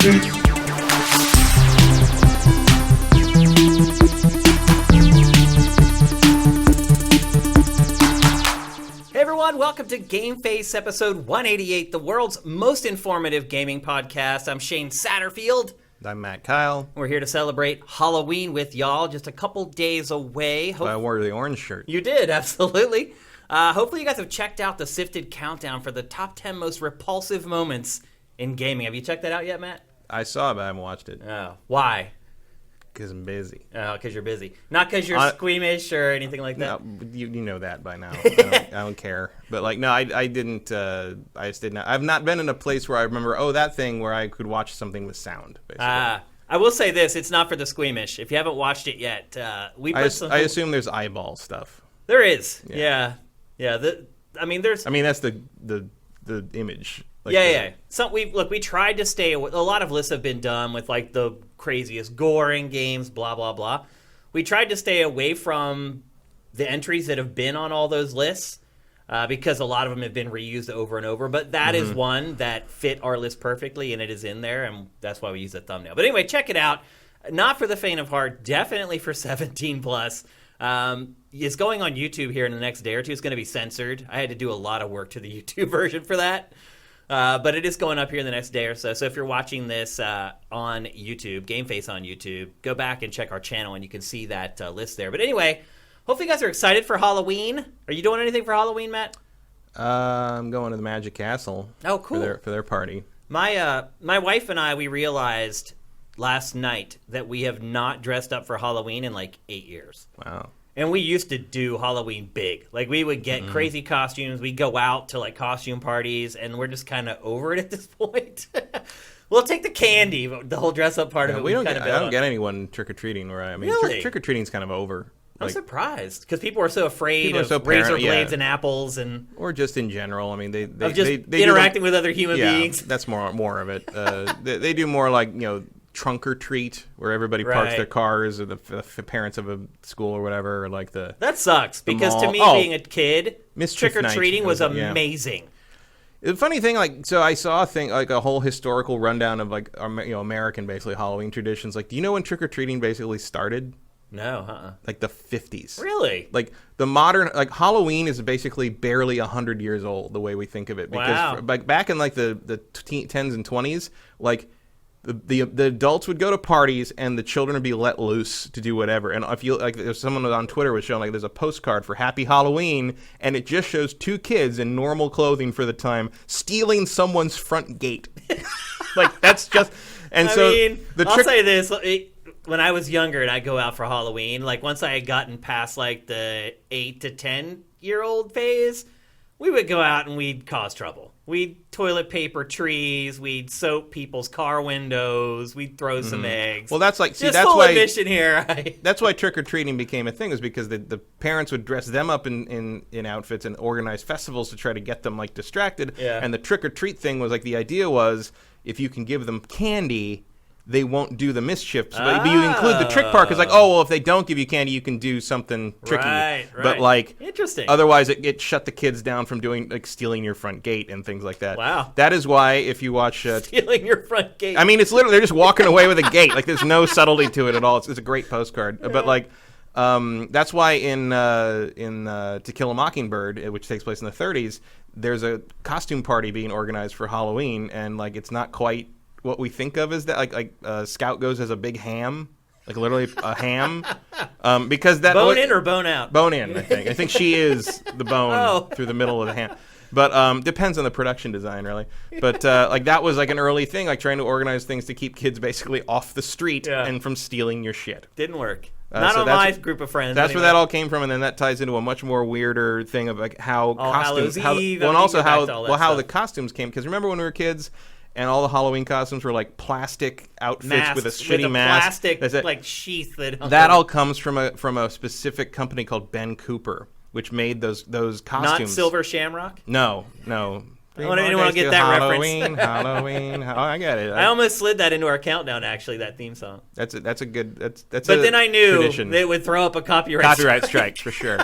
Welcome to GameFace episode 188, the world's most informative gaming podcast. I'm Shane Satterfield. I'm Matt Kyle. We're here to celebrate Halloween with y'all, just a couple days away. I wore the orange shirt. You did, absolutely. Hopefully you guys have checked out the Sifted Countdown for the top 10 most repulsive moments in gaming. Have you checked that out yet, Matt? I saw it, but I haven't watched it. Oh, why? Because I'm busy. Oh, because you're busy. Not because you're squeamish or anything like that? No, you know that by now. I don't care. But, I didn't, I just did not. I've not been in a place where I remember, that thing where I could watch something with sound, basically. I will say this, it's not for the squeamish. If you haven't watched it yet, I assume there's eyeball stuff. There is. Yeah. There's... that's the image. So we tried to stay. A lot of lists have been done with the craziest gore in games, blah blah blah. We tried to stay away from the entries that have been on all those lists because a lot of them have been reused over and over. But that is one that fit our list perfectly, and it is in there, and that's why we use the thumbnail. But anyway, check it out. Not for the faint of heart. Definitely for 17 plus. It's going on YouTube here in the next day or two. It's going to be censored. I had to do a lot of work to the YouTube version for that. But it is going up here in the next day or so. So if you're watching this on YouTube, GameFace on YouTube, go back and check our channel and you can see that list there. But anyway, hopefully you guys are excited for Halloween. Are you doing anything for Halloween, Matt? I'm going to the Magic Castle. Oh, cool. For their party. My wife and I, we realized last night that we have not dressed up for Halloween in 8 years. Wow. And we used to do Halloween big. We would get crazy costumes. We'd go out to costume parties, and we're just kind of over it at this point. We'll take the candy, but the whole dress up part of it. I don't get anyone trick or treating where I mean. Really? Trick or treating's kind of over. I'm surprised because people are so afraid of razor blades and apples, or just in general. I mean, they interacting with other human beings. That's more of it. They do more trunk or treat, where everybody parks their cars, or the parents of a school or whatever, or that sucks because to me, being a kid, trick or treating was amazing. The funny thing, I saw a thing, a whole historical rundown of American basically Halloween traditions. Do you know when trick or treating basically started? No, the 50s. Really? The modern, Halloween is basically barely 100 years old, the way we think of it. Because back in the 10s and 20s, the adults would go to parties and the children would be let loose to do whatever. And if you if someone on Twitter was showing there's a postcard for Happy Halloween, and it just shows two kids in normal clothing for the time stealing someone's front gate. That's just. And I'll say this: when I was younger and I'd go out for Halloween, once I had gotten past the 8 to 10-year-old phase, we would go out and we'd cause trouble. We'd toilet paper trees. We'd soap people's car windows. We'd throw some eggs. Well, that's that's full why admission here. That's why trick or treating became a thing, is because the parents would dress them up in outfits and organize festivals to try to get them distracted. Yeah. And the trick or treat thing was the idea was if you can give them candy, they won't do the mischief. But you include the trick part because if they don't give you candy, you can do something tricky. Right. But interesting. Otherwise, it shut the kids down from doing stealing your front gate and things like that. Wow. That is why if you watch stealing your front gate. I mean, it's literally they're just walking away with a gate. There's no subtlety to it at all. It's a great postcard. Yeah. But that's why in To Kill a Mockingbird, which takes place in the 30s, there's a costume party being organized for Halloween, and it's not quite what we think of as that. Scout goes as a big ham, literally a ham, because that bone in or bone out. Bone in, I think. I think she is the bone through the middle of the ham. But depends on the production design, really. But that was an early thing, trying to organize things to keep kids basically off the street and from stealing your shit. Didn't work. Not on my group of friends. That's where that all came from, and then that ties into a much more weirder thing of how costumes, how the costumes came. Because remember when we were kids, and all the Halloween costumes were plastic outfits with a shitty mask. Plastic sheath. That all comes from a specific company called Ben Cooper, which made those costumes. Not Silver Shamrock? No. I want anyone to get that Halloween, Halloween. I get it. I almost slid that into our countdown. Actually, that theme song. That's a good. That's. But then I knew tradition. they would throw up a copyright strike for sure.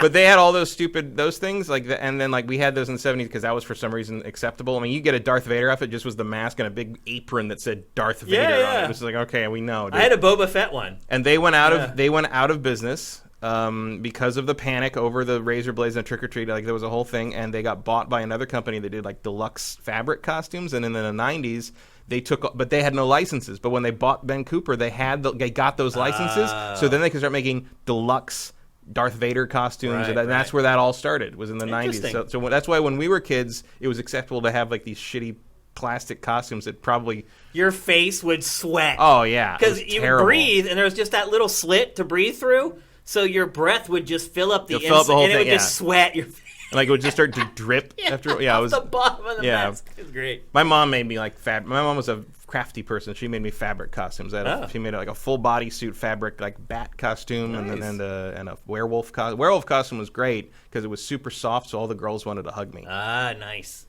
But they had all those things and then like we had those in the 70s because that was for some reason acceptable. I mean, you get a Darth Vader outfit, just was the mask and a big apron that said Darth Vader on it. It was like, okay, we know. Dude. I had a Boba Fett one. And they went out of business because of the panic over the razor blades and trick or treat. Like there was a whole thing, and they got bought by another company that did like deluxe fabric costumes. And in the 90s, but they had no licenses. But when they bought Ben Cooper, they got those licenses, so then they could start making deluxe Darth Vader costumes, and that's where that all started. Was in the 90s. So that's why when we were kids, it was acceptable to have like these shitty plastic costumes that probably your face would sweat. Oh yeah, because you would breathe, and there was just that little slit to breathe through, so your breath would just fill up the inside, and it would just sweat your face. Like it would just start to drip after. Yeah, it was the bottom of the mask. It was great. My mom made me like my mom was a crafty person. She made me fabric costumes. She made like a full bodysuit fabric like bat costume, and a werewolf costume. Werewolf costume was great because it was super soft, so all the girls wanted to hug me. Nice.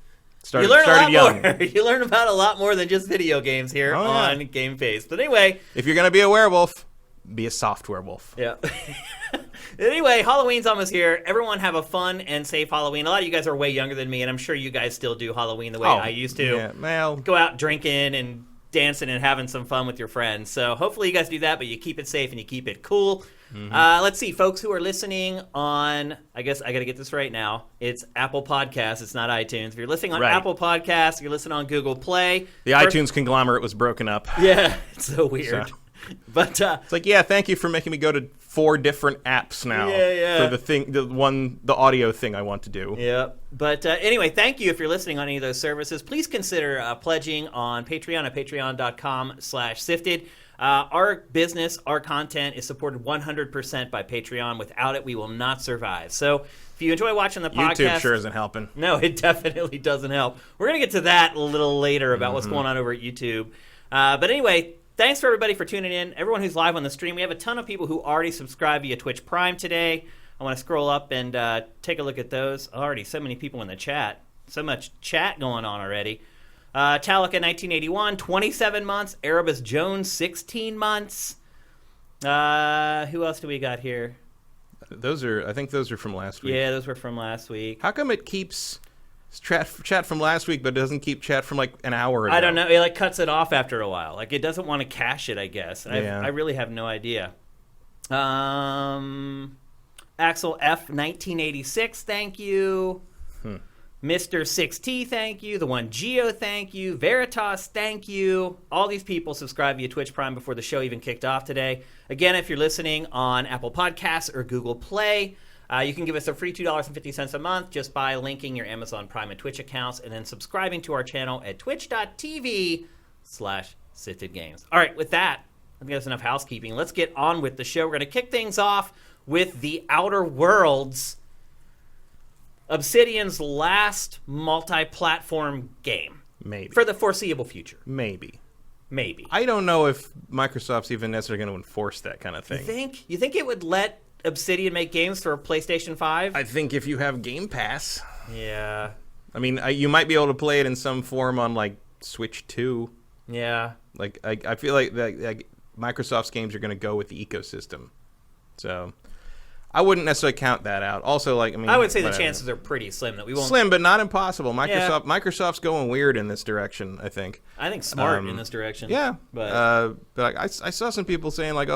You learn a lot more. You learn about a lot more than just video games here on GameFace. But anyway, if you're gonna be a werewolf, be a soft werewolf. Yeah. Anyway, Halloween's almost here. Everyone have a fun and safe Halloween. A lot of you guys are way younger than me, and I'm sure you guys still do Halloween the way I used to. Yeah, well, go out drinking and dancing and having some fun with your friends. So hopefully you guys do that, but you keep it safe and you keep it cool. Mm-hmm. Let's see, folks who are listening on, I guess I got to get this right now. It's Apple Podcasts. It's not iTunes. If you're listening on Apple Podcasts, you're listening on Google Play. The iTunes conglomerate was broken up. Yeah, it's so weird. But it's like, thank you for making me go to 4 different apps now for the audio thing I want to do. Yeah. But anyway, thank you if you're listening on any of those services. Please consider pledging on Patreon at patreon.com/sifted. Our business, our content is supported 100% by Patreon. Without it, we will not survive. So if you enjoy watching the podcast... YouTube sure isn't helping. No, it definitely doesn't help. We're going to get to that a little later about what's going on over at YouTube. But anyway... Thanks for everybody for tuning in. Everyone who's live on the stream. We have a ton of people who already subscribe via Twitch Prime today. I want to scroll up and take a look at those. Already so many people in the chat. So much chat going on already. Talika 1981, 27 months. Erebus Jones, 16 months. Who else do we got here? I think those are from last week. Yeah, those were from last week. How come it keeps... chat from last week, but it doesn't keep chat from like an hour ago? I don't know. It like cuts it off after a while. Like it doesn't want to cache it, I guess. I really have no idea. Axel F 1986, thank you. Mr. 6T, thank you. The one Geo, thank you. Veritas, thank you. All these people subscribed via Twitch Prime before the show even kicked off today. Again, if you're listening on Apple Podcasts or Google Play, you can give us a free $2.50 a month just by linking your Amazon Prime and Twitch accounts and then subscribing to our channel at twitch.tv/siftedgames. All right, with that, I think that's enough housekeeping. Let's get on with the show. We're going to kick things off with The Outer Worlds, Obsidian's last multi-platform game. Maybe. For the foreseeable future. Maybe. I don't know if Microsoft's even necessarily going to enforce that kind of thing. You think it would let Obsidian make games for PlayStation 5? I think if you have Game Pass. Yeah. I mean, you might be able to play it in some form on, like, Switch 2. Yeah. Like, I feel like Microsoft's games are going to go with the ecosystem. So, I wouldn't necessarily count that out. Also, like, I would say the chances are pretty slim that we won't... Slim, but not impossible. Microsoft's going weird in this direction, I think. I think smart in this direction. Yeah. But I saw some people saying, like,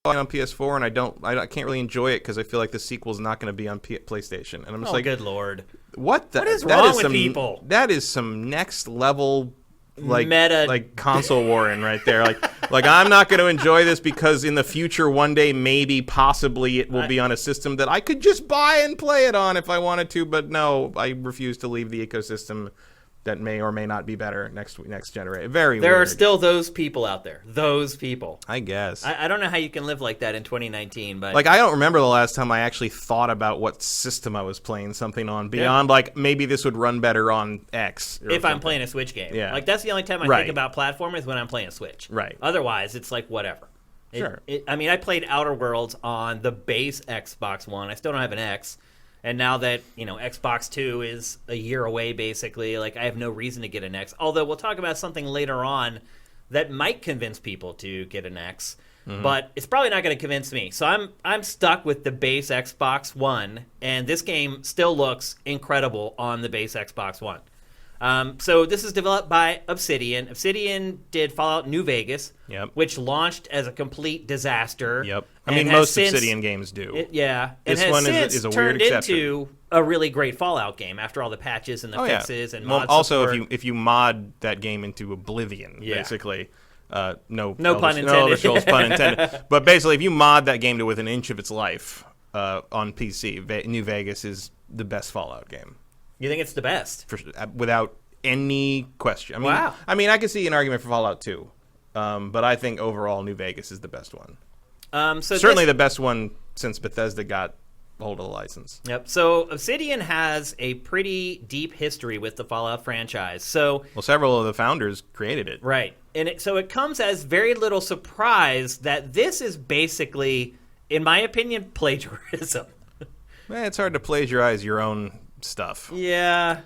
on PS4 and I can't really enjoy it because I feel like the sequel's not going to be on PlayStation, and I'm just like, good lord, what is wrong with people? That is some next level meta, like console warring right there. like I'm not going to enjoy this because in the future one day maybe possibly it will be on a system that I could just buy and play it on if I wanted to, but no, I refuse to leave the ecosystem that may or may not be better next generation. There weird. Are still those people out there. Those people. I guess. I don't know how you can live like that in 2019, but... Like, I don't remember the last time I actually thought about what system I was playing something on beyond, like, maybe this would run better on X. If I'm playing a Switch game. Yeah. Like, that's the only time I think about platform is when I'm playing a Switch. Right. Otherwise, it's like, whatever. Sure. I played Outer Worlds on the base Xbox One. I still don't have an X. And now that, Xbox 2 is a year away, basically, like, I have no reason to get an X. Although we'll talk about something later on that might convince people to get an X. but it's probably not going to convince me. So I'm stuck with the base Xbox One, and this game still looks incredible on the base Xbox One. So this is developed by Obsidian. Obsidian did Fallout New Vegas, which launched as a complete disaster. I mean, most Obsidian games do. This one is a weird exception. Into a really great Fallout game after all the patches and the fixes and mod also, support. if you mod that game into Oblivion, basically. No pun intended. No Elder Scrolls pun intended. But basically, if you mod that game to within an inch of its life on PC, New Vegas is the best Fallout game. You think it's the best? Without any question. I mean, wow. I mean, I could see an argument for Fallout 2, but I think overall New Vegas is the best one. Certainly the best one since Bethesda got hold of the license. Yep. So Obsidian has a pretty deep history with the Fallout franchise. Well, several of the founders created it. Right. And so it comes as very little surprise that this is basically, in my opinion, plagiarism. It's hard to plagiarize your own stuff. Yeah.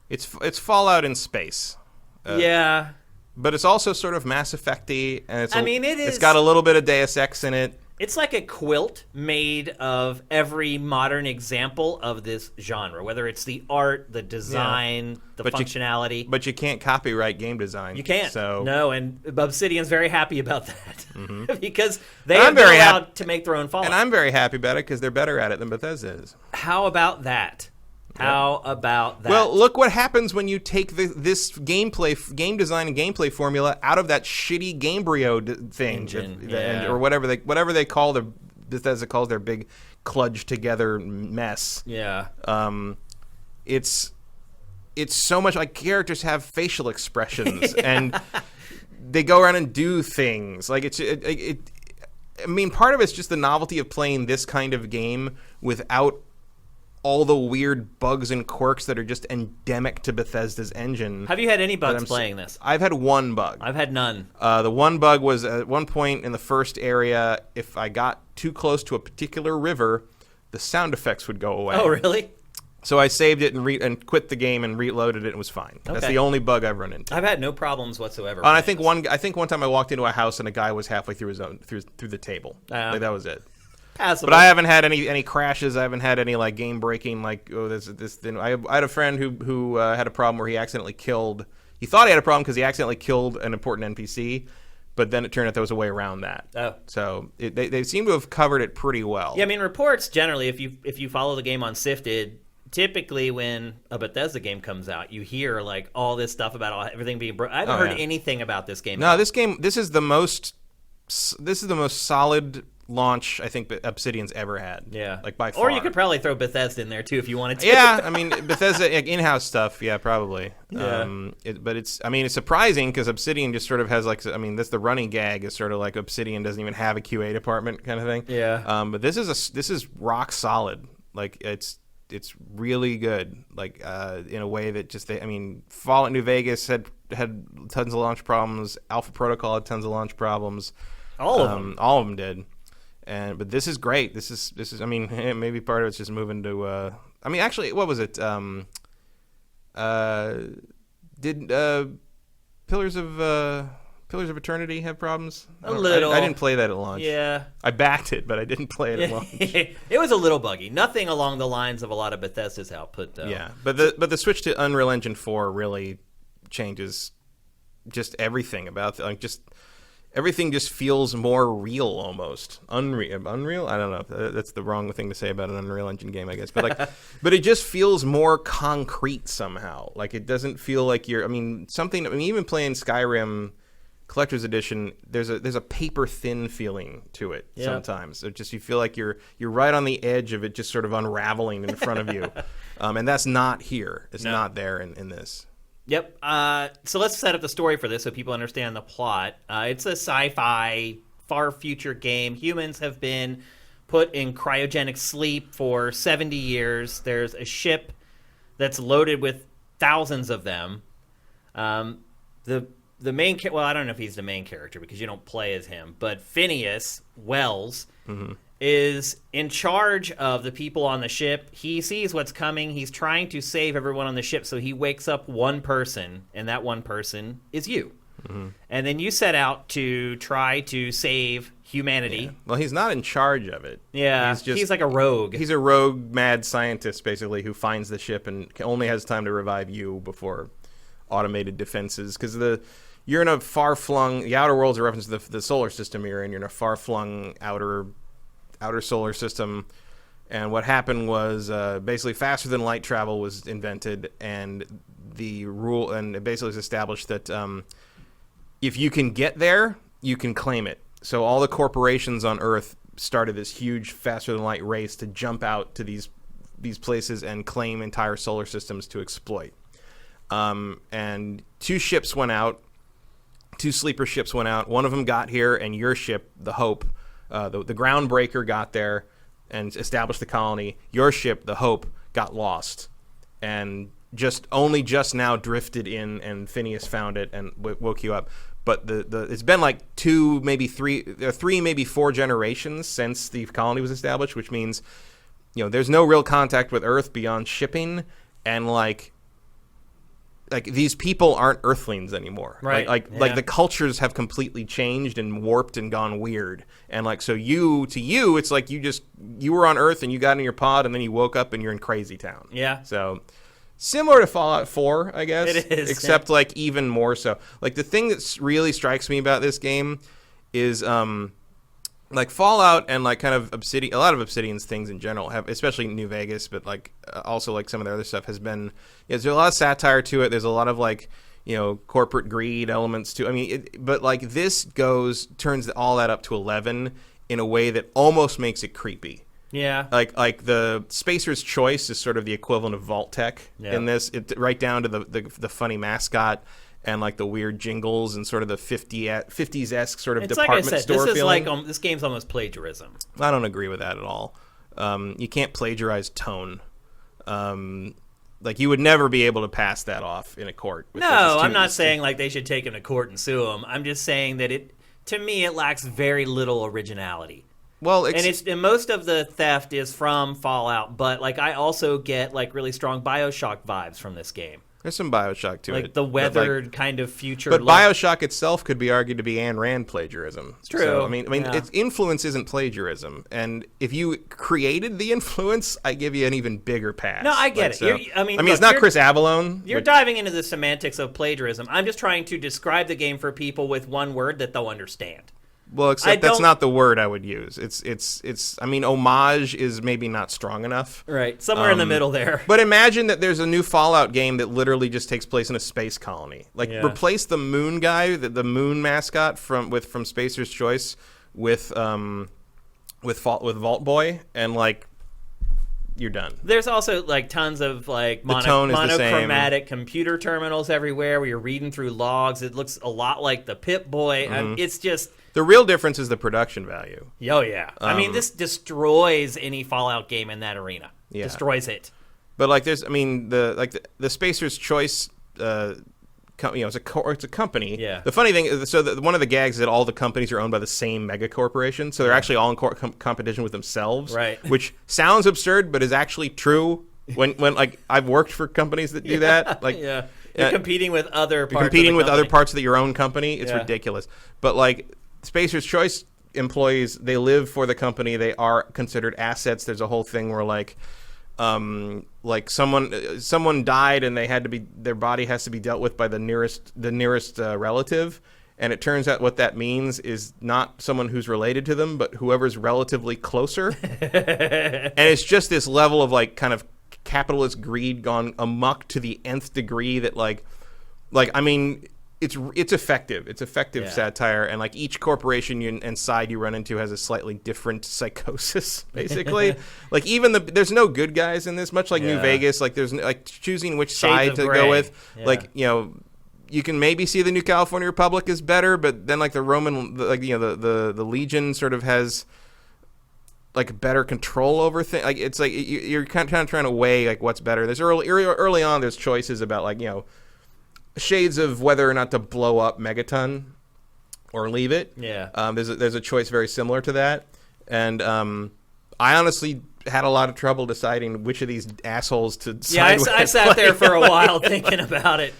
It's Fallout in space. Yeah. But it's also sort of Mass Effect-y, and it's got a little bit of Deus Ex in it. It's like a quilt made of every modern example of this genre, whether it's the art, the design, the functionality. But you can't copyright game design. You can't. So. No, and Obsidian's very happy about that because they are allowed to make their own Fallout. And I'm very happy about it because they're better at it than Bethesda is. How about that? How about that? Well, look what happens when you take this game design and gameplay formula out of that shitty Gamebryo thing, engine, or whatever they call Bethesda calls their big kludge together mess. Yeah. It's so much like characters have facial expressions and they go around and do things like I mean, part of it's just the novelty of playing this kind of game without all the weird bugs and quirks that are just endemic to Bethesda's engine. Have you had any bugs playing this? I've had one bug. I've had none. The one bug was at one point in the first area, if I got too close to a particular river, the sound effects would go away. Oh, really? So I saved it and quit the game and reloaded it and it was fine. Okay. That's the only bug I've run into. I've had no problems whatsoever. And I think one time I walked into a house and a guy was halfway through through the table. Like, that was it. Passable. But I haven't had any crashes. I haven't had any like game breaking. Like this thing. I had a friend who had a problem where he accidentally killed. He thought he had a problem because he accidentally killed an important NPC, but then it turned out there was a way around that. Oh, so they seem to have covered it pretty well. Yeah, I mean reports generally. If you follow the game on Sifted, typically when a Bethesda game comes out, you hear like all this stuff about everything being broken. I haven't heard anything about this game. No, this is the most solid launch I think Obsidian's ever had. Yeah, like by far. Or you could probably throw Bethesda in there too if you wanted to. Yeah, I mean Bethesda in-house stuff. Yeah, probably. Yeah. But it's surprising because Obsidian just sort of has like that's the running gag is sort of like Obsidian doesn't even have a QA department kind of thing. Yeah. But this is rock solid. Like it's really good. Like in a way that just Fallout New Vegas had tons of launch problems. Alpha Protocol had tons of launch problems. All of them did. But this is great. This is. Maybe part of it's just moving to. Actually, what was it? Did Pillars of Eternity have problems? A little. I didn't play that at launch. Yeah. I backed it, but I didn't play it at launch. It was a little buggy. Nothing along the lines of a lot of Bethesda's output, though. Yeah, but the switch to Unreal Engine 4 really changes just everything about everything just feels more real almost. Unreal? I don't know. That's the wrong thing to say about an Unreal Engine game, I guess. But but it just feels more concrete somehow. Like it doesn't feel like even playing Skyrim Collector's Edition, there's a paper thin feeling to it sometimes. It just you feel like you're right on the edge of it just sort of unraveling in front of you. And that's not here. It's not there in this. Yep. So let's set up the story for this so people understand the plot. It's a sci-fi, far future game. Humans have been put in cryogenic sleep for 70 years. There's a ship that's loaded with thousands of them. The main I don't know if he's the main character because you don't play as him, but Phineas Wells is in charge of the people on the ship. He sees what's coming. He's trying to save everyone on the ship, so he wakes up one person, and that one person is you. And then you set out to try to save humanity. Yeah. Well, he's not in charge of it. Yeah, he's like a rogue. He's a rogue mad scientist, basically, who finds the ship and only has time to revive you before automated defenses. Because you're in a far-flung... The Outer World's a reference to the solar system you're in. You're in a far-flung outer solar system. And what happened was basically faster-than-light travel was invented, and it basically was established that if you can get there, you can claim it. So all the corporations on Earth started this huge faster-than-light race to jump out to these places and claim entire solar systems to exploit. And 2 ships went out. 2 sleeper ships went out. One of them got here, and your ship, the Hope, the Groundbreaker, got there and established the colony. Your ship, the Hope, got lost and just now drifted in, and Phineas found it and woke you up. But it's been like 2, maybe 3, 4 generations since the colony was established, which means, there's no real contact with Earth beyond shipping, and like these people aren't Earthlings anymore. Right. Like the cultures have completely changed and warped and gone weird. And like, so to you, it's like you were on Earth and you got in your pod and then you woke up and you're in Crazy Town. Yeah. So similar to Fallout 4, I guess. It is. Except like even more so. Like the thing that really strikes me about this game is like Fallout and like kind of Obsidian, a lot of Obsidian's things in general have, especially New Vegas, but like also like some of their other stuff has been, there's a lot of satire to it. There's a lot of like, corporate greed elements to, but like this turns all that up to 11 in a way that almost makes it creepy. Yeah. Like the Spacer's Choice is sort of the equivalent of Vault Tech in this, right down to the funny mascot and like the weird jingles and sort of the 50s-esque sort of it's department like I said, store this is feeling. like this game's almost plagiarism. I don't agree with that at all. You can't plagiarize tone. Like you would never be able to pass that off in a court. No, I'm not saying like they should take him to court and sue him. I'm just saying that to me it lacks very little originality. Well, and most of the theft is from Fallout, but like I also get like really strong BioShock vibes from this game. There's some BioShock to it. Like the weathered kind of future But look. BioShock itself could be argued to be Ayn Rand plagiarism. It's true. So, its influence isn't plagiarism. And if you created the influence, I give you an even bigger pass. No, I get it. So, Look, it's not Chris Avallone. You're diving into the semantics of plagiarism. I'm just trying to describe the game for people with one word that they'll understand. Well, except that's not the word I would use. It's. Homage is maybe not strong enough. Right, somewhere in the middle there. But imagine that there's a new Fallout game that literally just takes place in a space colony. Like replace the moon guy, the moon mascot from Spacer's Choice with Vault Boy, and like you're done. There's also like tons of like monochromatic computer terminals everywhere where you're reading through logs. It looks a lot like the Pip-Boy. It's just. The real difference is the production value. Oh, yeah. This destroys any Fallout game in that arena. Yeah. Destroys it. But like there's, the Spacer's Choice, it's a company. Yeah. The funny thing is, one of the gags is that all the companies are owned by the same mega corporation, so they're actually all in competition with themselves. Right. Which sounds absurd, but is actually true. When like I've worked for companies that do that. Like yeah. You're competing with other parts. You're competing of with company. other parts of your own company. It's ridiculous. But like Spacer's Choice employees, they live for the company. They are considered assets. There's a whole thing where like someone died and their body has to be dealt with by the nearest relative, and it turns out what that means is not someone who's related to them, but whoever's relatively closer. And it's just this level of like kind of capitalist greed gone amok to the nth degree that it's effective. It's effective satire, and like each corporation and side you run into has a slightly different psychosis. Basically, like even there's no good guys in this. Much like New Vegas, like there's like choosing which side to go with. Yeah. Like you can maybe see the New California Republic is better, but then like the Legion sort of has like better control over things. Like it's like you're kind of trying to weigh like what's better. There's early on there's choices about like shades of whether or not to blow up Megaton or leave it. Yeah. There's a choice very similar to that, and I honestly had a lot of trouble deciding which of these assholes to side with. I sat there for a while thinking about it.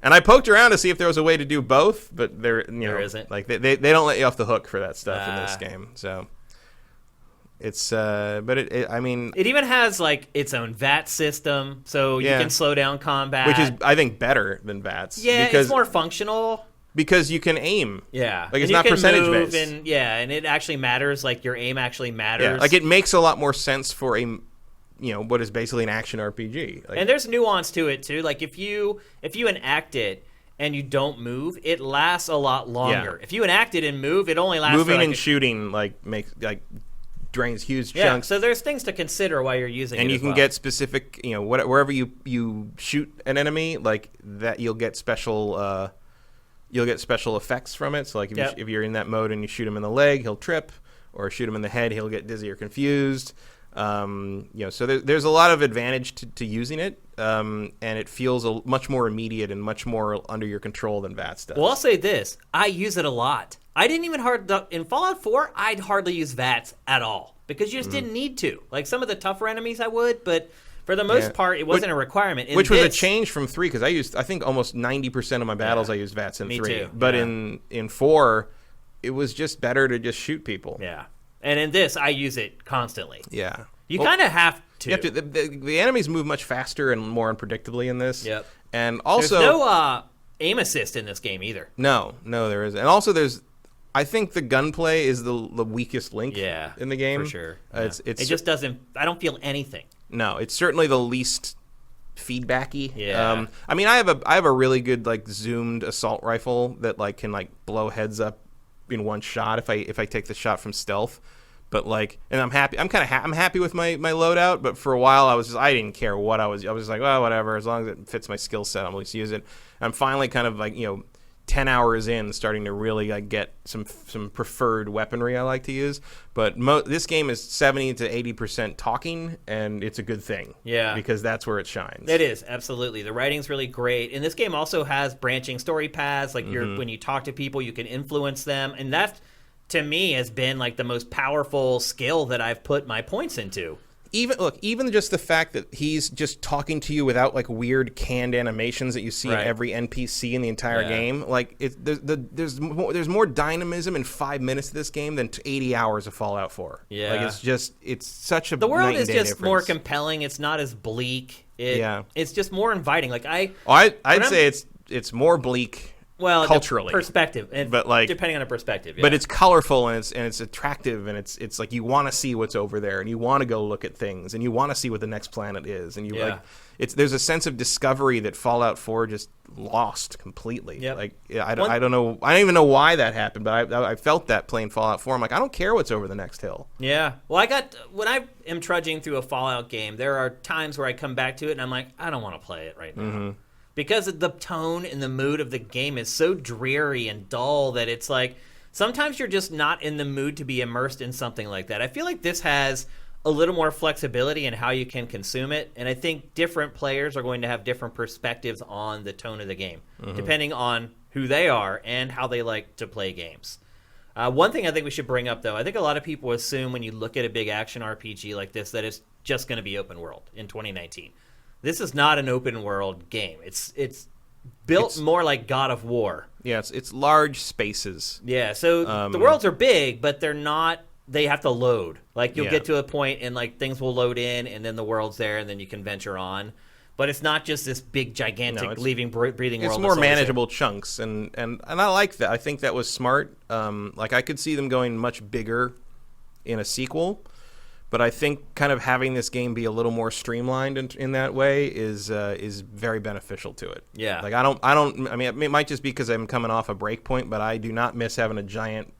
And I poked around to see if there was a way to do both, but there isn't. Like they don't let you off the hook for that stuff in this game. So it's but I mean, it even has like its own VAT system, so you can slow down combat, which is I think better than VATs. Yeah, because it's more functional. Because you can aim. Yeah. Like, it's not percentage based. And it actually matters. Like, your aim actually matters. Yeah. Like, it makes a lot more sense for what is basically an action RPG. Like, and there's nuance to it, too. Like, if you enact it and you don't move, it lasts a lot longer. Yeah. If you enact it and move, it only lasts Moving and shooting, drains huge chunks. So there's things to consider while you're using it. And you can get specific, wherever you shoot an enemy, like, that you'll get special... You'll get special effects from it. So, like, if you're in that mode and you shoot him in the leg, he'll trip, or shoot him in the head, he'll get dizzy or confused. So there's a lot of advantage to using it, and it feels much more immediate and much more under your control than VATS does. Well, I'll say this: I use it a lot. I didn't even in Fallout 4. I'd hardly use VATS at all because you just didn't need to. Like some of the tougher enemies, I would, but. For the most part, it wasn't a requirement. Which was a change from 3, because I think almost 90% of my battles I used VATS in 3. Too. But in 4, it was just better to just shoot people. Yeah. And in this, I use it constantly. Yeah. You kind of have to. You have to. The enemies move much faster and more unpredictably in this. Yep. And also... There's no aim assist in this game either. No, there isn't. And also there's... I think the gunplay is the weakest link in the game. For sure. Yeah. It just doesn't... I don't feel anything. No, it's certainly the least feedbacky. Yeah. I mean, I have a really good zoomed assault rifle that can blow heads up in one shot if I take the shot from stealth. But and I'm happy. I'm happy with my loadout. But for a while, I didn't care what I was just like, well, whatever. As long as it fits my skill set, I'm going to use it. I'm finally kind of 10 hours in, starting to really get some preferred weaponry I like to use. But this game is 70 to 80% talking, and it's a good thing. Yeah. Because that's where it shines. It is, absolutely. The writing's really great. And this game also has branching story paths. Like, when you talk to people, you can influence them. And that, to me, has been, the most powerful skill that I've put my points into. Even just the fact that he's just talking to you without weird canned animations that you see in every NPC in the entire game. There's more dynamism in 5 minutes of this game than 80 hours of Fallout 4. Yeah, it's such a the world is just difference. More compelling. It's not as bleak. It's just more inviting. I'd say it's more bleak. Well, culturally, perspective, but depending on a perspective. Yeah. But it's colorful and it's attractive and it's you want to see what's over there and you want to go look at things and you want to see what the next planet is and there's a sense of discovery that Fallout 4 just lost completely. Yep. I don't know. I don't even know why that happened, but I felt that playing Fallout 4. I'm I don't care what's over the next hill. Yeah. Well, when I am trudging through a Fallout game, there are times where I come back to it and I'm like, I don't want to play it right now. Mm-hmm. Because the tone and the mood of the game is so dreary and dull that it's sometimes you're just not in the mood to be immersed in something like that. I feel like this has a little more flexibility in how you can consume it, and I think different players are going to have different perspectives on the tone of the game, depending on who they are and how they like to play games. One thing I think we should bring up, though, I think a lot of people assume when you look at a big action RPG like this that it's just going to be open world in 2019. This is not an open world game. It's built more like God of War. Yeah, it's large spaces. Yeah, so the worlds are big, but they're not. They have to load. You'll get to a point and things will load in, and then the world's there, and then you can venture on. But it's not just this big, gigantic, breathing world. It's more manageable chunks, and I like that. I think that was smart. I could see them going much bigger in a sequel. But I think kind of having this game be a little more streamlined in that way is very beneficial to it. Yeah. I mean, it might just be because I'm coming off a break point, but I do not miss having a giant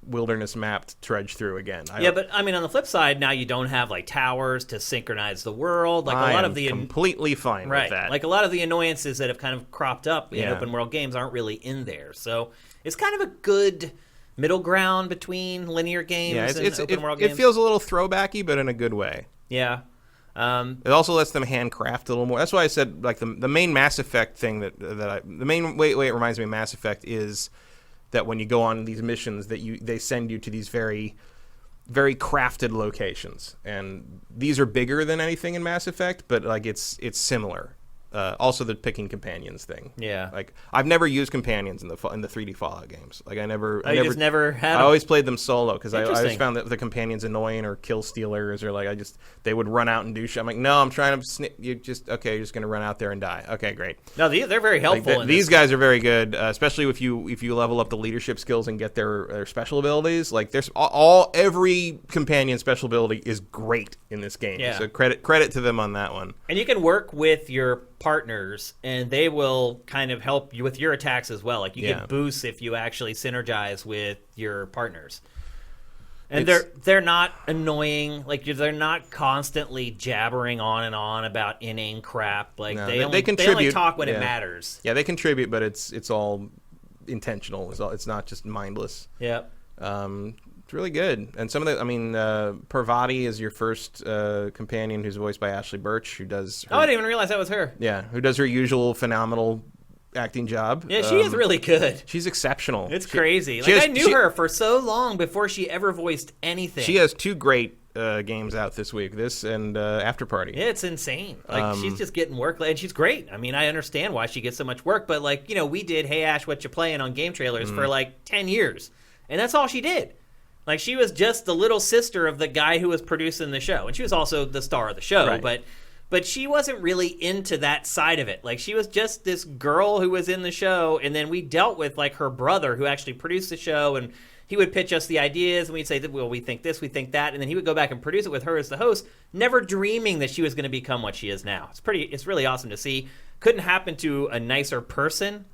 wilderness map to trudge through again. But I mean, on the flip side, now you don't have towers to synchronize the world. Completely fine with that. A lot of the annoyances that have kind of cropped up in open world games aren't really in there. So it's kind of a good middle ground between linear games and open world games. It feels a little throwbacky, but in a good way. Yeah. It also lets them handcraft a little more. That's why I said the main Mass Effect thing the main way it reminds me of Mass Effect is that when you go on these missions they send you to these very, very crafted locations, and these are bigger than anything in Mass Effect, but it's similar. Also, the picking companions thing. Yeah. Like, I've never used companions in the 3D Fallout games. Like, I just never had. I always played them solo because I always found that the companions annoying or kill stealers or like they would run out and do shit. I'm like, no, I'm trying to you're just going to run out there and die. Okay, great. No, they're very helpful. Like, these guys are very good, especially if you level up the leadership skills and get their special abilities. Like, there's every companion special ability is great in this game. Yeah. So credit to them on that one. And you can work with your partners, and they will kind of help you with your attacks as well. Like, you get boosts if you actually synergize with your partners. And they're not annoying. Like, they're not constantly jabbering on and on about inane crap. Like, they only talk when it matters. Yeah, they contribute, but it's all intentional. It's not just mindless. Yep. It's really good. And some of Parvati is your first companion, who's voiced by Ashley Birch, who does I didn't even realize that was her. Yeah, who does her usual phenomenal acting job. Yeah, she is really good. She's exceptional. It's crazy. I knew her for so long before she ever voiced anything. She has 2 great games out this week, this and AfterParty. Yeah, it's insane. Like, she's just getting work, and she's great. I mean, I understand why she gets so much work, but like, we did Hey Ash, What You Playing on game trailers for like 10 years, and that's all she did. Like, she was just the little sister of the guy who was producing the show, and she was also the star of the show, right. But she wasn't really into that side of it. Like, she was just this girl who was in the show, and then we dealt with, like, her brother who actually produced the show, and he would pitch us the ideas, and we'd say, well, we think this, we think that, and then he would go back and produce it with her as the host, never dreaming that she was going to become what she is now. It's really awesome to see. Couldn't happen to a nicer person.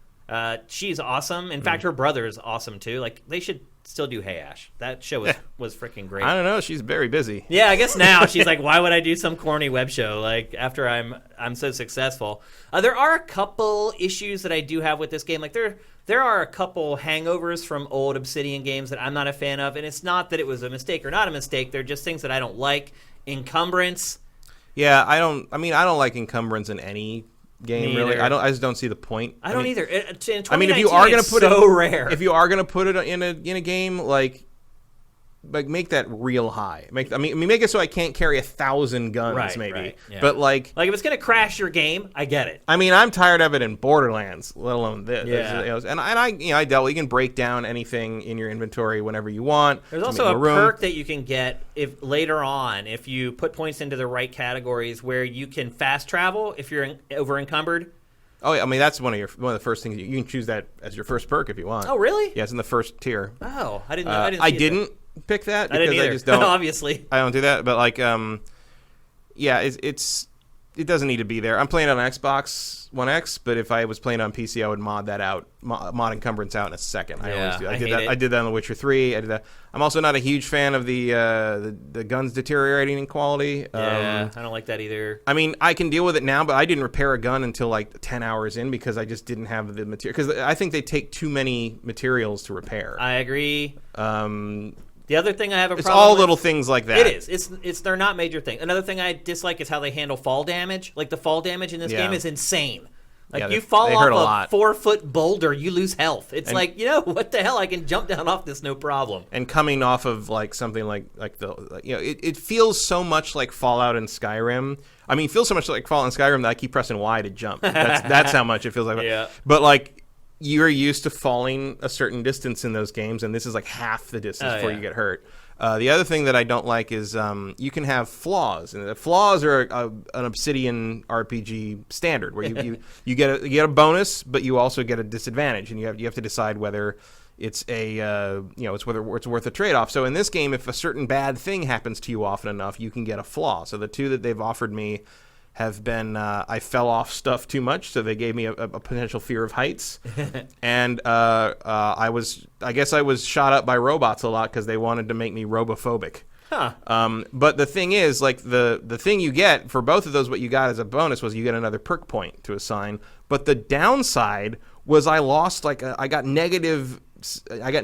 She's awesome. In fact, her brother is awesome, too. Like, they should still do Hey Ash. That show was freaking great. I don't know. She's very busy. Yeah, I guess now she's like, why would I do some corny web show like after I'm so successful? There are a couple issues that I do have with this game. Like, there are a couple hangovers from old Obsidian games that I'm not a fan of, and it's not that it was a mistake or not a mistake. They're just things that I don't like. Encumbrance. Yeah, I don't like encumbrance in any game. Really, I just don't see the point. I don't either. In 2019, if you are going to put so rare. If you are going to put it in a game, like make that real high. Make it so I can't carry 1,000 guns, maybe. Right, yeah. But like if it's going to crash your game, I get it. I mean, I'm tired of it in Borderlands, let alone this. Yeah. And I dealt. You can break down anything in your inventory whenever you want. There's also a perk that you can get if later on, if you put points into the right categories, where you can fast travel if you're over encumbered. Oh, yeah, I mean, that's one of the first things. You can choose that as your first perk if you want. Oh, really? Yeah, it's in the first tier. Oh, I didn't know. I didn't pick that because I just don't. Obviously, I don't do that. But like, yeah, it doesn't need to be there. I'm playing it on Xbox One X, but if I was playing on PC, I would mod that out, mod encumbrance out in a second. I always do. I did that on The Witcher 3. I did that. I'm also not a huge fan of the guns deteriorating in quality. Yeah, I don't like that either. I mean, I can deal with it now, but I didn't repair a gun until like 10 hours in because I just didn't have the material. Because I think they take too many materials to repair. I agree. The other thing I have a problem with... It's all little things like that. It is. They're not major things. Another thing I dislike is how they handle fall damage. Like, the fall damage in this game is insane. Like, you fall off a 4-foot boulder, you lose health. It's what the hell? I can jump down off this, no problem. And coming off of, like, something like it feels so much like Fallout and Skyrim. I mean, it feels so much like Fallout and Skyrim that I keep pressing Y to jump. That's how much it feels like. Yeah. But, like... You're used to falling a certain distance in those games, and this is like half the distance before you get hurt. The other thing that I don't like is you can have flaws, and the flaws are an Obsidian RPG standard, where you get a bonus, but you also get a disadvantage, and you have to decide whether it's it's worth a trade-off. So in this game, if a certain bad thing happens to you often enough, you can get a flaw. So the two that they've offered me have been I fell off stuff too much, so they gave me a potential fear of heights, and I guess I was shot up by robots a lot because they wanted to make me robophobic. Huh. But the thing is, like the thing you get for both of those, what you got as a bonus was you get another perk point to assign. But the downside was I lost I got negative stats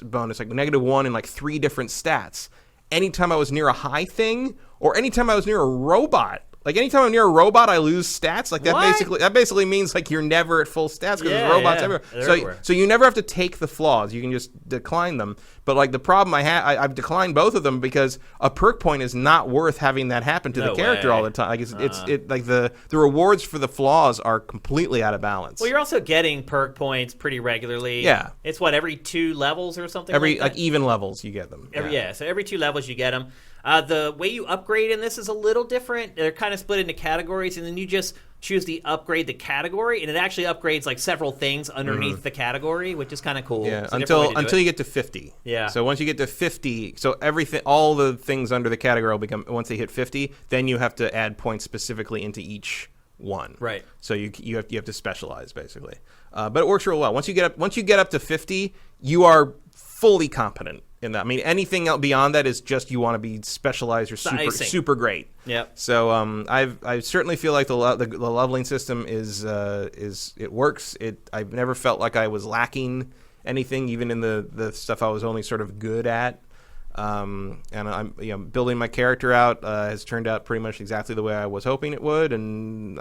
bonus, like -1 in like 3 different stats. Anytime I was near a high thing, or anytime I was near a robot, Like anytime I'm near a robot, I lose stats. Like that What? basically means like you're never at full stats because there's robots everywhere. So you never have to take the flaws. You can just decline them. But like the problem I've declined both of them because a perk point is not worth having that happen to the character all the time. Like it's like the rewards for the flaws are completely out of balance. Well, you're also getting perk points pretty regularly. Yeah, it's every 2 levels or something. Like even levels you get them. So every 2 levels you get them. The way you upgrade in this is a little different. They're kind of split into categories, and then you just choose the upgrade the category, and it actually upgrades like several things underneath the category, which is kind of cool. Yeah, until you get to 50. Yeah. So once you get to 50, so all the things under the category will become, once they hit 50, then you have to add points specifically into each one. Right. So you have to specialize basically. But it works real well. Once you get up to 50, you are fully competent in that. I mean, anything else beyond that is just you want to be specialized or super great. Yep. So I certainly feel like the leveling system is it works. I've never felt like I was lacking anything, even in the stuff I was only sort of good at. And I'm building my character out has turned out pretty much exactly the way I was hoping it would, and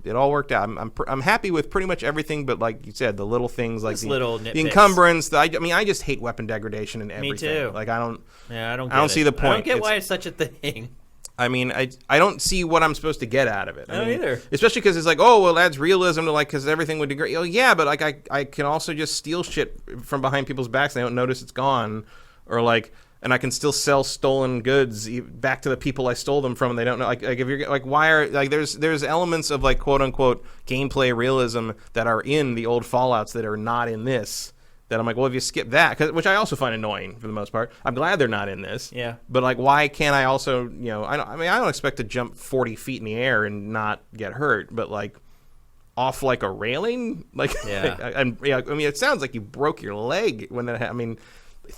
it all worked out. I'm happy with pretty much everything, but like you said, the little things like the encumbrance. I just hate weapon degradation and everything. Me too. Like I don't see the point. I don't get why it's such a thing. I mean, I don't see what I'm supposed to get out of it. I don't either. Especially because it's like, oh, well, adds realism to because everything would degrade. Oh, yeah, but like I can also just steal shit from behind people's backs and they don't notice it's gone, or like. And I can still sell stolen goods back to the people I stole them from, and they don't know. Like if you're like, why are like there's elements of like quote unquote gameplay realism that are in the old Fallouts that are not in this. That I'm like, well, if you skip that, which I also find annoying for the most part. I'm glad they're not in this. Yeah. But like, why can't I also, I don't expect to jump 40 feet in the air and not get hurt, but like off like a railing, like yeah. I mean, it sounds like you broke your leg when that. I mean.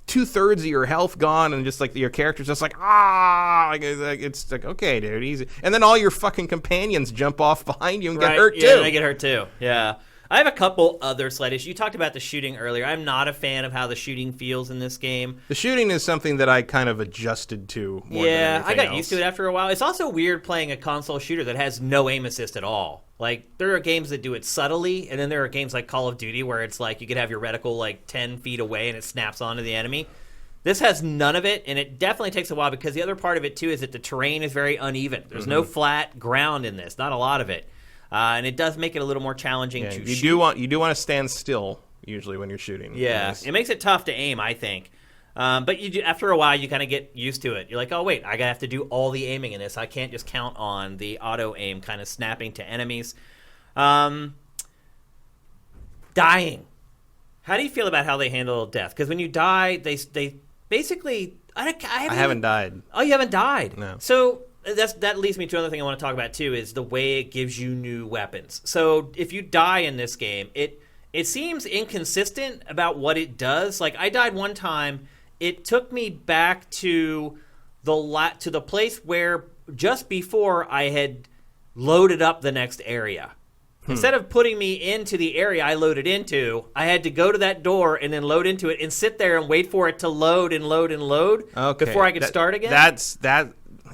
2/3 of your health gone, and just like your character's just like it's like okay, dude, easy. And then all your fucking companions jump off behind you and get hurt too. Yeah, they get hurt too. Yeah. I have a couple other slight issues. You talked about the shooting earlier. I'm not a fan of how the shooting feels in this game. The shooting is something that I kind of adjusted to more than anything I got else. used to it after a while. It's also weird playing a console shooter that has no aim assist at all. Like, there are games that do it subtly, and then there are games like Call of Duty where it's like you could have your reticle like 10 feet away and it snaps onto the enemy. This has none of it, and it definitely takes a while because the other part of it, too, is that the terrain is very uneven. There's no flat ground in this, not a lot of it. And it does make it a little more challenging to shoot. You do want to stand still, usually, when you're shooting. Yeah, it makes it tough to aim, I think. But after a while, you kind of get used to it. You're like, oh, wait, I have to do all the aiming in this. I can't just count on the auto-aim kind of snapping to enemies. Dying. How do you feel about how they handle death? Because when you die, they basically... I haven't died. Oh, you haven't died? No. So... That leads me to another thing I want to talk about, too, is the way it gives you new weapons. So if you die in this game, it seems inconsistent about what it does. Like, I died one time. It took me back to the place where just before I had loaded up the next area. Instead of putting me into the area I loaded into, I had to go to that door and then load into it and sit there and wait for it to load and load and load before I could start again. That's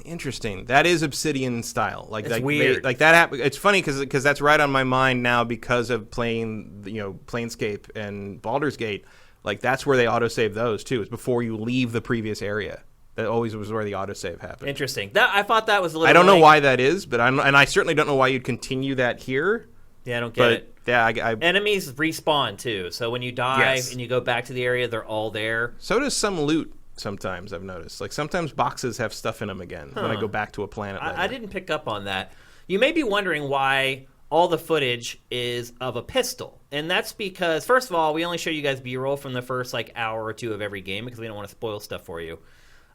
interesting. That is Obsidian style. It's weird. That it's funny because that's right on my mind now because of playing Planescape and Baldur's Gate. Like that's where they autosave those too. It's before you leave the previous area. That always was where the autosave happened. Interesting. I thought that was a little. I don't know why that is, but I certainly don't know why you'd continue that here. Yeah, I don't get it. Yeah, enemies respawn too. So when you die and you go back to the area, they're all there. So does some loot. Sometimes I've noticed, like sometimes boxes have stuff in them again when I go back to a planet. I didn't pick up on that. You may be wondering why all the footage is of a pistol, and that's because first of all, we only show you guys B-roll from the first like hour or two of every game because we don't want to spoil stuff for you.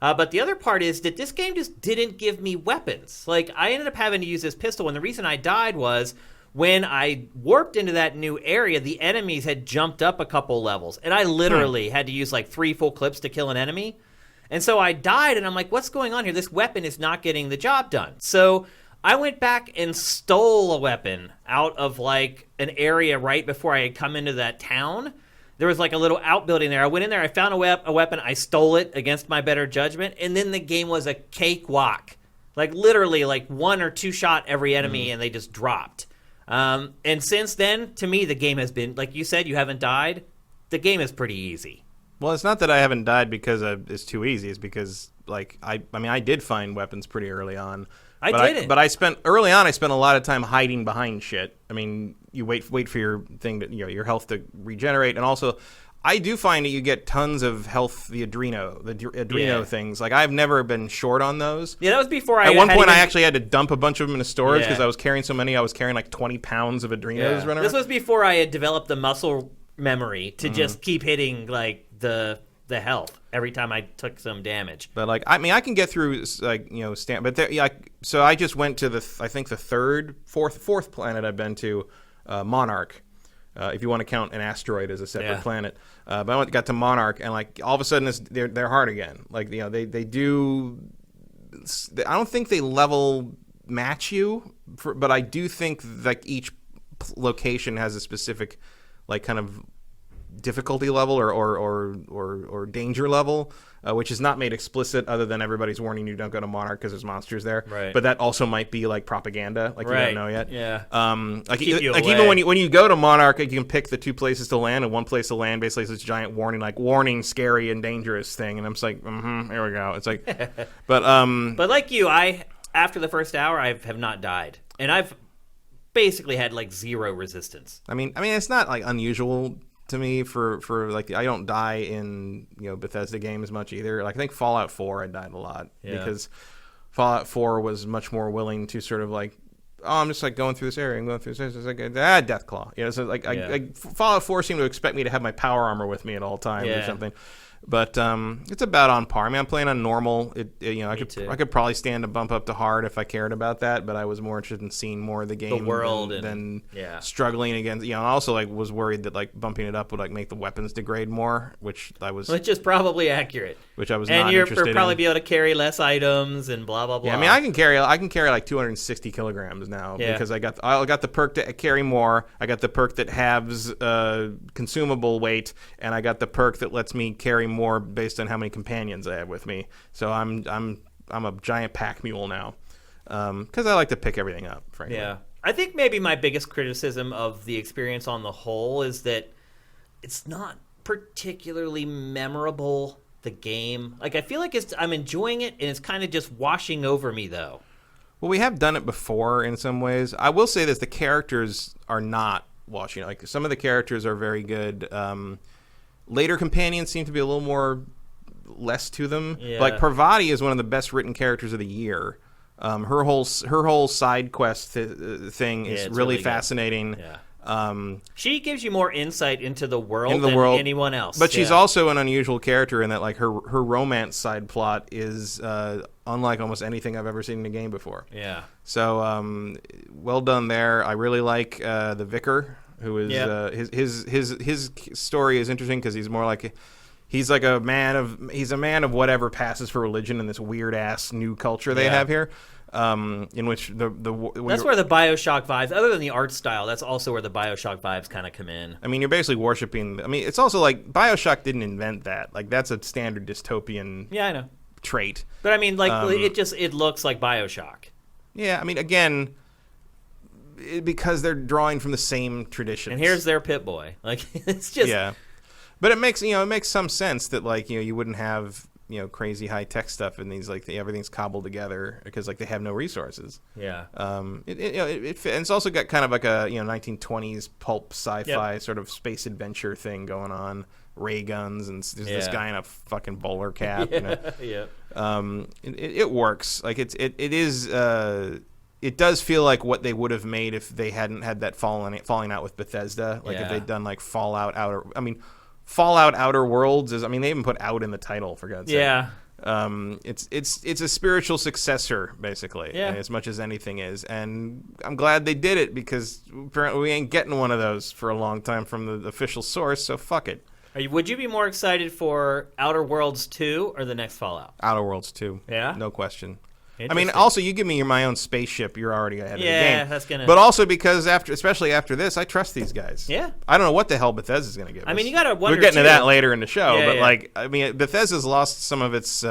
But the other part is that this game just didn't give me weapons. Like I ended up having to use this pistol, and the reason I died was when I warped into that new area, the enemies had jumped up a couple levels, and I literally had to use like 3 full clips to kill an enemy. And so I died, and I'm like, what's going on here? This weapon is not getting the job done. So I went back and stole a weapon out of like an area right before I had come into that town. There was like a little outbuilding there. I went in there, I found a weapon, I stole it against my better judgment, and then the game was a cakewalk. Like literally like 1 or 2 shot every enemy and they just dropped. And since then, to me, the game has been, like you said, you haven't died. The game is pretty easy. Well, it's not that I haven't died because it's too easy. It's because, like, I mean, I did find weapons pretty early on. But I spent a lot of time hiding behind shit. I mean, you wait for your thing to, your health to regenerate, and also, I do find that you get tons of health, the adreno things. Like, I've never been short on those. Yeah, that was before At one point, I actually had to dump a bunch of them into storage because I was carrying so many. I was carrying like 20 pounds of adrenos running around. This was before I had developed the muscle memory to just keep hitting like the health every time I took some damage. But like, I mean, I can get through like but there, so I just went to I think the fourth planet I've been to, Monarch. If you want to count an asteroid as a separate planet, but I got to Monarch, and like all of a sudden they're hard again. Like they do. I don't think they level match you, but I do think like each location has a specific like kind of difficulty level or danger level, which is not made explicit other than everybody's warning you don't go to Monarch because there's monsters there. Right. But that also might be like propaganda, like you don't know yet. Yeah. Like even when you go to Monarch, you can pick the 2 places to land, and one place to land basically is this giant warning, scary and dangerous thing, and I'm just like, here we go. It's like, but like you, after the first hour, I have not died, and I've basically had like 0 resistance. I mean, it's not like unusual to me for like I don't die in Bethesda games much either. Like I think Fallout 4 I died a lot because Fallout 4 was much more willing to sort of like, oh, I'm just like going through this area and going through this. It's like Deathclaw. So like Fallout 4 seemed to expect me to have my power armor with me at all times or something. But it's about on par. I mean, I'm playing on normal. I could probably stand a bump up to hard if I cared about that. But I was more interested in seeing more of the game, the world, than struggling against. I also like was worried that like bumping it up would like make the weapons degrade more, which is probably accurate. Which I was not interested in. And you'll probably be able to carry less items and blah blah blah. Yeah, I mean, I can carry like 260 kilograms now because I got the perk to carry more. I got the perk that halves consumable weight, and I got the perk that lets me carry more based on how many companions I have with me. So I'm a giant pack mule now because I like to pick everything up, frankly. Yeah. I think maybe my biggest criticism of the experience on the whole is that it's not particularly memorable, the game. Like I feel like I'm enjoying it and it's kind of just washing over me though. Well, we have done it before in some ways. I will say this, the characters are not washing. Like some of the characters are very good. Later companions seem to be a little more less to them. Yeah. Like Parvati is one of the best written characters of the year. Her whole side quest thing is really fascinating. Yeah. She gives you more insight into the world than anyone else. But she's also an unusual character in that like her romance side plot is unlike almost anything I've ever seen in a game before. Yeah. So well done there. I really like the Vicar. Who is his story is interesting because he's more like he's a man of whatever passes for religion in this weird ass new culture they have here, in which that's where the BioShock vibes, other than the art style, that's also where the BioShock vibes kind of come in. I mean, you're basically worshiping. I mean, it's also like BioShock didn't invent that. Like that's a standard dystopian trait. But I mean, like it looks like BioShock. Yeah, I mean, again. Because they're drawing from the same traditions. And here's their Pip-Boy. Like it's just but it makes some sense that like you wouldn't have crazy high tech stuff and these like everything's cobbled together because like they have no resources. Yeah. And it's also got kind of like a 1920s pulp sci-fi sort of space adventure thing going on. Ray guns and there's this guy in a fucking bowler cap. It works. Like it is. It does feel like what they would have made if they hadn't had that falling out with Bethesda. Like if they'd done like Fallout Outer Worlds is. I mean, they even put "out" in the title for God's sake. Yeah. It's a spiritual successor basically, as much as anything is, and I'm glad they did it because apparently we ain't getting one of those for a long time from the official source. So fuck it. Would you be more excited for Outer Worlds 2 or the next Fallout? Outer Worlds 2. Yeah. No question. I mean, also, you give me my own spaceship, you're already ahead of the game. Yeah, that's gonna. But also because especially after this, I trust these guys. Yeah. I don't know what the hell Bethesda's going to give us. I mean, you got to wonder. We're getting to that later in the show, but like, I mean, Bethesda's lost some of its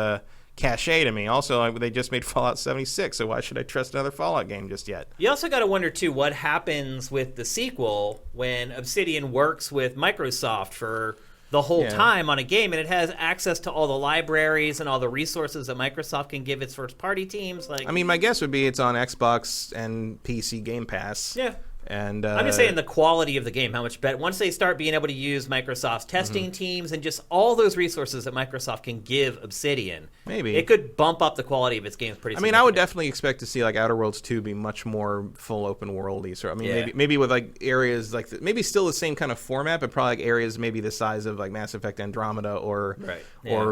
cachet to me. Also, they just made Fallout 76, so why should I trust another Fallout game just yet? You also got to wonder, too, what happens with the sequel when Obsidian works with Microsoft for the whole time on a game, and it has access to all the libraries and all the resources that Microsoft can give its first-party teams. Like, I mean, my guess would be it's on Xbox and PC Game Pass. Yeah. And I'm just saying the quality of the game, how much better. Once they start being able to use Microsoft's testing teams and just all those resources that Microsoft can give Obsidian, maybe it could bump up the quality of its games pretty significantly. I would definitely expect to see like Outer Worlds 2 be much more full open worldy. So I mean, maybe with like areas like maybe still the same kind of format, but probably like areas maybe the size of like Mass Effect Andromeda or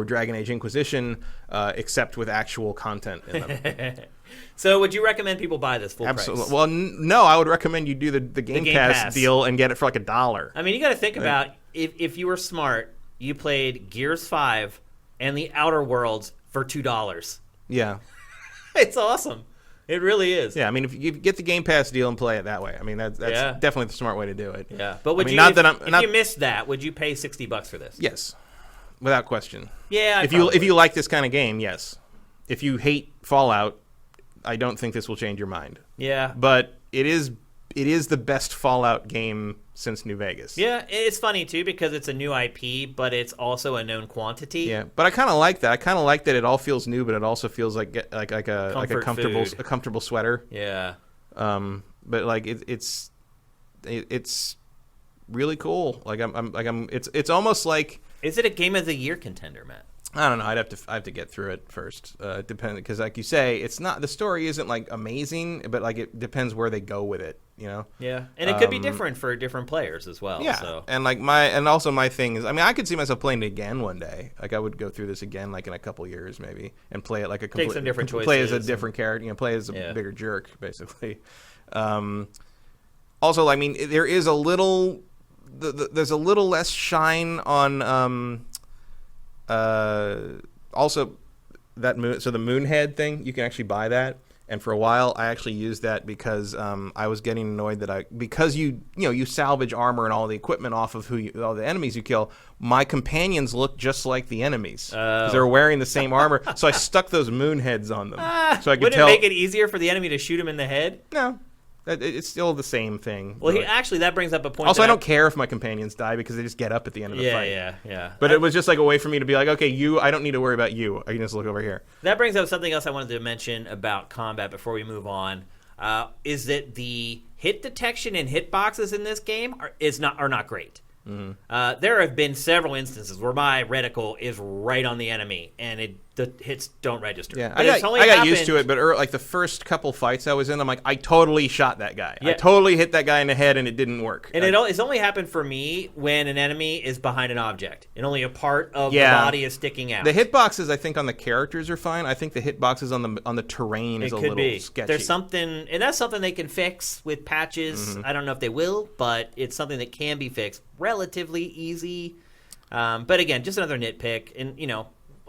Dragon Age Inquisition, except with actual content in them. So would you recommend people buy this full Absolutely. price? Well, no, I would recommend you do the Game Pass deal and get it for like $1. I mean, you got to think about if you were smart, you played Gears 5 and the Outer Worlds for $2. Yeah. It's awesome. It really is. Yeah, I mean, if you get the Game Pass deal and play it that way, I mean, that's definitely the smart way to do it. Yeah, but would if you missed that, would you pay $60 for this? Yes, without question. Yeah, if you like this kind of game, yes. If you hate Fallout, I don't think this will change your mind. Yeah. But it is the best Fallout game since New Vegas. Yeah, it's funny, too, because it's a new IP, but it's also a known quantity. Yeah, but I kind of like that. I kind of like that it all feels new, but it also feels like a comfortable sweater. Yeah. But like it's really cool. Like it's almost like. Is it a Game of the Year contender, Matt? I don't know. I have to get through it first. Because like you say, it's not the story isn't like amazing, but like it depends where they go with it. You know. Yeah, and it could be different for different players as well. Yeah, so. and like my thing is, I mean, I could see myself playing it again one day. Like I would go through this again, like in a couple years maybe, and play it like take some different choices. Play as a different character. You know, play as a bigger jerk, basically. Also, I mean, there is a little. There's a little less shine on. Also, that the Moonhead thing, you can actually buy that. And for a while, I actually used that because I was getting annoyed that because you salvage armor and all the equipment off of all the enemies you kill. My companions look just like the enemies because they're wearing the same armor. So I stuck those Moonheads on them. So I could Wouldn't it make it easier for the enemy to shoot him in the head? No. It's still the same thing. Well, that brings up a point. Also, I don't care if my companions die because they just get up at the end of the fight. Yeah. But it was just like a way for me to be like, okay, I don't need to worry about you. I can just look over here. That brings up something else I wanted to mention about combat before we move on. Is that the hit detection and hitboxes in this game are not great. Mm-hmm. There have been several instances where my reticle is right on the enemy and the hits don't register. Yeah, I got used to it, but like the first couple fights I was in, I'm like, I totally shot that guy. Yeah. I totally hit that guy in the head, and it didn't work. And it's only happened for me when an enemy is behind an object, and only a part of the body is sticking out. The hitboxes, I think, on the characters are fine. I think the hitboxes on the terrain is a little sketchy. There's something, and that's something they can fix with patches. Mm-hmm. I don't know if they will, but it's something that can be fixed relatively easy. But again, just another nitpick, and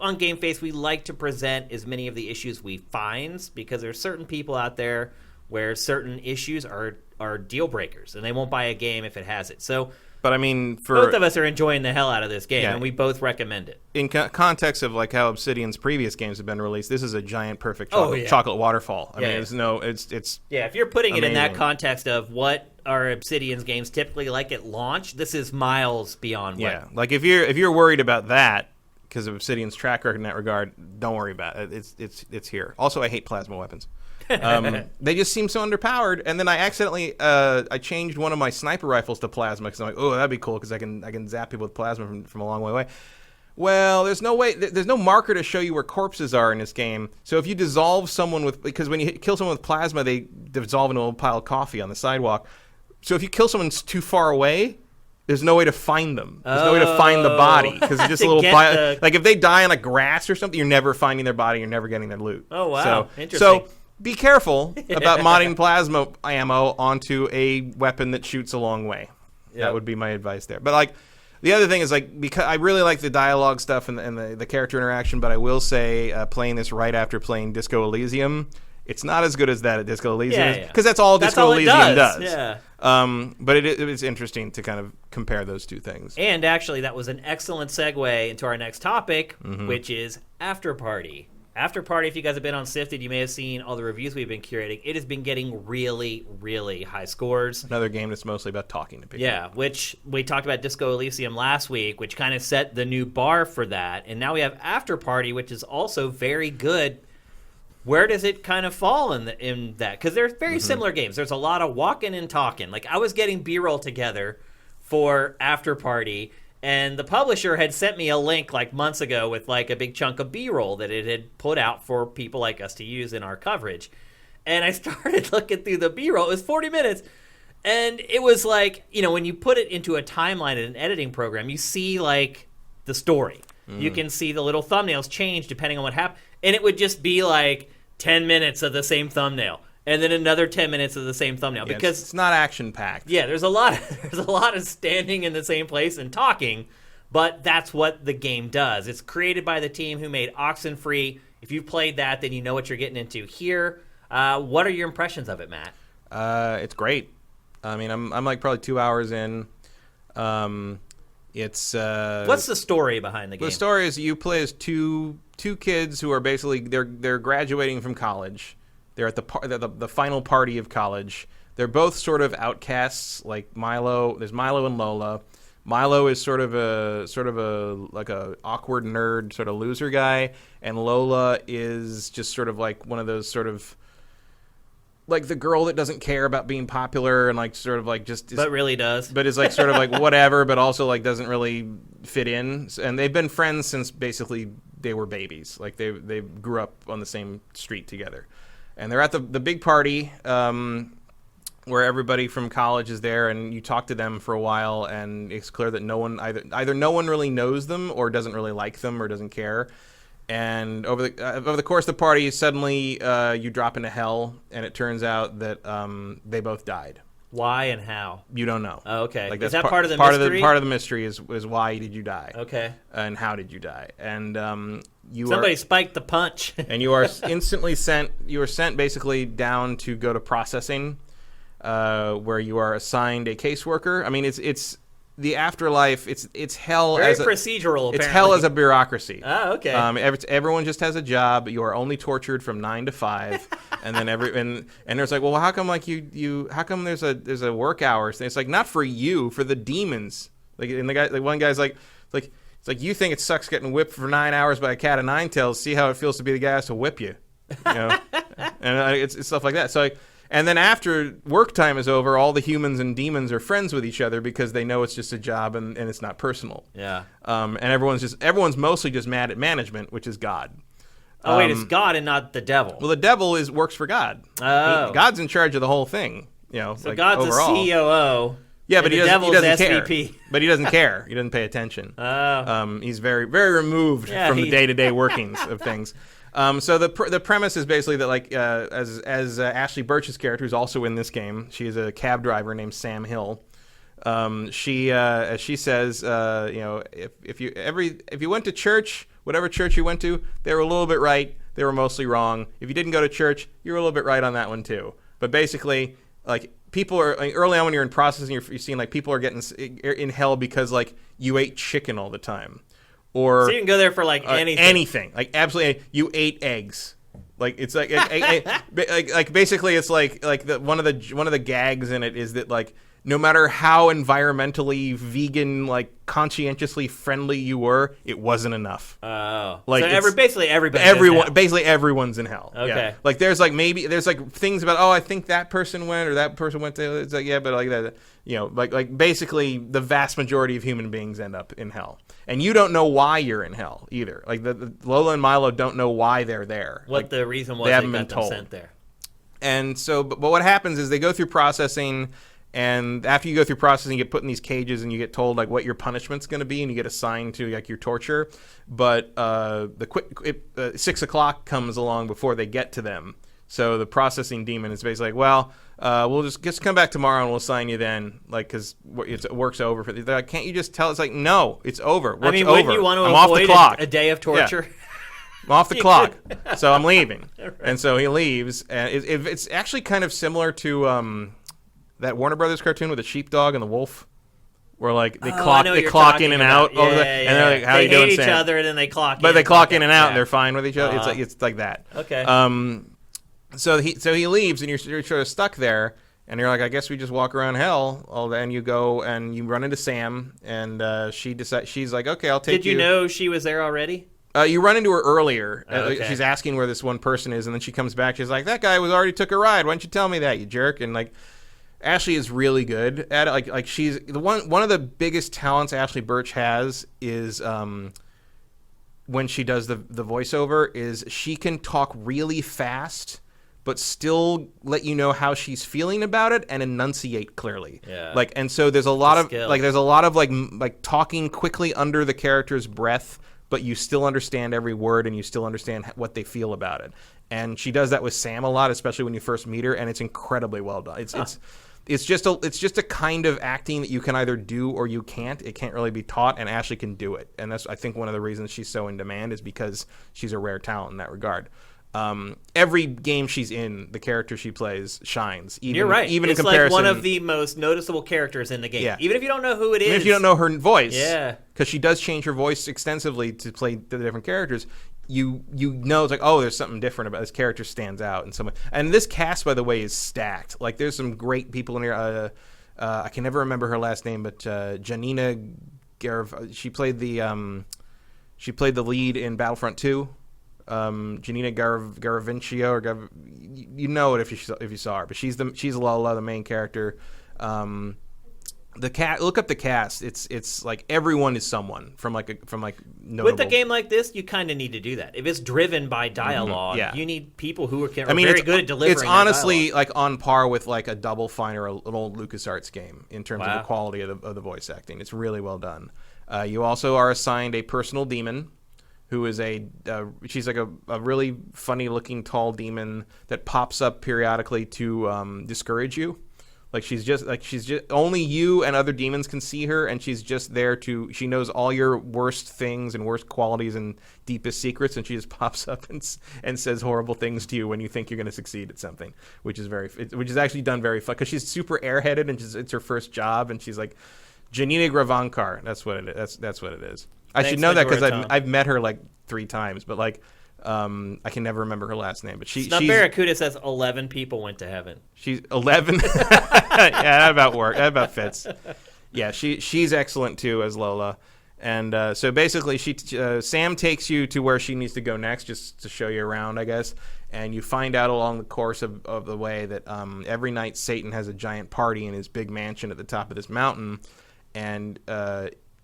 on GameFace, we like to present as many of the issues we find because there's certain people out there where certain issues are deal breakers, and they won't buy a game if it has it. So, but I mean, both of us are enjoying the hell out of this game, and we both recommend it. In context of like how Obsidian's previous games have been released, this is a giant, perfect chocolate waterfall. I mean, it's if you're putting amazing. It in that context of what are Obsidian's games typically like at launch, this is miles beyond. Like if you're worried about that. Because of Obsidian's track record in that regard, don't worry about it. It's here. Also, I hate plasma weapons. They just seem so underpowered. And then I accidentally I changed one of my sniper rifles to plasma because I'm like, oh, that'd be cool because I can zap people with plasma from a long way away. Well, there's no way. There's no marker to show you where corpses are in this game. So if you dissolve someone because when you kill someone with plasma, they dissolve into a pile of coffee on the sidewalk. So if you kill someone too far away. There's no way to find them. There's no way to find the body because it's just a little pile. Like if they die on a grass or something, you're never finding their body. You're never getting their loot. Oh wow, interesting. So be careful about modding plasma ammo onto a weapon that shoots a long way. Yep. That would be my advice there. But like the other thing is like because I really like the dialogue stuff and the character interaction, but I will say playing this right after playing Disco Elysium. It's not as good as that at Disco Elysium because that's all Disco Elysium does. Yeah. But it's interesting to kind of compare those two things. And actually, that was an excellent segue into our next topic, which is AfterParty. AfterParty, if you guys have been on Sifted, you may have seen all the reviews we've been curating. It has been getting really, really high scores. Another game that's mostly about talking to people. Yeah, which we talked about Disco Elysium last week, which kind of set the new bar for that. And now we have AfterParty, which is also very good. Where does it kind of fall in that? Because they're very similar games. There's a lot of walking and talking. Like, I was getting B-roll together for AfterParty, and the publisher had sent me a link like months ago with like a big chunk of B-roll that it had put out for people like us to use in our coverage. And I started looking through the B-roll. It was 40 minutes. And it was like, you know, when you put it into a timeline in an editing program, you see like the story. You can see the little thumbnails change depending on what happened. And it would just be like 10 minutes of the same thumbnail. And then another 10 minutes of the same thumbnail, Yeah, because it's not action packed. Yeah, there's a lot of standing in the same place and talking, but that's what the game does. It's created by the team who made Oxenfree. If you've played that, then you know what you're getting into here. What are your impressions of it, Matt? It's great. I mean, I'm like probably 2 hours in. It's what's the story behind the game? The story is you play as two kids who are basically they're graduating from college. They're at the final party of college. They're both sort of outcasts, like Milo. There's Milo and Lola. Milo is sort of a like a awkward nerd, sort of loser guy, and Lola is just sort of like one of those sort of like the girl that doesn't care about being popular and like sort of like just but really does. But is like sort of like whatever, but also like doesn't really fit in. And they've been friends since basically they were babies. Like they grew up on the same street together. And they're at the big party where everybody from college is there, and you talk to them for a while, and it's clear that no one either no one really knows them or doesn't really like them or doesn't care. And over the course of the party, suddenly you drop into hell, and it turns out that they both died. Why and how? You don't know. Oh, okay. Like, is that part of the mystery? Part of the mystery is why did you die? Okay. And how did you die? And somebody spiked the punch. And you are instantly sent. You are sent basically down to go to processing, where you are assigned a caseworker. I mean, it's the afterlife. It's hell. Very as procedural. It's apparently. hell as a bureaucracy. Oh, okay. Everyone just has a job. You are only tortured from 9 to 5, and then and there's like, well, how come like you how come there's a work hours? And it's like, not for you, for the demons. Like, and the guy, like one guy's like, it's like, you think it sucks getting whipped for 9 hours by a cat of nine tails. See how it feels to be the guy who has to whip you. You know, and it's stuff like that. So like. And then after work time is over, all the humans and demons are friends with each other because they know it's just a job and it's not personal. Yeah. And everyone's mostly just mad at management, which is God. Oh, wait, it's God and not the devil. Well, the devil works for God. Oh. God's in charge of the whole thing. You know, so like God's overall. a COO. Yeah, but he doesn't care. SVP. But he doesn't care. He doesn't pay attention. Oh. He's very, very removed from the day-to-day workings of things. So the premise is basically that, like, as Ashley Birch's character, who's also in this game, she's a cab driver named Sam Hill. She as she says, you know, if you went to church, whatever church you went to, they were a little bit right. They were mostly wrong. If you didn't go to church, you were a little bit right on that one too. But basically, like, people are, like, early on when you're in processing, you're seeing like people are getting in hell because like you ate chicken all the time. Or, so you can go there for like anything. Anything, like absolutely. You ate eggs, like it's like basically it's like one of the gags in it is that, like, no matter how environmentally vegan, like conscientiously friendly you were, it wasn't enough. Oh, like so basically everyone's in hell. Okay, yeah. Like there's like things about, oh, I think that person went or that person went to. It's like, yeah, but like that, you know, like basically the vast majority of human beings end up in hell. And you don't know why you're in hell either. Like the Lola and Milo don't know why they're there. What like, the reason was they haven't got been told. Them sent there. And so, but what happens is they go through processing, and after you go through processing, you get put in these cages, and you get told like what your punishment's going to be, and you get assigned to like your torture. But 6 o'clock comes along before they get to them. So the processing demon is basically like, well, we'll just come back tomorrow and we'll sign you then, like, because work's over. They're like, can't you just tell? It's like, no, it's over. Work's over. Wouldn't you want to I'm off the avoid clock. A day of torture? Yeah. I'm off the clock, so I'm leaving. Right. And so he leaves, and it's actually kind of similar to that Warner Brothers cartoon with the sheepdog and the wolf. where like they clock in and out, and they're like, "How you doing, Sam?" They hate each Sam? other, and then they clock. But they clock in and out, and they're fine with each other. It's like that. Okay. So he leaves, and you're sort of stuck there, and you're like, I guess we just walk around hell. And you go and you run into Sam, and she's like, okay, I'll take you. Did you know she was there already? You run into her earlier. Okay. She's asking where this one person is, and then she comes back. She's like, that guy already took a ride. Why didn't you tell me that, you jerk? And like, Ashley is really good at it. Like she's the one of the biggest talents Ashley Birch has is when she does the voiceover is she can talk really fast but still let you know how she's feeling about it and enunciate clearly. Yeah. Like, and so there's a lot of like talking quickly under the character's breath, but you still understand every word and you still understand what they feel about it. And she does that with Sam a lot, especially when you first meet her, and it's incredibly well done. It's just a kind of acting that you can either do or you can't. It can't really be taught, and Ashley can do it. And that's, I think, one of the reasons she's so in demand is because she's a rare talent in that regard. Every game she's in, the character she plays shines. You're right. Even it's in comparison, like one of the most noticeable characters in the game. Yeah. Even if you don't know who it is. Even if you don't know her voice. Yeah. Because she does change her voice extensively to play the different characters. You know, it's like, oh, there's something different about this character, stands out in some way. And this cast, by the way, is stacked. Like, there's some great people in here. I can never remember her last name, but Janina she played the lead in Battlefront 2. Janina Garavincio, or you know it if you saw her, but she's Lola, the main character. Look up the cast. It's like everyone is someone from notable. With a game like this, you kind of need to do that. If it's driven by dialogue, you need people who are very good at delivering. It's honestly like on par with like a Double Fine or an old LucasArts game in terms of the quality of the voice acting. It's really well done. You also are assigned a personal demon, who is she's like a really funny looking tall demon that pops up periodically to discourage you. Like she's just only you and other demons can see her, and she's just there she knows all your worst things and worst qualities and deepest secrets, and she just pops up and says horrible things to you when you think you're going to succeed at something, which is actually done very fun because she's super airheaded and it's her first job, and she's like Janina Gravankar. That's what it is. That's what it is. I should know that because I've met her like 3 times, but like I can never remember her last name. But she's Barracuda says 11 people went to heaven. She's 11. Yeah, that about work. That about fits. Yeah, she's excellent too as Lola. And so basically, Sam takes you to where she needs to go next, just to show you around, I guess. And you find out along the course of the way that every night Satan has a giant party in his big mansion at the top of this mountain, and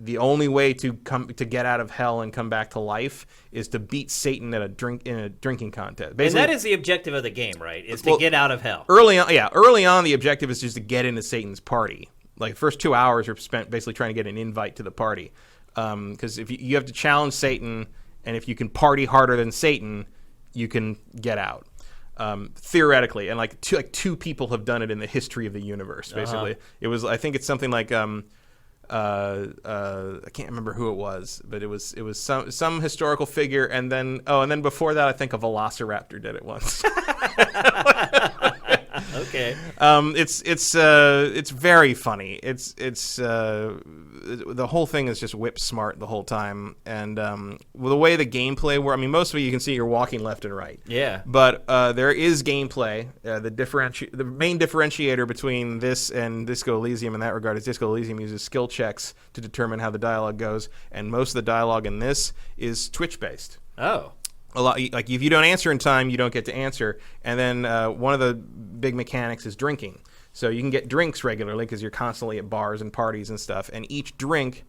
the only way to get out of hell and come back to life is to beat Satan in a drinking contest. Basically, and that is the objective of the game, right? Is to get out of hell. Early on, the objective is just to get into Satan's party. Like, the first 2 hours are spent basically trying to get an invite to the party. Because if you have to challenge Satan, and if you can party harder than Satan, you can get out. Theoretically, and like two people have done it in the history of the universe. Basically, I think it's something like I can't remember who it was, but it was some historical figure, and then before that, I think a velociraptor did it once. Okay. It's very funny. It's the whole thing is just whip smart the whole time, and the way the gameplay works. I mean, most of it you can see you're walking left and right. Yeah. But there is gameplay. The main differentiator between this and Disco Elysium in that regard is Disco Elysium uses skill checks to determine how the dialogue goes, and most of the dialogue in this is Twitch based. Oh. A lot, like if you don't answer in time, you don't get to answer. And then one of the big mechanics is drinking. So you can get drinks regularly because you're constantly at bars and parties and stuff. And each drink,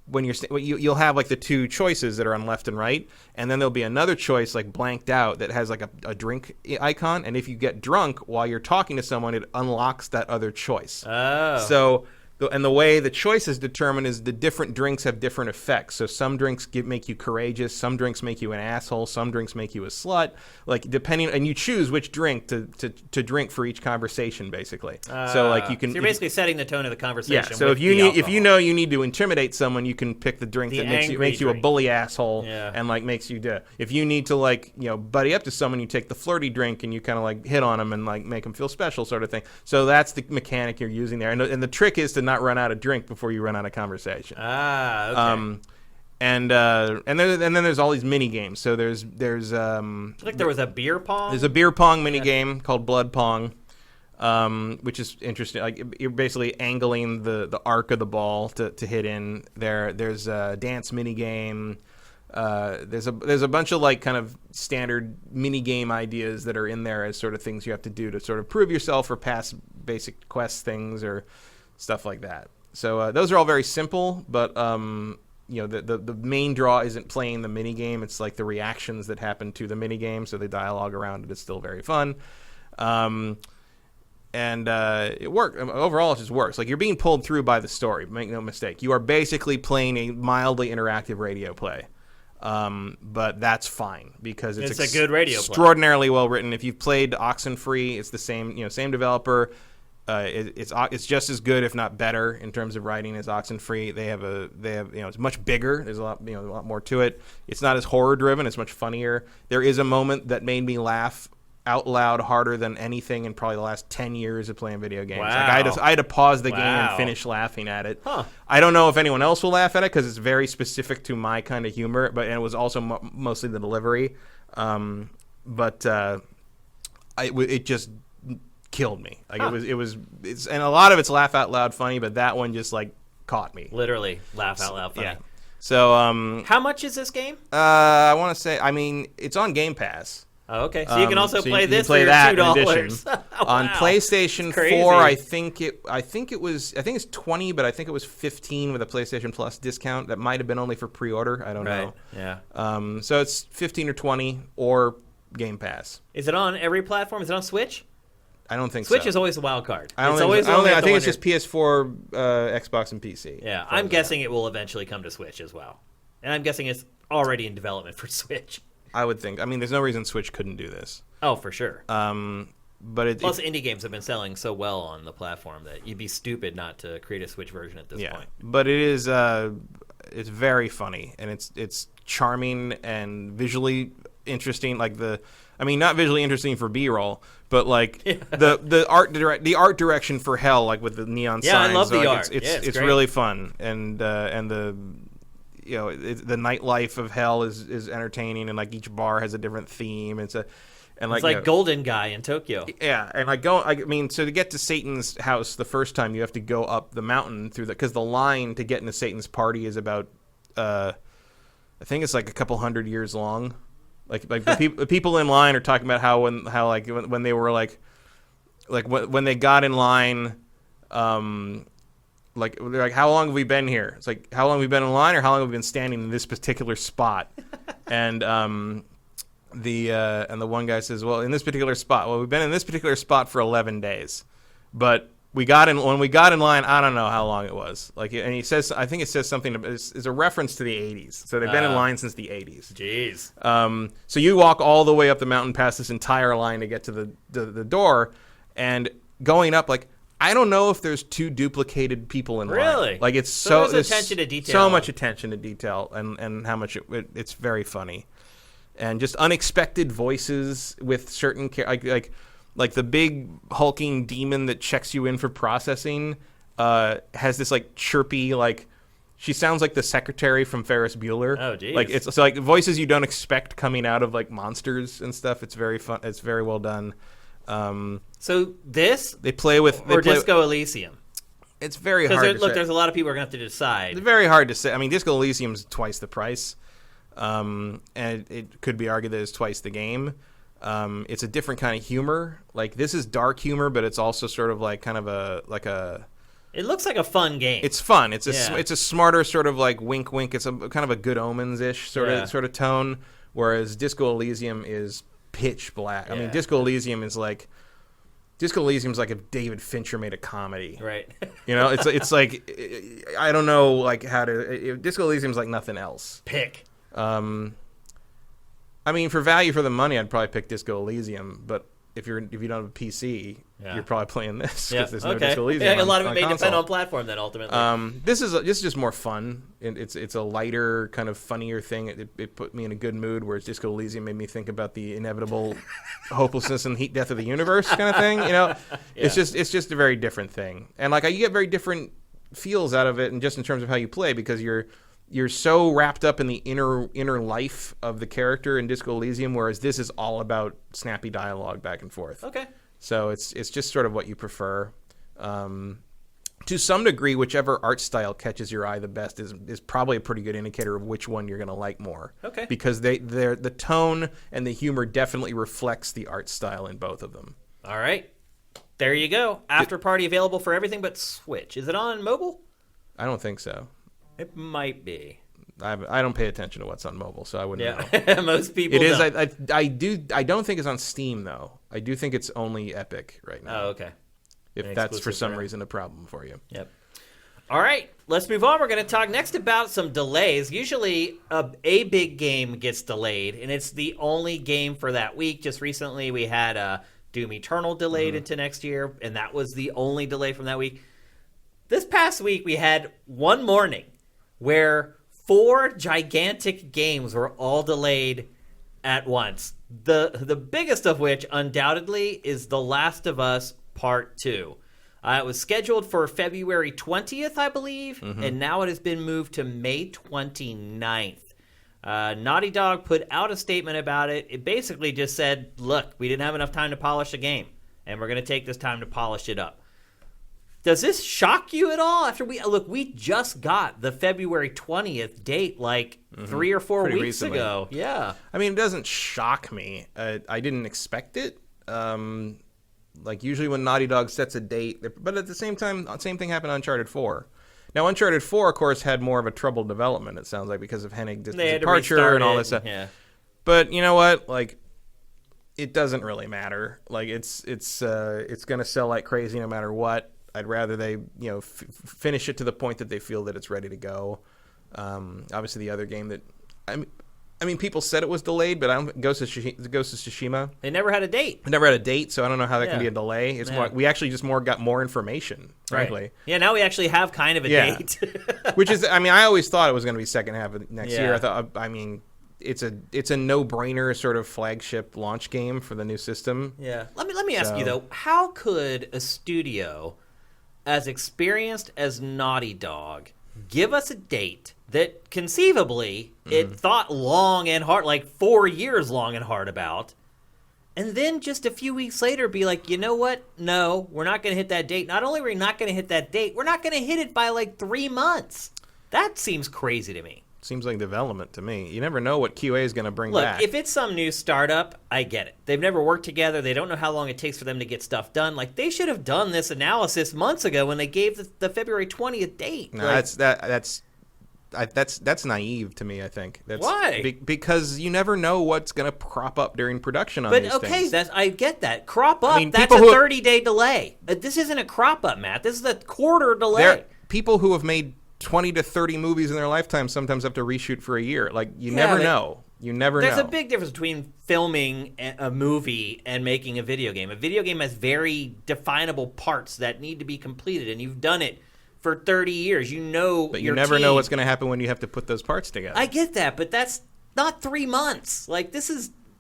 when you'll have like the 2 choices that are on left and right, and then there'll be another choice like blanked out that has like a drink icon. And if you get drunk while you're talking to someone, it unlocks that other choice. Oh. So. And the way the choice is determined is the different drinks have different effects. So some drinks make you courageous, some drinks make you an asshole, some drinks make you a slut. Like and you choose which drink to drink for each conversation, basically. So like you can. So you're basically setting the tone of the conversation. Yeah. So if you know you need to intimidate someone, you can pick the drink that makes you a bully asshole and like makes you. If you need to like buddy up to someone, you take the flirty drink and you kind of like hit on them and like make them feel special, sort of thing. So that's the mechanic you're using there, and the trick is to not run out of drink before you run out of conversation. Okay. And then there's all these mini games. So there's like there was a beer pong. There's a beer pong mini game called Blood Pong, which is interesting. Like you're basically angling the arc of the ball to hit in there. There's a dance mini game. There's a bunch of like kind of standard mini game ideas that are in there as sort of things you have to do to sort of prove yourself or pass basic quest things or stuff like that. So those are all very simple, but the main draw isn't playing the mini game. It's like the reactions that happen to the mini game. So the dialogue around it is still very fun. And it worked. Overall, it just works. Like, you're being pulled through by the story. Make no mistake. You are basically playing a mildly interactive radio play. But that's fine because it's a good radio play. Extraordinarily well written. If you've played Oxenfree, it's the same developer. It's just as good, if not better, in terms of writing as Oxenfree. They have it's much bigger. There's a lot more to it. It's not as horror driven. It's much funnier. There is a moment that made me laugh out loud harder than anything in probably the last 10 years of playing video games. Wow. Like I had to pause the game and finish laughing at it. Huh. I don't know if anyone else will laugh at it because it's very specific to my kind of humor, and it was also mostly the delivery. It just killed me. Like it's and a lot of it's laugh out loud funny, but that one just like caught me. Literally laugh out loud funny. Yeah. So how much is this game? I want to say, it's on Game Pass. Oh, okay. So you can also play this for $2. Wow. On PlayStation 4, I think it's 20, but I think it was 15 with a PlayStation Plus discount. That might have been only for pre-order. I don't know. Yeah. So it's 15 or 20 or Game Pass. Is it on every platform? Is it on Switch? I don't think Switch so. is always a wild card. I think it's just PS4, Xbox, and PC. Yeah, I'm guessing it will eventually come to Switch as well. And I'm guessing it's already in development for Switch. I would think. There's no reason Switch couldn't do this. Oh, for sure. But plus, indie games have been selling so well on the platform that you'd be stupid not to create a Switch version at this point. But it is it's very funny, and it's charming and visually interesting. Like not visually interesting for B-roll, but like the art direction for Hell, like with the neon signs. Yeah, I love the art. It's really fun, and the the nightlife of Hell is entertaining, and like each bar has a different theme. It's like Golden Guy in Tokyo. Yeah, and so to get to Satan's house the first time, you have to go up the mountain because the line to get into Satan's party is about I think it's like a couple hundred years long. Like the people in line are talking about how when they were when they got in line. They're like, how long have we been here? It's like, how long have we been in line, or how long have we been standing in this particular spot? And the one guy says, well, in this particular spot. Well, we've been in this particular spot for 11 days, but when we got in line, I don't know how long it was. Like, and he says, I think it says something. It's a reference to the 80s. So they've been in line since the 80s. Jeez. So you walk all the way up the mountain past this entire line to get to the door, and going up I don't know if there's two duplicated people in line. Really? Like it's so there's attention to detail. So much attention to detail, and how much it's very funny, and just unexpected voices with certain like the big hulking demon that checks you in for processing has this chirpy she sounds like the secretary from Ferris Bueller. Oh, geez. It's like voices you don't expect coming out of monsters and stuff. It's very fun. It's very well done. So this Disco Elysium. It's very hard to say. There's a lot of people who are going to have to decide. It's very hard to say. Disco Elysium's twice the price, and it could be argued that it's twice the game. It's a different kind of humor. This is dark humor, but it's also sort of kind of a. It looks like a fun game. It's fun. It's a smarter sort of wink wink. It's a kind of a Good Omens-ish sort of tone, whereas Disco Elysium is pitch black. Yeah. Disco Elysium is Disco Elysium's like if David Fincher made a comedy. Right. It's like I don't know how to. Disco Elysium's like nothing else. Pick. For value for the money, I'd probably pick Disco Elysium, but if you don't have a PC, you're probably playing this because there's no Disco Elysium. A lot of it may depend on platform then ultimately. This is just more fun. It's a lighter, kind of funnier thing. It put me in a good mood, whereas Disco Elysium made me think about the inevitable hopelessness and heat death of the universe kind of thing. It's just a very different thing, and you get very different feels out of it, and just in terms of how you play, because you're so wrapped up in the inner life of the character in Disco Elysium, whereas this is all about snappy dialogue back and forth. Okay. So it's just sort of what you prefer. To some degree, whichever art style catches your eye the best is probably a pretty good indicator of which one you're going to like more. Okay. Because the tone and the humor definitely reflects the art style in both of them. All right. There you go. AfterParty available for everything but Switch. Is it on mobile? I don't think so. It might be. I don't pay attention to what's on mobile, so I wouldn't know. Most people It is. don't. I don't think it's on Steam, though. I do think it's only Epic right now. Oh, okay. If that's for some reason a problem for you. Yep. All right, let's move on. We're going to talk next about some delays. Usually a big game gets delayed, and it's the only game for that week. Just recently we had Doom Eternal delayed into next year, and that was the only delay from that week. This past week we had one morning where 4 gigantic games were all delayed at once. The biggest of which undoubtedly is The Last of Us Part 2. It was scheduled for February 20th, I believe, and now it has been moved to May 29th. Naughty Dog put out a statement about it. It basically just said, look, we didn't have enough time to polish the game, and we're going to take this time to polish it up. Does this shock you at all? After we just got the February 20th date 3 or 4 Pretty weeks recently. ago. Yeah. I mean, it doesn't shock me. I didn't expect it. Usually when Naughty Dog sets a date, but at the same time, same thing happened on Uncharted 4. Now, Uncharted 4, of course, had more of a troubled development, it sounds like, because of Hennig's departure and all this stuff. Yeah. But you know what? It doesn't really matter. It's going to sell like crazy no matter what. I'd rather they, finish it to the point that they feel that it's ready to go. Obviously, the other game that... I mean, people said it was delayed, but I don't. Ghost of Tsushima. They never had a date. It never had a date, so I don't know how that can be a delay. It's more, we actually just got more information, frankly. Right. Yeah, now we actually have kind of a date. Which is, I mean, I always thought it was going to be second half of next year. I mean, it's a no-brainer sort of flagship launch game for the new system. Yeah. Let me ask you though, how could a studio as experienced as Naughty Dog give us a date that conceivably it thought long and hard, like 4 years long and hard about, and then just a few weeks later be like, you know what? No, we're not going to hit that date. Not only are we not going to hit that date, we're not going to hit it by 3 months. That seems crazy to me. Seems like development to me. You never know what QA is going to bring back. Look, if it's some new startup, I get it. They've never worked together. They don't know how long it takes for them to get stuff done. They should have done this analysis months ago when they gave the February 20th date. No, that's naive to me, I think. Why? Because you never know what's going to crop up during production on these things. I get that. Crop up, that's a 30-day delay. This isn't a crop up, Matt. This is a quarter delay. People who have made 20 to 30 movies in their lifetime sometimes have to reshoot for a year. You never know. You never know. There's a big difference between filming a movie and making a video game. A video game has very definable parts that need to be completed, and you've done it for 30 years. But you never know what's going to happen when you have to put those parts together. I get that, but that's not 3 months.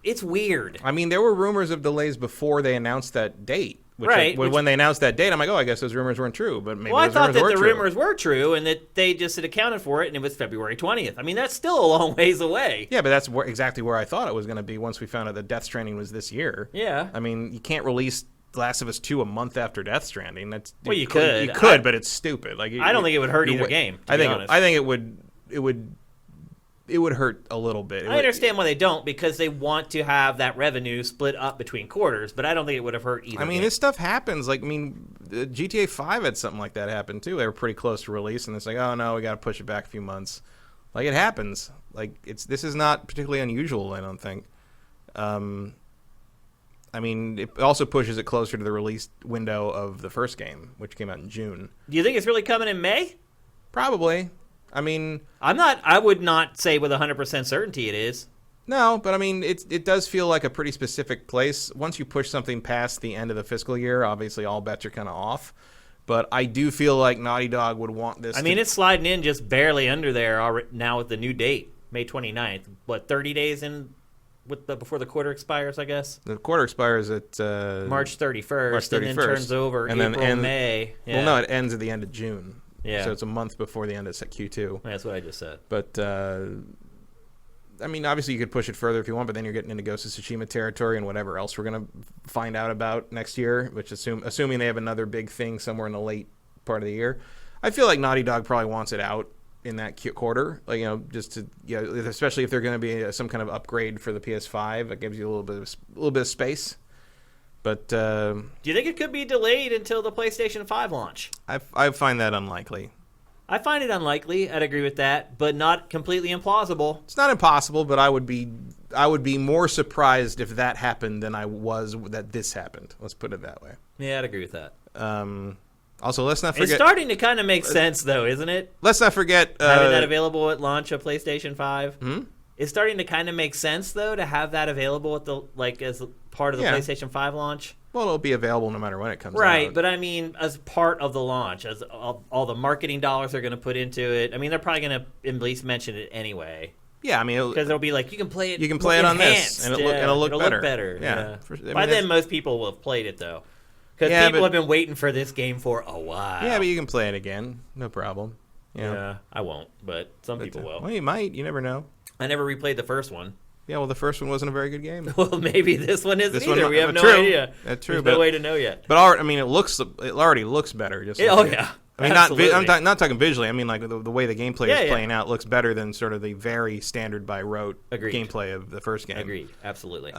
It's weird. I mean, there were rumors of delays before they announced that date. When they announced that date, I'm like, I guess those rumors weren't true. But maybe I thought that the rumors were true and that they just had accounted for it, and it was February 20th. I mean, that's still a long ways away. Yeah, but that's exactly where I thought it was going to be once we found out that Death Stranding was this year. Yeah. I mean, you can't release Last of Us 2 a month after Death Stranding. You could. You could, but it's stupid. I don't think it would hurt either game, to be honest. I think it would hurt a little bit. I understand why they don't, because they want to have that revenue split up between quarters, but I don't think it would have hurt either. I mean, this stuff happens. GTA 5 had something like that happen too. They were pretty close to release, and it's like, oh no, we got to push it back a few months. It happens. This is not particularly unusual, I don't think. I mean, it also pushes it closer to the release window of the first game, which came out in June. Do you think it's really coming in May? Probably. I mean, I would not say with 100% certainty it is. No, but I mean, it does feel like a pretty specific place. Once you push something past the end of the fiscal year, obviously all bets are kind of off. But I do feel like Naughty Dog would want this. It's sliding in just barely under there now with the new date, May 29th. What, 30 days in before the quarter expires, I guess? The quarter expires at March 31st. And then turns over April, May. Yeah. Well, no, it ends at the end of June. Yeah. So it's a month before the end of Q2. That's what I just said. But, I mean, obviously you could push it further if you want, but then you're getting into Ghost of Tsushima territory and whatever else we're going to find out about next year, which assuming they have another big thing somewhere in the late part of the year. I feel like Naughty Dog probably wants it out in that quarter, like, just to, especially if they're going to be some kind of upgrade for the PS5, that gives you a little bit of space. But do you think it could be delayed until the PlayStation 5 launch? I find that unlikely. I find it unlikely. I'd agree with that, but not completely implausible. It's not impossible, but I would be more surprised if that happened than I was that this happened. Let's put it that way. Yeah, I'd agree with that. Also, let's not forget... It's starting to kind of make sense, though, isn't it? Let's not forget... having that available at launch of PlayStation 5. Hmm? It's starting to kind of make sense, though, to have that available at the as part of the PlayStation 5 launch. Well, it'll be available no matter when it comes out. Right, but I mean, as part of the launch, as all the marketing dollars they're going to put into it. I mean, they're probably going to at least mention it anyway. Yeah, I mean... Because it'll be like, you can play it on this, and it'll look better. Yeah. Yeah. By then, most people will have played it, though. Because people have been waiting for this game for a while. Yeah, but you can play it again. No problem. Yeah, I won't, but some people will. Well, you might. You never know. I never replayed the first one. Yeah, well, the first one wasn't a very good game. Well, maybe this one isn't either. We have no idea. That's true. There's no way to know yet. But I mean, it already looks better. Yeah. I mean, I'm not talking visually. I mean, like the way the gameplay is playing out looks better than sort of the very standard by rote gameplay of the first game. Agreed. Absolutely.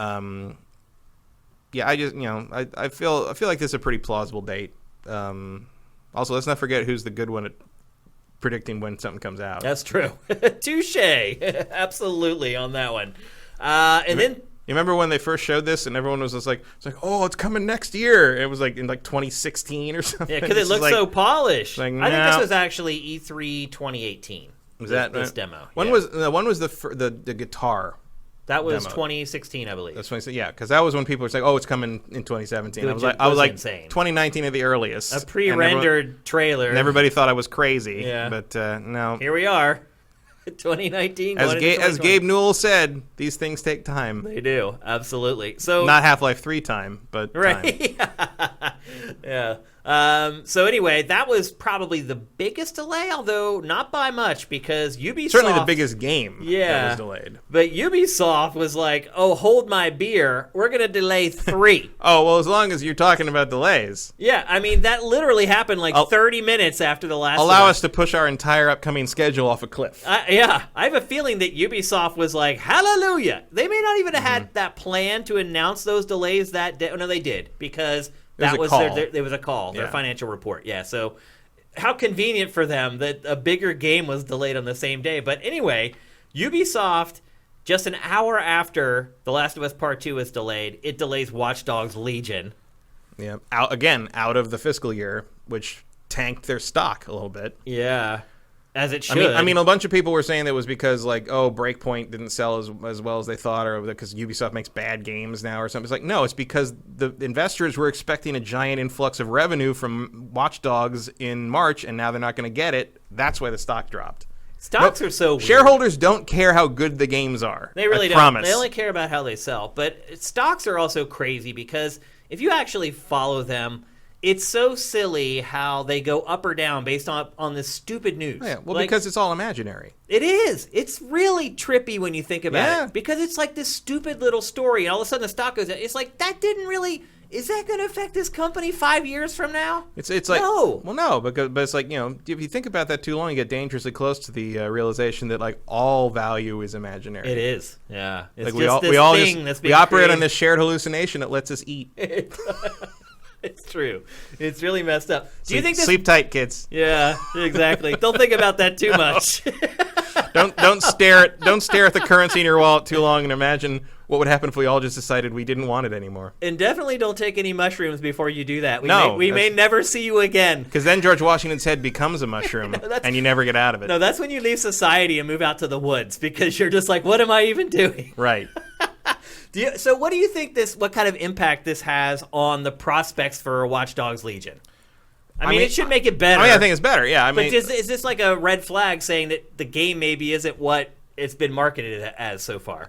Yeah, I just I feel like this is a pretty plausible date. Also, let's not forget who's the good one at predicting when something comes out. That's true. Touche. Absolutely on that one. Then you remember when they first showed this and everyone was just like, oh, it's coming next year. It was like in 2016 or something. Yeah, because it looked so polished. Like, I think this was actually E3 2018. Was that this demo? When was the guitar? That was demo. 2016, I believe. That's 2016. Yeah, because that was when people were saying, "Oh, it's coming in 2017." I was like, insane. 2019 at the trailer. A pre-rendered trailer. And everybody thought I was crazy. Yeah. But no. Here we are, 2019. As Gabe Newell said, these things take time. They do, absolutely. So not Half-Life 3 time, but right. Time. Yeah. So anyway, that was probably the biggest delay, although not by much, because Ubisoft... Certainly the biggest game that was delayed. But Ubisoft was like, oh, hold my beer. We're going to delay 3. Oh, well, as long as you're talking about delays. Yeah, I mean, that literally happened 30 minutes after the last Allow us to push our entire upcoming schedule off a cliff. Yeah, I have a feeling that Ubisoft was like, hallelujah. They may not even have had that plan to announce those delays that day. Oh, no, they did, because... That was there was a call, their financial report. Yeah, so how convenient for them that a bigger game was delayed on the same day. But anyway, Ubisoft, just an hour after The Last of Us Part 2 was delayed, it delays Watch Dogs Legion. Yeah, out of the fiscal year, which tanked their stock a little bit. Yeah, as it should. I mean, a bunch of people were saying that was because, Breakpoint didn't sell as well as they thought, or because Ubisoft makes bad games now or something. It's like, no, it's because the investors were expecting a giant influx of revenue from Watch Dogs in March, and now they're not going to get it. That's why the stock dropped. Stocks are so weird. Shareholders don't care how good the games are. They really don't. Promise. They only care about how they sell. But stocks are also crazy because if you actually follow them, it's so silly how they go up or down based on this stupid news. Yeah, well, because it's all imaginary. It is. It's really trippy when you think about it. Because it's like this stupid little story, and all of a sudden the stock goes down. It's like, that didn't really... Is that going to affect this company 5 years from now? It's like... No. Well, no, but it's like, if you think about that too long, you get dangerously close to the realization that, all value is imaginary. It is. Yeah. It's we operate on this shared hallucination that lets us eat. It's true. It's really messed up. Do you think this... Sleep tight, kids. Yeah, exactly. Don't think about that too much. Don't stare at the currency in your wallet too long and imagine what would happen if we all just decided we didn't want it anymore. And definitely don't take any mushrooms before you do that. We may never see you again. Because then George Washington's head becomes a mushroom, and you never get out of it. No, that's when you leave society and move out to the woods, because you're just like, what am I even doing? Right. So what do you think what kind of impact this has on the prospects for Watch Dogs Legion? I mean, it should make it better. I think it's better, yeah. But is this like a red flag saying that the game maybe isn't what it's been marketed as so far?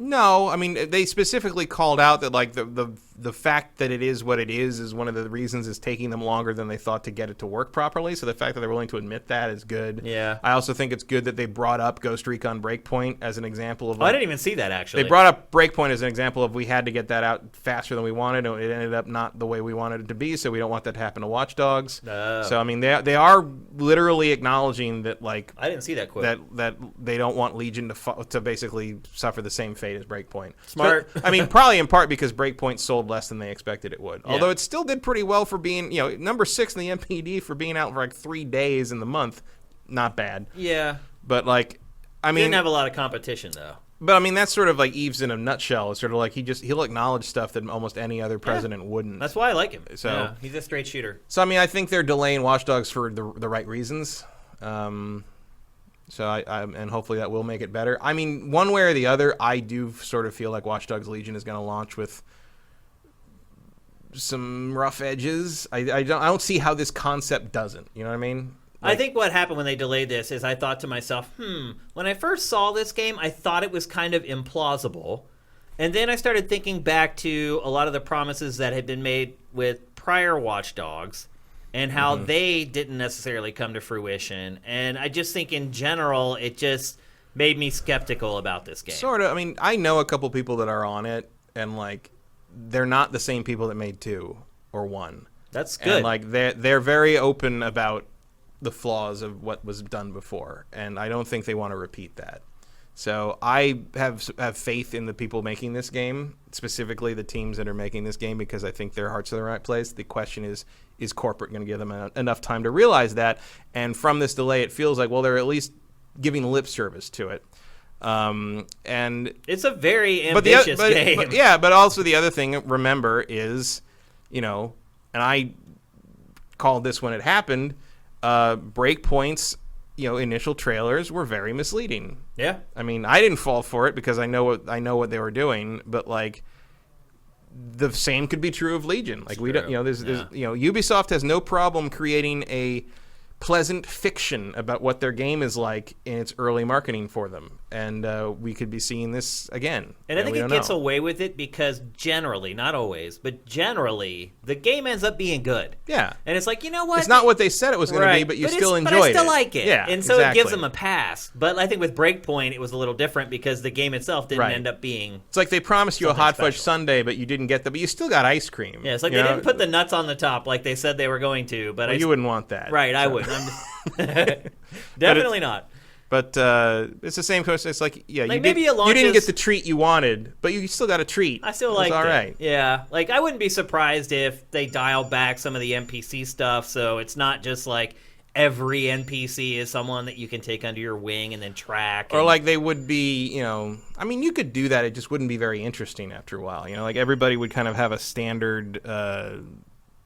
No. I mean, they specifically called out that, the the fact that it is what it is one of the reasons it's taking them longer than they thought to get it to work properly. So the fact that they're willing to admit that is good. Yeah. I also think it's good that they brought up Ghost Recon Breakpoint as an example of. I didn't even see that, actually. They brought up Breakpoint as an example of we had to get that out faster than we wanted, and it ended up not the way we wanted it to be. So we don't want that to happen to Watch Dogs. So I mean, they are literally acknowledging that, like, I didn't see that quote. That they don't want Legion to basically suffer the same fate as Breakpoint. Smart. But, I mean, probably in part because Breakpoint sold less than they expected it would. Yeah. Although it still did pretty well for being, number 6 in the MPD for being out for like 3 days in the month. Not bad. Yeah. But like, I mean, didn't have a lot of competition though. But I mean, that's sort of like Eves in a nutshell. It's sort of like he'll acknowledge stuff that almost any other president wouldn't. That's why I like him. So he's a straight shooter. So I mean, I think they're delaying Watch Dogs for the right reasons. So and hopefully that will make it better. I mean, one way or the other, I do sort of feel like Watch Dogs Legion is going to launch with some rough edges. I don't see how this concept doesn't. You know what I mean? I think what happened when they delayed this is I thought to myself, when I first saw this game, I thought it was kind of implausible. And then I started thinking back to a lot of the promises that had been made with prior Watch Dogs and how they didn't necessarily come to fruition. And I just think in general, it just made me skeptical about this game. Sort of. I mean, I know a couple people that are on it, and like, they're not the same people that made 2 or 1. That's good. And like, they're very open about the flaws of what was done before, and I don't think they want to repeat that. So I have faith in the people making this game, specifically the teams that are making this game, because I think their heart's in the right place. The question is corporate going to give them enough time to realize that? And from this delay, it feels like, well, they're at least giving lip service to it. And it's a very ambitious game. But also the other thing, remember, is, and I called this when it happened, Breakpoint's initial trailers were very misleading. Yeah. I mean, I didn't fall for it because I know what they were doing, but like, the same could be true of Legion. Like, we don't, Ubisoft has no problem creating a pleasant fiction about what their game is like in its early marketing for them, and we could be seeing this again. And I think it gets away with it because generally, not always, but generally, the game ends up being good. Yeah, and it's like, you know what? It's not what they said it was going to be, but you still enjoyed it. But I still like it. Yeah, and so it gives them a pass. But I think with Breakpoint, it was a little different because the game itself didn't end up being. It's like they promised you a hot fudge sundae, but you didn't get but you still got ice cream. Yeah, it's like they didn't put the nuts on the top like they said they were going to. But you wouldn't want that, right? I wouldn't. Definitely not. But it's the same question. It's like, you didn't get the treat you wanted, but you still got a treat. I still liked it. All right. Yeah. Like, I wouldn't be surprised if they dial back some of the NPC stuff, so it's not just like every NPC is someone that you can take under your wing and then track. Or like they would be, I mean, you could do that. It just wouldn't be very interesting after a while. Like everybody would kind of have a standard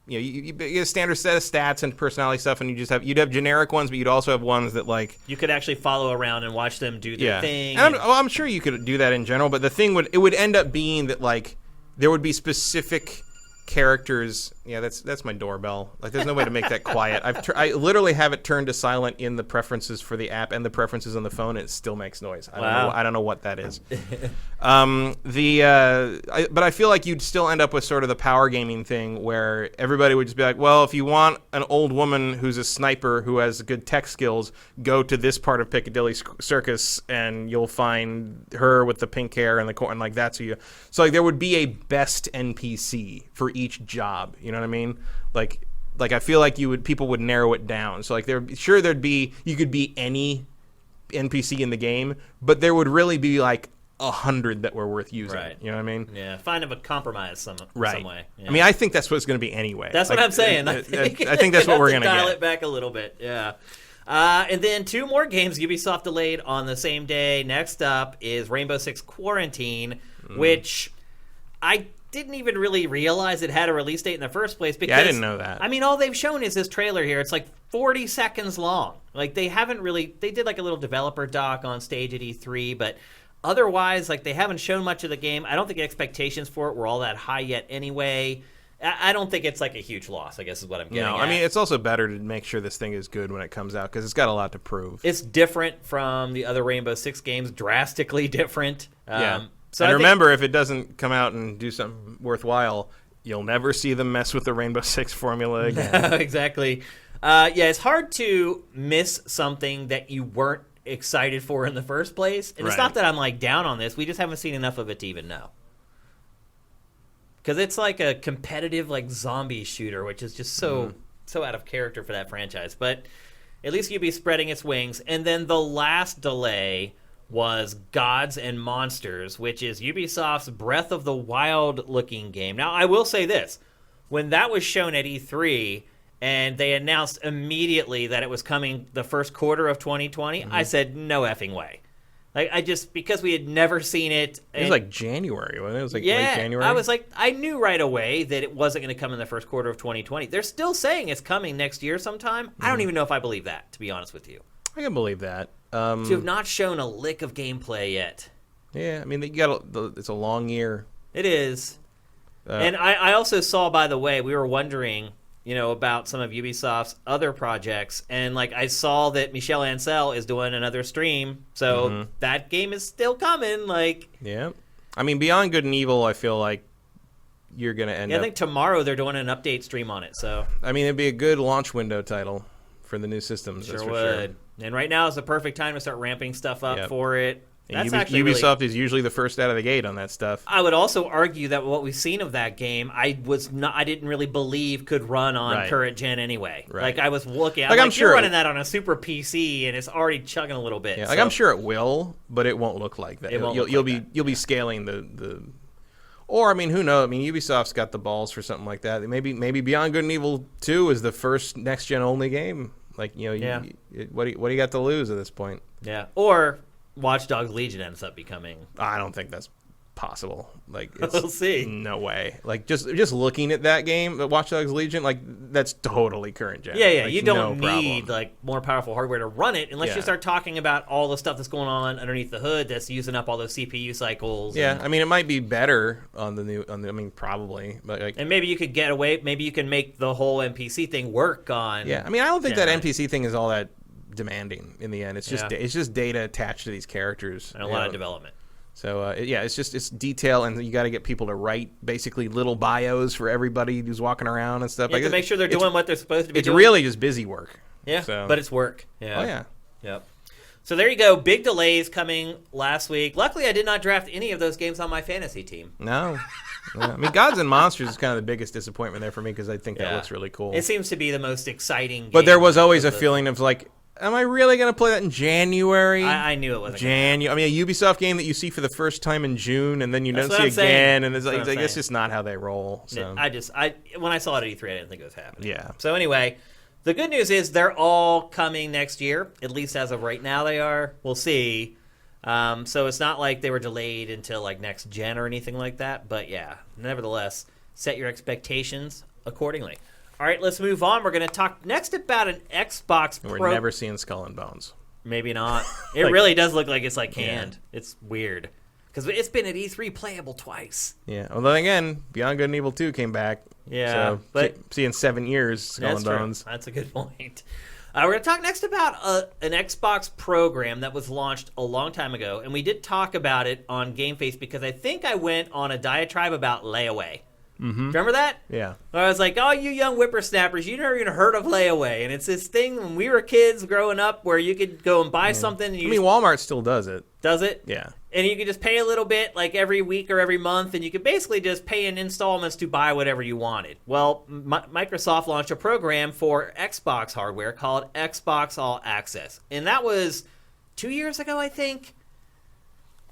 you get a standard set of stats and personality stuff, and you'd have generic ones, but you'd also have ones that like you could actually follow around and watch them do their thing. And I'm sure you could do that in general, but the thing would end up being that like there would be specific characters. Yeah, that's my doorbell. Like, there's no way to make that quiet. I literally have it turned to silent in the preferences for the app and the preferences on the phone, and it still makes noise. I don't know what that is. But I feel like you'd still end up with sort of the power gaming thing where everybody would just be like, well, if you want an old woman who's a sniper who has good tech skills, go to this part of Piccadilly Circus and you'll find her with the pink hair and the corn. Like, that's who you. So like there would be a best NPC for each job. You know what I mean? Like I feel like people would narrow it down. So like you could be any NPC in the game, but there would really be like 100 that were worth using. Right. You know what I mean? Yeah. Find a compromise some way. Yeah. I mean, I think that's what it's going to be anyway. That's what I'm saying. I think that's what we're going to get. Dial it back a little bit. Yeah. And then 2 more games Ubisoft delayed on the same day. Next up is Rainbow Six Quarantine, which I didn't even really realize it had a release date in the first place. Because, I didn't know that. I mean, all they've shown is this trailer here. It's like 40 seconds long. Like, they did like a little developer doc on stage at E3, but otherwise, like, they haven't shown much of the game. I don't think expectations for it were all that high yet anyway. I don't think it's like a huge loss, I guess is what I'm getting at. I mean, it's also better to make sure this thing is good when it comes out because it's got a lot to prove. It's different from the other Rainbow Six games, drastically different. Yeah. So remember, if it doesn't come out and do something worthwhile, You'll never see them mess with the Rainbow Six formula again. No, exactly. Yeah, it's hard to miss something that you weren't excited for in the first place. And It's not that I'm like down on this. We just haven't seen enough of it to even know. Because it's like a competitive like zombie shooter, which is just so out of character for that franchise. But at least you'd be spreading its wings. And then the last delay was Gods and Monsters, which is Ubisoft's Breath of the Wild looking game. Now, I will say this. When that was shown at E3 and they announced immediately that it was coming the first quarter of 2020, I said, no effing way. Like, because we had never seen it. It was like January, wasn't it? It was like late January. I was like, I knew right away that it wasn't going to come in the first quarter of 2020. They're still saying it's coming next year sometime. I don't even know if I believe that, to be honest with you. I can believe that. To have not shown a lick of gameplay yet. Yeah, I mean, it's a long year. It is. And I also saw, by the way, we were wondering, about some of Ubisoft's other projects, and like I saw that Michel Ancel is doing another stream, so that game is still coming. Like, yeah, I mean, Beyond Good and Evil, I feel like you're gonna end up. I think tomorrow they're doing an update stream on it. So I mean, it'd be a good launch window title for the new systems. Sure that's for would. Sure. And right now is the perfect time to start ramping stuff up for it. And Ubisoft is usually the first out of the gate on that stuff. I would also argue that what we've seen of that game, I didn't really believe could run on current gen anyway. Right. Like I was looking, I'm sure you're running that on a super PC, and it's already chugging a little bit. Yeah, I'm sure it will, but it won't look like that. You'll be scaling the. Or I mean, who knows? I mean, Ubisoft's got the balls for something like that. Maybe Beyond Good and Evil 2 is the first next gen only game. Like what do you got to lose at this point? Yeah, or Watch Dogs Legion ends up becoming. I don't think that's possible. Like, we'll see. No way. Like just looking at that game, the Watch Dogs Legion, like that's totally current gen. Yeah. Like, you don't need like more powerful hardware to run it unless you start talking about all the stuff that's going on underneath the hood that's using up all those CPU cycles. Yeah, I mean it might be better on the new. I mean probably, but like, and maybe you could get away. Maybe you can make the whole NPC thing work on. Yeah, I mean I don't think that NPC thing is all that demanding in the end. It's just data attached to these characters and a lot of development. So it's detail, and you got to get people to write basically little bios for everybody who's walking around and stuff. You have to make sure they're doing what they're supposed to be doing. It's really just busy work. Yeah, but it's work. Yeah. Oh yeah. Yep. So there you go. Big delays coming last week. Luckily, I did not draft any of those games on my fantasy team. No. I mean, Gods and Monsters is kind of the biggest disappointment there for me because I think that looks really cool. It seems to be the most exciting game. But there was always a feeling of like, am I really going to play that in January? I knew it wasn't. I mean, a Ubisoft game that you see for the first time in June, and then you don't see again, and it's like that's just not how they roll. So When I saw it at E3, I didn't think it was happening. Yeah. So anyway, the good news is they're all coming next year. At least as of right now, they are. We'll see. So it's not like they were delayed until like next gen or anything like that. But yeah, nevertheless, set your expectations accordingly. All right, let's move on. We're going to talk next about an Xbox Pro. We're never seeing Skull and Bones. Maybe not. It really does look like it's like canned. Yeah. It's weird. Because it's been at E3 playable twice. Yeah. Well, then again, Beyond Good and Evil 2 came back. Yeah. So, but see in 7 years, Skull and Bones. That's a good point. We're going to talk next about an Xbox program that was launched a long time ago. And we did talk about it on GameFace because I think I went on a diatribe about layaway. Mm-hmm. Remember that? Yeah. Where I was like, oh, you young whippersnappers, you never even heard of layaway. And it's this thing when we were kids growing up where you could go and buy something. And Walmart still does it. Does it? Yeah. And you could just pay a little bit like every week or every month, and you could basically just pay in installments to buy whatever you wanted. Well, Microsoft launched a program for Xbox hardware called Xbox All Access. And that was 2 years ago, I think.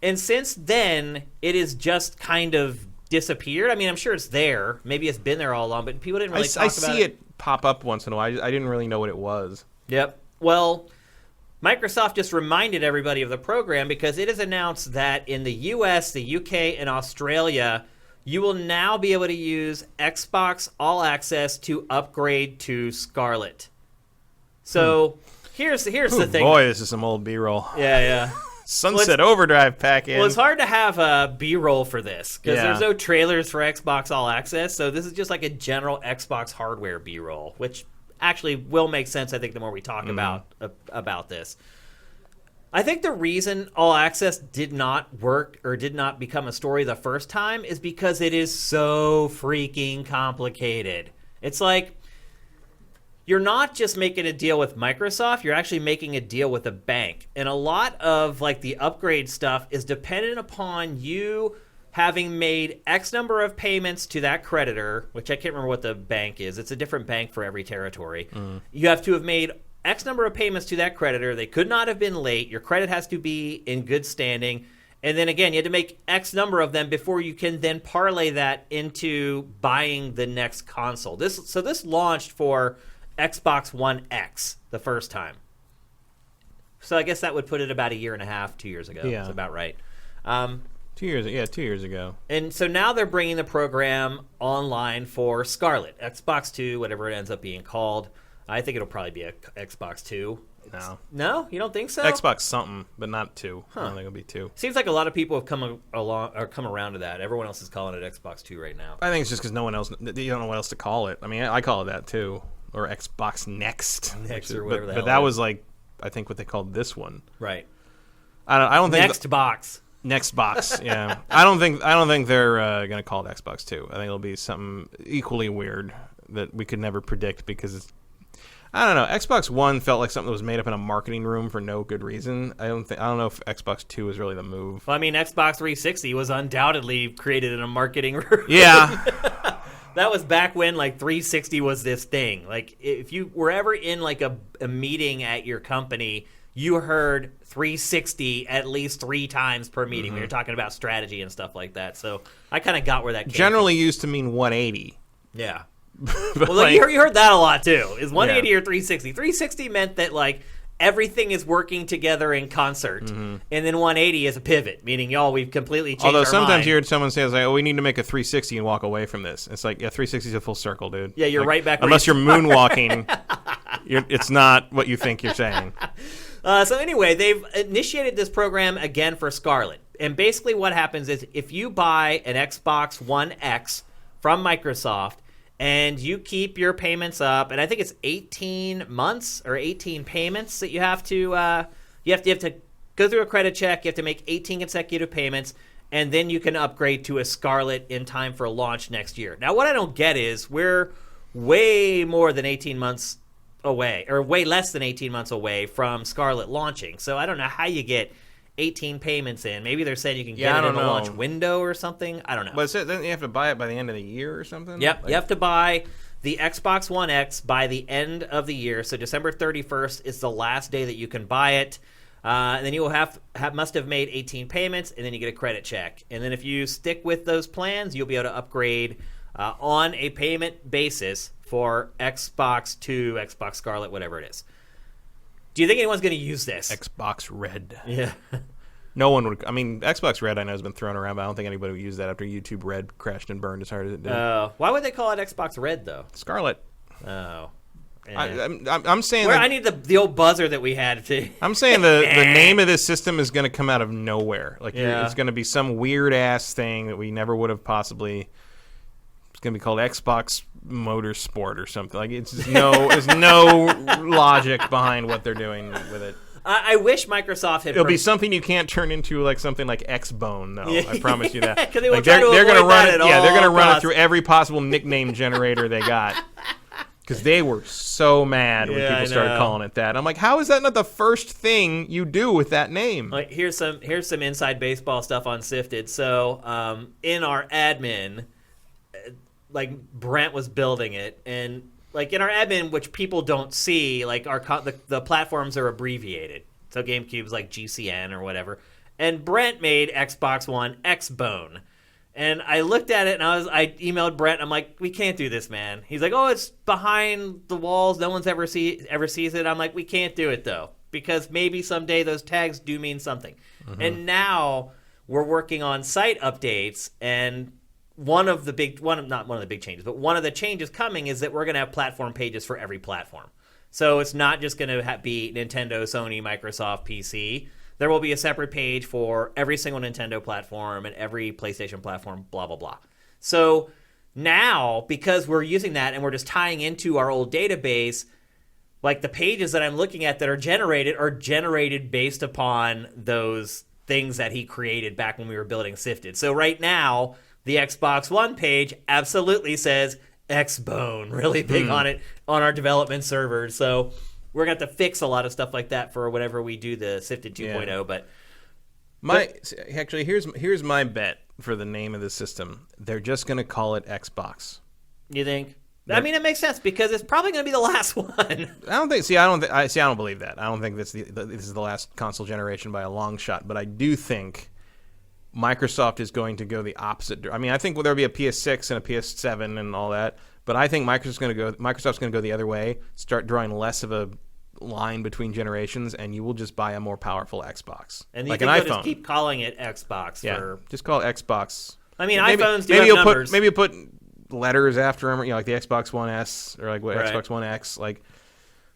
And since then, it is just kind of disappeared. I mean, I'm sure it's there. Maybe it's been there all along, but people didn't really talk about it. I see it pop up once in a while. I didn't really know what it was. Yep. Well, Microsoft just reminded everybody of the program because it is announced that in the US, the UK, and Australia, you will now be able to use Xbox All Access to upgrade to Scarlet. So here's the thing. Boy, this is some old B-roll. Yeah. Sunset Overdrive pack in. Well, it's hard to have a B-roll for this because there's no trailers for Xbox All Access, so this is just like a general Xbox hardware B-roll, which actually will make sense, I think, the more we talk about this. I think the reason All Access did not work or did not become a story the first time is because it is so freaking complicated. It's like you're not just making a deal with Microsoft, you're actually making a deal with a bank. And a lot of like the upgrade stuff is dependent upon you having made X number of payments to that creditor, which I can't remember what the bank is. It's a different bank for every territory. You have to have made X number of payments to that creditor. They could not have been late. Your credit has to be in good standing. And then again, you had to make X number of them before you can then parlay that into buying the next console. This launched for Xbox One X the first time. So I guess that would put it about a year and a half, 2 years ago. Yeah. That's about right. 2 years, 2 years ago. And so now they're bringing the program online for Scarlet, Xbox 2, whatever it ends up being called. I think it'll probably be a Xbox 2. No, you don't think so? Xbox something, but not 2. I don't think it'll be 2. Seems like a lot of people have come around to that. Everyone else is calling it Xbox 2 right now. I think it's just because no one else. You don't know what else to call it. I mean, I call it that too, or Xbox Next, or whatever. But that was like, I think what they called this one. Right. I don't think Xbox. Next box, yeah. I don't think they're gonna call it Xbox 2. I think it'll be something equally weird that we could never predict because it's. I don't know. Xbox One felt like something that was made up in a marketing room for no good reason. I don't know if Xbox 2 is really the move. Well, I mean, Xbox 360 was undoubtedly created in a marketing room. Yeah. That was back when like 360 was this thing. Like if you were ever in like a meeting at your company, you heard 360 at least 3 times per meeting. We were talking about strategy and stuff like that. So I kind of got where that came Generally from. used to mean 180. Yeah. Well, like, you heard that a lot too. Is 180 or 360? 360 meant that like everything is working together in concert, and then 180 is a pivot, meaning we've completely changed. Although our sometimes mind. you heard someone say, "Oh, we need to make a 360 and walk away from this." It's like, yeah, 360 is a full circle, dude. Yeah, you're like, right back. Unless you're moonwalking, it's not what you think you're saying. So anyway, they've initiated this program again for Scarlet, and basically what happens is if you buy an Xbox One X from Microsoft. And you keep your payments up, and I think it's 18 months or 18 payments that you have to you have to go through a credit check. You have to make 18 consecutive payments, and then you can upgrade to a Scarlet in time for launch next year. Now, what I don't get is we're way more than 18 months away, or way less than 18 months away from Scarlet launching. So I don't know how you get 18 payments in. Maybe they're saying you can get it in the launch window or something. I don't know. But then you have to buy it by the end of the year or something? Yep. You have to buy the Xbox One X by the end of the year. So December 31st is the last day that you can buy it. And then you will must have made 18 payments, and then you get a credit check. And then if you stick with those plans, you'll be able to upgrade on a payment basis for Xbox 2, Xbox Scarlet, whatever it is. Do you think anyone's going to use this? Xbox Red. Yeah. No one would. I mean, Xbox Red I know has been thrown around, but I don't think anybody would use that after YouTube Red crashed and burned as hard as it did. Why would they call it Xbox Red, though? Scarlet. Oh. I'm saying I need the old buzzer that we had. I'm saying the name of this system is going to come out of nowhere. Like it's going to be some weird-ass thing that we never would have possibly... It's going to be called Xbox Motorsport or something. Like there's no logic behind what they're doing with it. I wish Microsoft had. It'll be something you can't turn into like something like X-Bone, though. I promise you that. Because they like they're going to run it. Yeah, they're going to run it through every possible nickname generator they got. Because they were so mad when people started calling it that. I'm like, how is that not the first thing you do with that name? Like, here's some inside baseball stuff on Sifted. So in our admin. Like Brent was building it, and like in our admin, which people don't see, like the platforms are abbreviated. So GameCube's like GCN or whatever, and Brent made Xbox One X-Bone, and I looked at it and I emailed Brent. I'm like, we can't do this, man. He's like, oh, it's behind the walls. No one's ever sees it. I'm like, we can't do it though, because maybe someday those tags do mean something. And now we're working on site updates and. One of the changes coming is that we're going to have platform pages for every platform. So it's not just going to be Nintendo, Sony, Microsoft, PC. There will be a separate page for every single Nintendo platform and every PlayStation platform, blah, blah, blah. So now, because we're using that and we're just tying into our old database, like the pages that I'm looking at that are generated based upon those things that he created back when we were building Sifted. So right now, the Xbox One page absolutely says Xbone, really big on it on our development servers. So we're going to have to fix a lot of stuff like that for whenever we do the Sifted 2.0. But actually, here's my bet for the name of the system. They're just going to call it Xbox. You think? I mean, it makes sense because it's probably going to be the last one. I don't believe that. I don't think this is the last console generation by a long shot. But I do think Microsoft is going to go the opposite. I mean, I think there'll be a PS6 and a PS7 and all that. But I think Microsoft's going to go the other way. Start drawing less of a line between generations, and you will just buy a more powerful Xbox, and like an iPhone. Just keep calling it Xbox. Yeah, just call it Xbox. I mean, iPhones do have numbers. Maybe you put letters after them, like the Xbox One S or like Xbox One X, like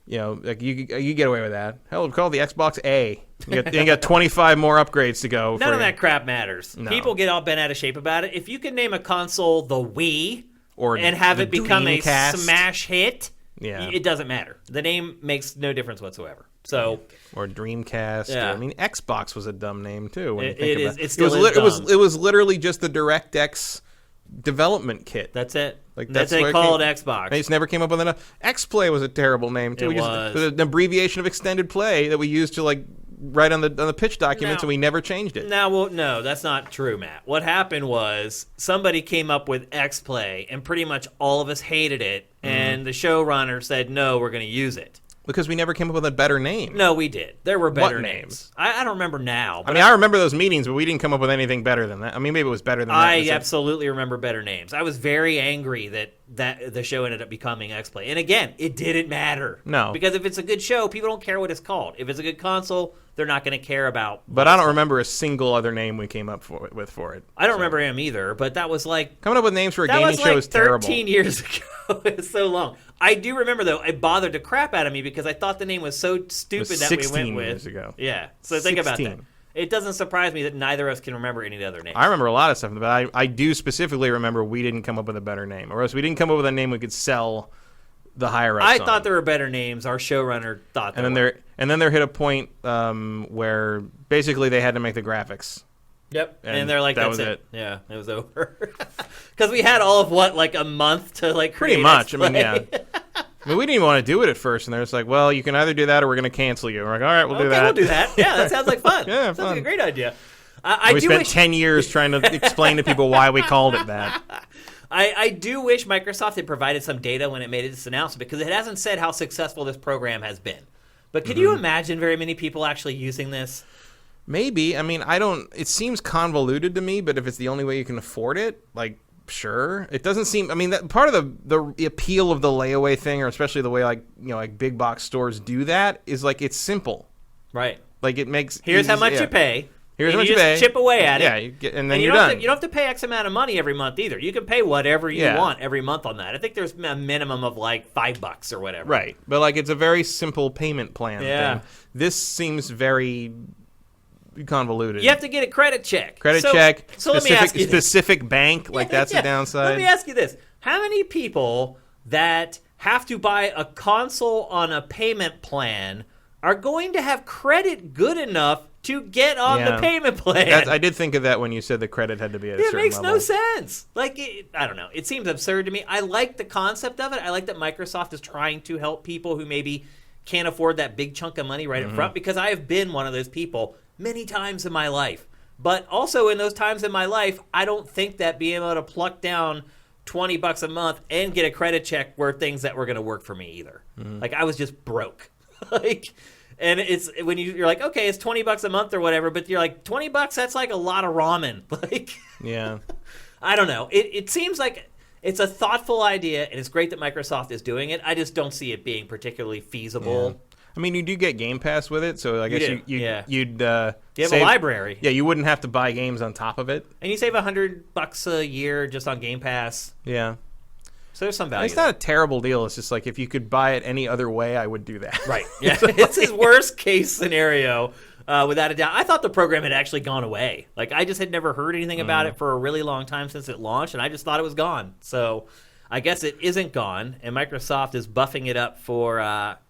like you get away with that. Hell, call it the Xbox A. You got 25 more upgrades to go. None of that crap matters. No. People get all bent out of shape about it. If you can name a console the Wii and have it become Dreamcast. A smash hit, yeah, it doesn't matter. The name makes no difference whatsoever. So, or Dreamcast. Yeah. I mean, Xbox was a dumb name too. When you it think is. about it. It still is dumb. It was literally just the DirectX development kit. That's it. Like that's they call it Xbox. They just never came up with enough. X-Play was a terrible name too. It was an abbreviation of extended play that we used to write on the pitch documents, and we never changed it. No, that's not true, Matt. What happened was somebody came up with X-Play, and pretty much all of us hated it, and the showrunner said, no, we're going to use it. Because we never came up with a better name. No, we did. There were better What names. I don't remember now. But I remember those meetings, but we didn't come up with anything better than that. I mean, maybe it was better than that. I absolutely remember better names. I was very angry that the show ended up becoming X-Play. And again, it didn't matter. No. Because if it's a good show, people don't care what it's called. If it's a good console, they're not going to care about. But I don't remember a single other name we came up with for it. I don't remember him either, but that was like... Coming up with names for a gaming show is terrible. 13 years ago. It's so long. I do remember, though, it bothered the crap out of me because I thought the name was so stupid that we went with. 16 years ago. Yeah. So think about that. It doesn't surprise me that neither of us can remember any of the other names. I remember a lot of stuff, but I do specifically remember we didn't come up with a better name, or else we didn't come up with a name we could sell the higher-ups I thought there were better names. Our showrunner thought there were. And then there hit a point where basically they had to make the graphics. Yep, and they're like, that's it. Yeah, it was over. Because we had all of, a month to, create Pretty much. X-Play. I mean, yeah. I mean, we didn't even want to do it at first, and they're just like, well, you can either do that or we're going to cancel you. We're like, all right, we'll do that. Okay, we'll do that. Yeah, that sounds like fun. Yeah, sounds fun. like a great idea. We spent 10 years trying to explain to people why we called it that. I do wish Microsoft had provided some data when it made this announcement, because it hasn't said how successful this program has been. But could you imagine very many people actually using this? Maybe. I mean, it seems convoluted to me, but if it's the only way you can afford it, sure. It doesn't seem, I mean, that part of the appeal of the layaway thing, or especially the way big box stores do that, is it's simple. Right. It makes here's how much you pay. Here's how much you pay. Chip away at it. Yeah, and then you're done. You don't have to pay X amount of money every month either. You can pay whatever you want every month on that. I think there's a minimum of $5 or whatever. Right. But it's a very simple payment plan thing. This seems very convoluted. You have to get a credit check. So let me ask you specific bank, that's the downside. Let me ask you this. How many people that have to buy a console on a payment plan are going to have credit good enough to get on the payment plan? I did think of that when you said the credit had to be at a certain level. It makes no sense. I don't know. It seems absurd to me. I like the concept of it. I like that Microsoft is trying to help people who maybe can't afford that big chunk of money right up front, because I have been one of those people many times in my life. But also in those times in my life, I don't think that being able to pluck down $20 a month and get a credit check were things that were going to work for me either. I was just broke. And it's when you're like, okay, it's $20 a month or whatever, but you're like, $20, that's a lot of ramen. Yeah. I don't know. It seems like it's a thoughtful idea, and it's great that Microsoft is doing it. I just don't see it being particularly feasible. Yeah. I mean, you do get Game Pass with it, so I guess you'd you have save a library. Yeah, you wouldn't have to buy games on top of it, and you save $100 a year just on Game Pass. Yeah, so there's some value. It's not a terrible deal. It's just if you could buy it any other way, I would do that. Right? Yeah, it's his worst case scenario, without a doubt. I thought the program had actually gone away. I just had never heard anything about it for a really long time since it launched, and I just thought it was gone. So. I guess it isn't gone, and Microsoft is buffing it up for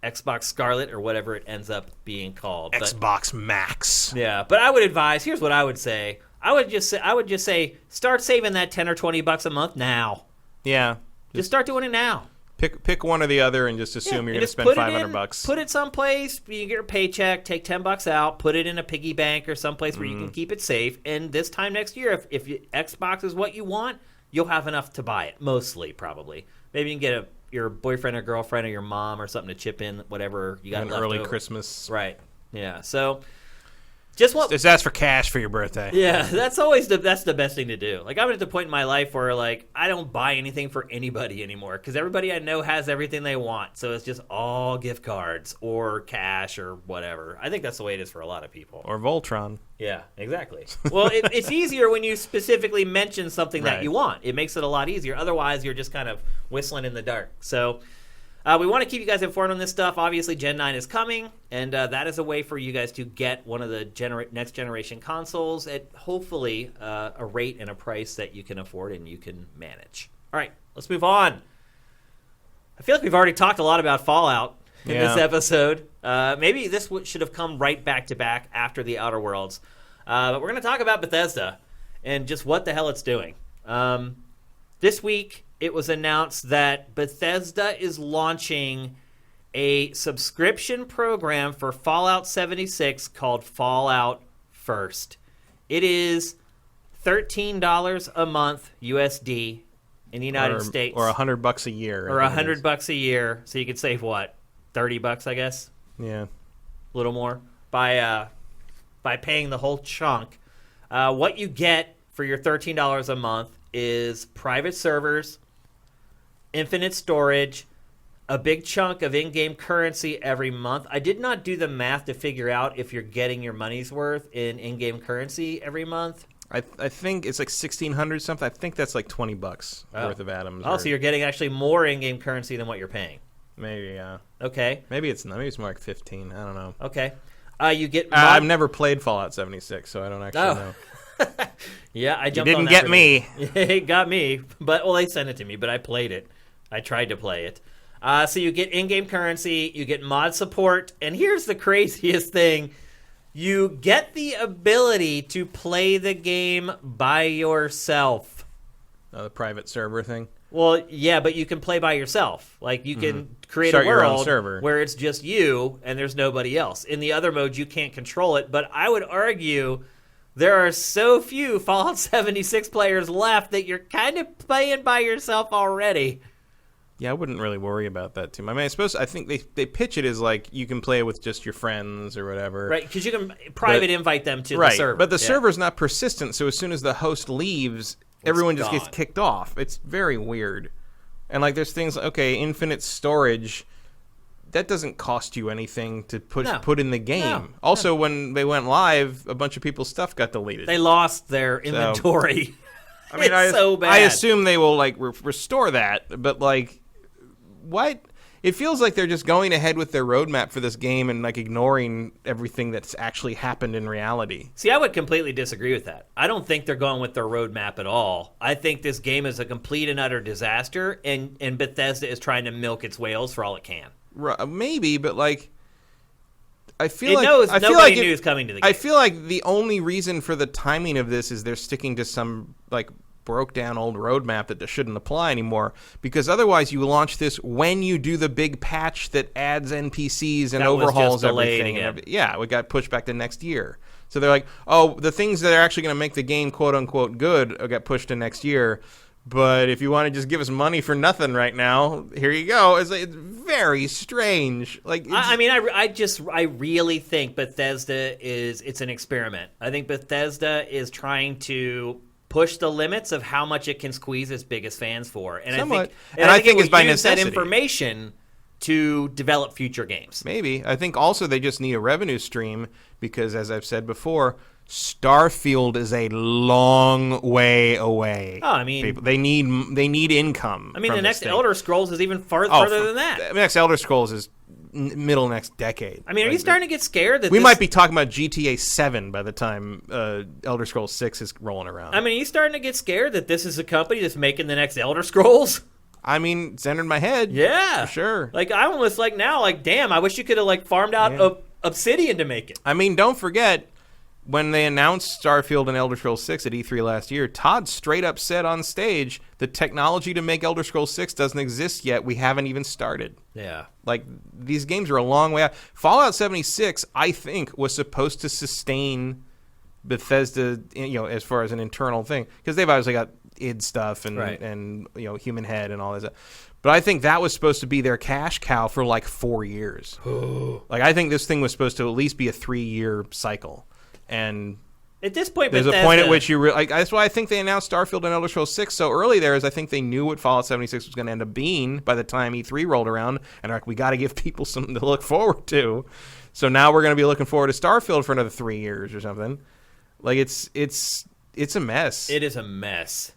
Xbox Scarlet or whatever it ends up being called. Xbox Max. Yeah, but I would advise. Here's what I would say. I would just say, start saving that $10 or $20 a month now. Yeah, just start doing it now. Pick one or the other, and just assume you're going to spend $500. Put it someplace. You get your paycheck. Take $10 out. Put it in a piggy bank or someplace where you can keep it safe. And this time next year, if Xbox is what you want, you'll have enough to buy it, mostly, probably. Maybe you can get your boyfriend or girlfriend or your mom or something to chip in, whatever you got an left early over. Christmas. Right. Yeah. So just ask for cash for your birthday. Yeah, that's the best thing to do. Like, I'm at the point in my life where, like, I don't buy anything for anybody anymore because everybody I know has everything they want. So it's just all gift cards or cash or whatever. I think that's the way it is for a lot of people. Or Voltron. Yeah, exactly. Well, it's easier when you specifically mention something that you want. It makes it a lot easier. Otherwise, you're just kind of whistling in the dark. So we want to keep you guys informed on this stuff. Obviously, Gen 9 is coming, and that is a way for you guys to get one of the next generation consoles at hopefully a rate and a price that you can afford and you can manage. All right, let's move on. I feel like we've already talked a lot about Fallout in this episode. Maybe this should have come right back to back after the Outer Worlds. But we're going to talk about Bethesda and just what the hell it's doing. This week, it was announced that Bethesda is launching a subscription program for Fallout 76 called Fallout First. It is $13 a month USD in the United States. Or $100 a year. Or $100 a year. So you could save what? $30, I guess? Yeah. A little more by paying the whole chunk. What you get for your $13 a month is private servers, infinite storage, a big chunk of in-game currency every month. I did not do the math to figure out if you're getting your money's worth in in-game currency every month. I think it's like $1,600 something. I think that's like $20 worth of atoms. Oh, so you're getting actually more in-game currency than what you're paying. Maybe, yeah. Okay. Maybe it's more like 15. I don't know. Okay. You get. I've never played Fallout 76, so I don't actually know. Yeah, I jumped. You didn't get me. It got me, but they sent it to me, but I played it. I tried to play it. So you get in-game currency, you get mod support, and here's the craziest thing: you get the ability to play the game by yourself. The private server thing. Well, yeah, but you can play by yourself. Like, you can create Start a world your own server where it's just you and there's nobody else. In the other modes, you can't control it. But I would argue there are so few Fallout 76 players left that you're kind of playing by yourself already. Yeah, I wouldn't really worry about that too much. I mean, I think they pitch it as like you can play with just your friends or whatever. Right, because you can invite them to the server. But the server's not persistent, so as soon as the host leaves, everyone just gets kicked off. It's very weird. And like there's things like, infinite storage, that doesn't cost you anything to put in the game. Also, when they went live, a bunch of people's stuff got deleted. They lost their inventory. I mean, it's so bad. I assume they will like restore that, but like, what? It feels like they're just going ahead with their roadmap for this game and like ignoring everything that's actually happened in reality. See, I would completely disagree with that. I don't think they're going with their roadmap at all. I think this game is a complete and utter disaster, and Bethesda is trying to milk its whales for all it can. Maybe, but like, I feel it like knows I nobody knew it was coming to the game. I feel like the only reason for the timing of this is they're sticking to some like broke down old roadmap that shouldn't apply anymore, because otherwise you launch this when you do the big patch that adds NPCs and overhauls everything. Yeah, it got pushed back to next year. So they're like, the things that are actually going to make the game quote unquote good got pushed to next year. But if you want to just give us money for nothing right now, here you go. It's very strange. Like, I really think Bethesda it's an experiment. I think Bethesda is trying to push the limits of how much it can squeeze its biggest fans for, and somewhat. I think it's by use necessity. That information to develop future games. Maybe. I think also they just need a revenue stream because, as I've said before, Starfield is a long way away. Oh, I mean, they need income. I mean, the next Elder Scrolls is even further than that. The next Elder Scrolls is middle next decade. I mean, are you starting to get scared that we might be talking about GTA 7 by the time Elder Scrolls 6 is rolling around? I mean, are you starting to get scared that this is a company that's making the next Elder Scrolls? I mean, it's entered my head. Yeah. For sure. Like, I almost like now, like, damn, I wish you could have, like, farmed out Obsidian to make it. I mean, don't forget, when they announced Starfield and Elder Scrolls 6 at E3 last year, Todd straight up said on stage, the technology to make Elder Scrolls 6 doesn't exist yet. We haven't even started. Yeah. Like, these games are a long way out. Fallout 76, I think, was supposed to sustain Bethesda, as far as an internal thing. Because they've obviously got id stuff and Human Head and all that stuff. But I think that was supposed to be their cash cow for like 4 years. Like, I think this thing was supposed to at least be a 3-year cycle. And at this point, there's a point at which you that's why I think they announced Starfield and Elder Scrolls 6 so early there, is I think they knew what Fallout 76 was going to end up being by the time E3 rolled around, and like, we got to give people something to look forward to. So now we're going to be looking forward to Starfield for another 3 years or something. Like, it's a mess. It is a mess.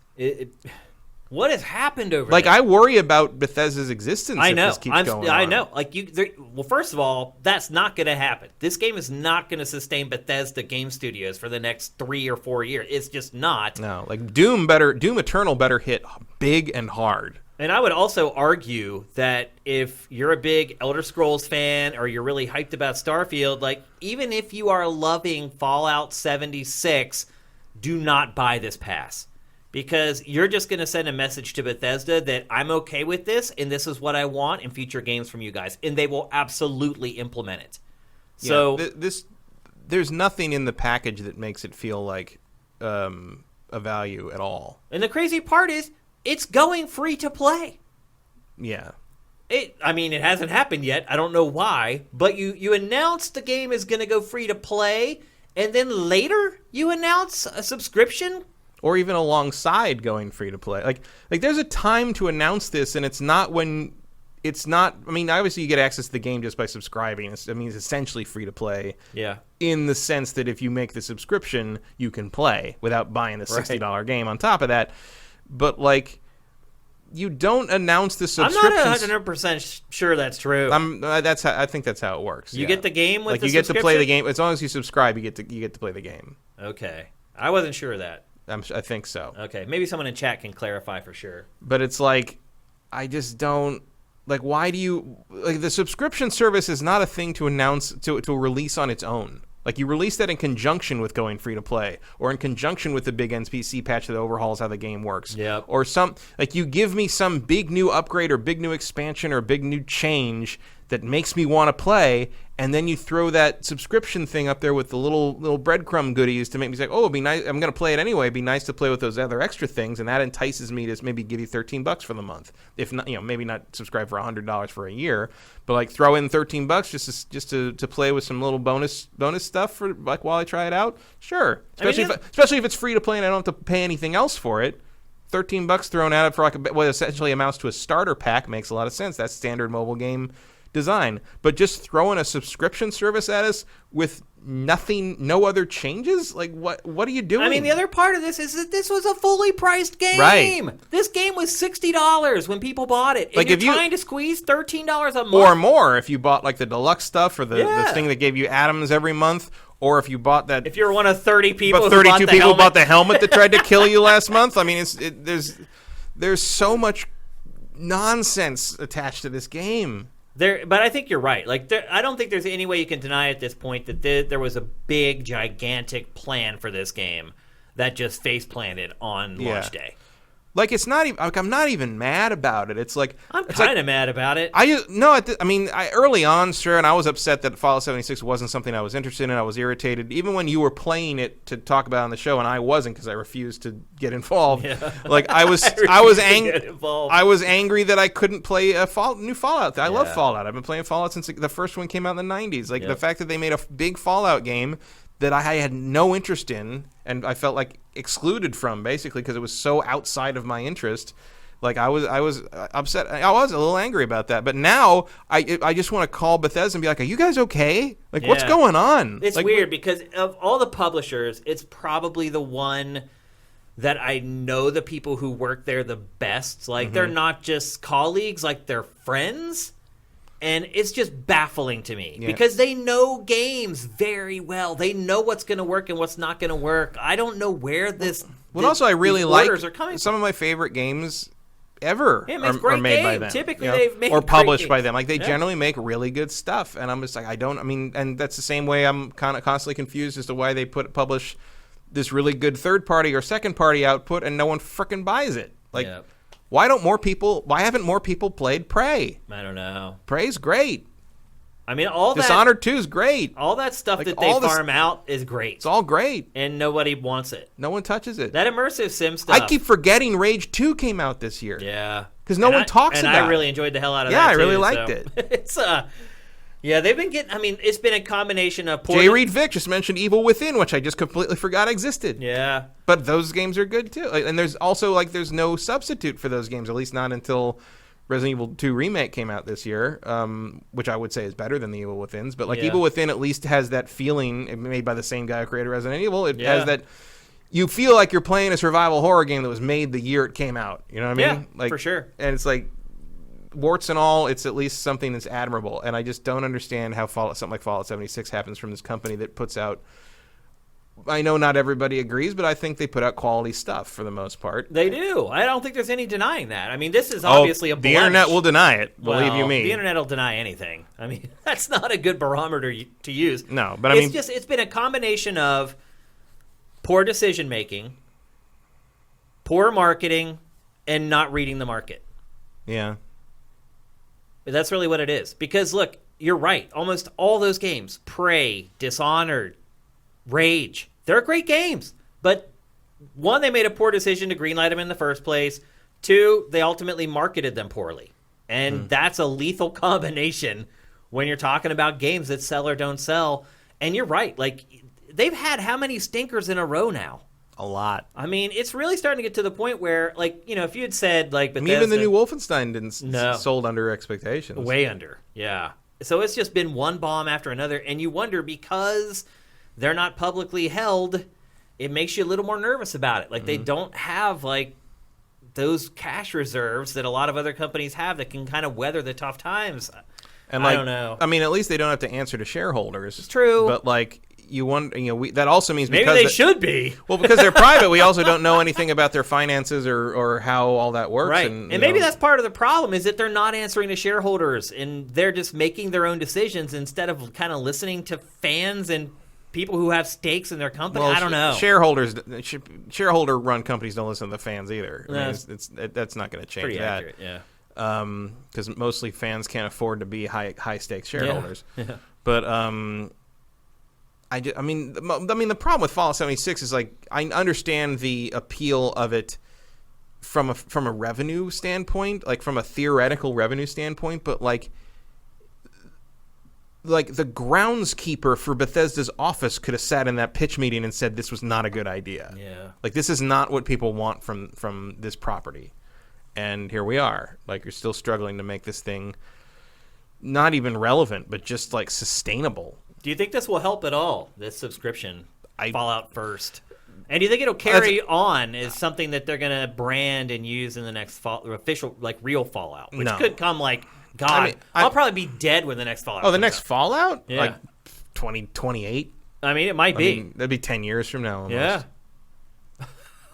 What has happened over like there? I worry about Bethesda's existence if this keeps going on. I know. Like, well, first of all, that's not going to happen. This game is not going to sustain Bethesda Game Studios for the next 3 or 4 years. It's just not. No, like Doom Eternal better hit big and hard. And I would also argue that if you're a big Elder Scrolls fan or you're really hyped about Starfield, like, even if you are loving Fallout 76, do not buy this pass. Because you're just going to send a message to Bethesda that I'm okay with this, and this is what I want in future games from you guys. And they will absolutely implement it. So there's nothing in the package that makes it feel like a value at all. And the crazy part is, it's going free to play. Yeah. It hasn't happened yet. I don't know why. But you announced the game is going to go free to play, and then later you announce a subscription. Or even alongside going free to play. Like there's a time to announce this, and it's not when it's not. I mean, obviously you get access to the game just by subscribing. It's essentially free to play. Yeah. In the sense that if you make the subscription, you can play without buying the $60 game on top of that. But like, you don't announce the subscription. I'm not 100% sure that's true. I think that's how it works. You get the game with the you get to play the game as long as you subscribe. You get to play the game. Okay, I wasn't sure of that. I think so. Okay, maybe someone in chat can clarify for sure. But it's like, I just don't like. Why do you like the subscription service is not a thing to announce to release on its own. Like, you release that in conjunction with going free to play, or in conjunction with the big NPC patch that overhauls how the game works. Yep. Or you give me some big new upgrade or big new expansion or big new change that makes me want to play, and then you throw that subscription thing up there with the little breadcrumb goodies to make me say, oh, it'd be nice. I'm going to play it anyway. It'd be nice to play with those other extra things, and that entices me to maybe give you $13 for the month. If not, maybe not subscribe for $100 for a year, but like throw in $13 just to play with some little bonus stuff for like while I try it out. Sure, especially if it's free to play and I don't have to pay anything else for it. $13 thrown at it for like what essentially amounts to a starter pack makes a lot of sense. That's standard mobile game design. But just throwing a subscription service at us with no other changes? Like, what are you doing? I mean, the other part of this is that this was a fully priced game. Right. This game was $60 when people bought it. And like, you're trying to squeeze $13 a month. Or more if you bought like the deluxe stuff or the thing that gave you atoms every month. Or if you bought that... If you're one of 30 people but 32 people bought the helmet that tried to kill you last month. I mean, there's so much nonsense attached to this game. But I think you're right. Like, I don't think there's any way you can deny at this point that there was a big, gigantic plan for this game that just face-planted on launch day. Like, it's not even... Like, I'm not even mad about it. It's like... I'm kind of mad about it. Early on, sure, and I was upset that Fallout 76 wasn't something I was interested in. I was irritated. Even when you were playing it to talk about it on the show, and I wasn't because I refused to get involved. Yeah. Like, I was angry that I couldn't play a new Fallout. I love Fallout. I've been playing Fallout since the first one came out in the 90s. Like, the fact that they made a big Fallout game that I had no interest in, and I felt like excluded from, basically, because it was so outside of my interest. Like, I was upset. I was a little angry about that. But now, I just want to call Bethesda and be like, are you guys okay? Like, what's going on? It's weird, because of all the publishers, it's probably the one that I know the people who work there the best. Like, they're not just colleagues, like, they're friends. And it's just baffling to me because they know games very well. They know what's going to work and what's not going to work. I don't know where I really like some of my favorite games ever are made by them. Typically, they've made or published great by them. Like they generally make really good stuff, and I'm just like, and that's the same way I'm kind of constantly confused as to why they publish this really good third party or second party output, and no one frickin' buys it. Like, why haven't more people played Prey? I don't know. Prey's great. I mean, all that Dishonored 2 is great. All that stuff that they farm out is great. It's all great. And nobody wants it. No one touches it. That immersive sim stuff. I keep forgetting Rage 2 came out this year. Yeah. Because no one talks about it. And I really enjoyed the hell out of that, Yeah, I really liked it. It's, yeah, they've been getting, I mean, it's been a combination of... J. Reed Vick just mentioned Evil Within, which I just completely forgot existed. Yeah. But those games are good, too. And there's also, there's no substitute for those games, at least not until... Resident Evil 2 Remake came out this year, which I would say is better than the Evil Withins. But Evil Within at least has that feeling, made by the same guy who created Resident Evil. It has that, you feel like you're playing a survival horror game that was made the year it came out. You know what I mean? Yeah, for sure. And it's like, warts and all, it's at least something that's admirable. And I just don't understand how something like Fallout 76 happens from this company that puts out... I know not everybody agrees, but I think they put out quality stuff for the most part. They do. I don't think there's any denying that. I mean, this is obviously a blemish. The internet will deny it, believe you me. The internet will deny anything. I mean, that's not a good barometer to use. No, but I mean... it's been a combination of poor decision-making, poor marketing, and not reading the market. Yeah. That's really what it is. Because, look, you're right. Almost all those games, Prey, Dishonored, Rage, they're great games. But, one, they made a poor decision to greenlight them in the first place. Two, they ultimately marketed them poorly. And that's a lethal combination when you're talking about games that sell or don't sell. And you're right. Like, they've had how many stinkers in a row now? A lot. I mean, it's really starting to get to the point where, like, you know, if you had said, like, Bethesda... even the new Wolfenstein didn't sold under expectations. Way under, yeah. So it's just been one bomb after another. And you wonder, because... they're not publicly held, it makes you a little more nervous about it. Like, they don't have, like, those cash reserves that a lot of other companies have that can kind of weather the tough times. And I don't know. I mean, at least they don't have to answer to shareholders. It's true. But, like, that also means maybe they should be. Well, because they're private, we also don't know anything about their finances or how all that works. Right. And maybe that's part of the problem, is that they're not answering to shareholders, and they're just making their own decisions instead of kind of listening to fans and people who have stakes in their company. Well, I don't know. Shareholder-run companies don't listen to the fans either. I mean, that's not going to change pretty that. Accurate, yeah. Because mostly fans can't afford to be high stakes shareholders. Yeah. But I mean, the problem with Fallout 76 is, like, I understand the appeal of it from a revenue standpoint, like from a theoretical revenue standpoint, but like the groundskeeper for Bethesda's office could have sat in that pitch meeting and said this was not a good idea. Yeah. Like, this is not what people want from this property. And here we are. Like, you're still struggling to make this thing not even relevant, but just, like, sustainable. Do you think this will help at all, this subscription, Fallout First? And do you think it'll carry on as something that they're going to brand and use in the next official, like, real Fallout? Which could come, like... God, I mean, I'll probably be dead when the next Fallout comes next out. Fallout? Yeah. Like 2028? I mean, it might be. That'd be 10 years from now almost. Yeah.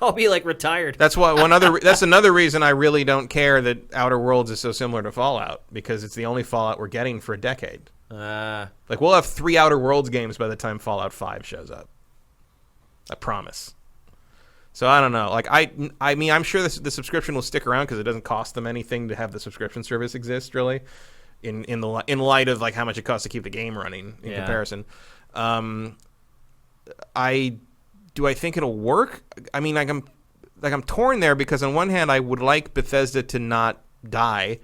I'll be, like, retired. That's why that's another reason I really don't care that Outer Worlds is so similar to Fallout, because it's the only Fallout we're getting for a decade. Like, we'll have 3 Outer Worlds games by the time Fallout 5 shows up. I promise. So I don't know. Like, I mean, I'm sure the subscription will stick around because it doesn't cost them anything to have the subscription service exist, really, in light of, like, how much it costs to keep the game running in comparison. Do I think it'll work? I mean, I'm torn there, because on one hand I would like Bethesda to not die.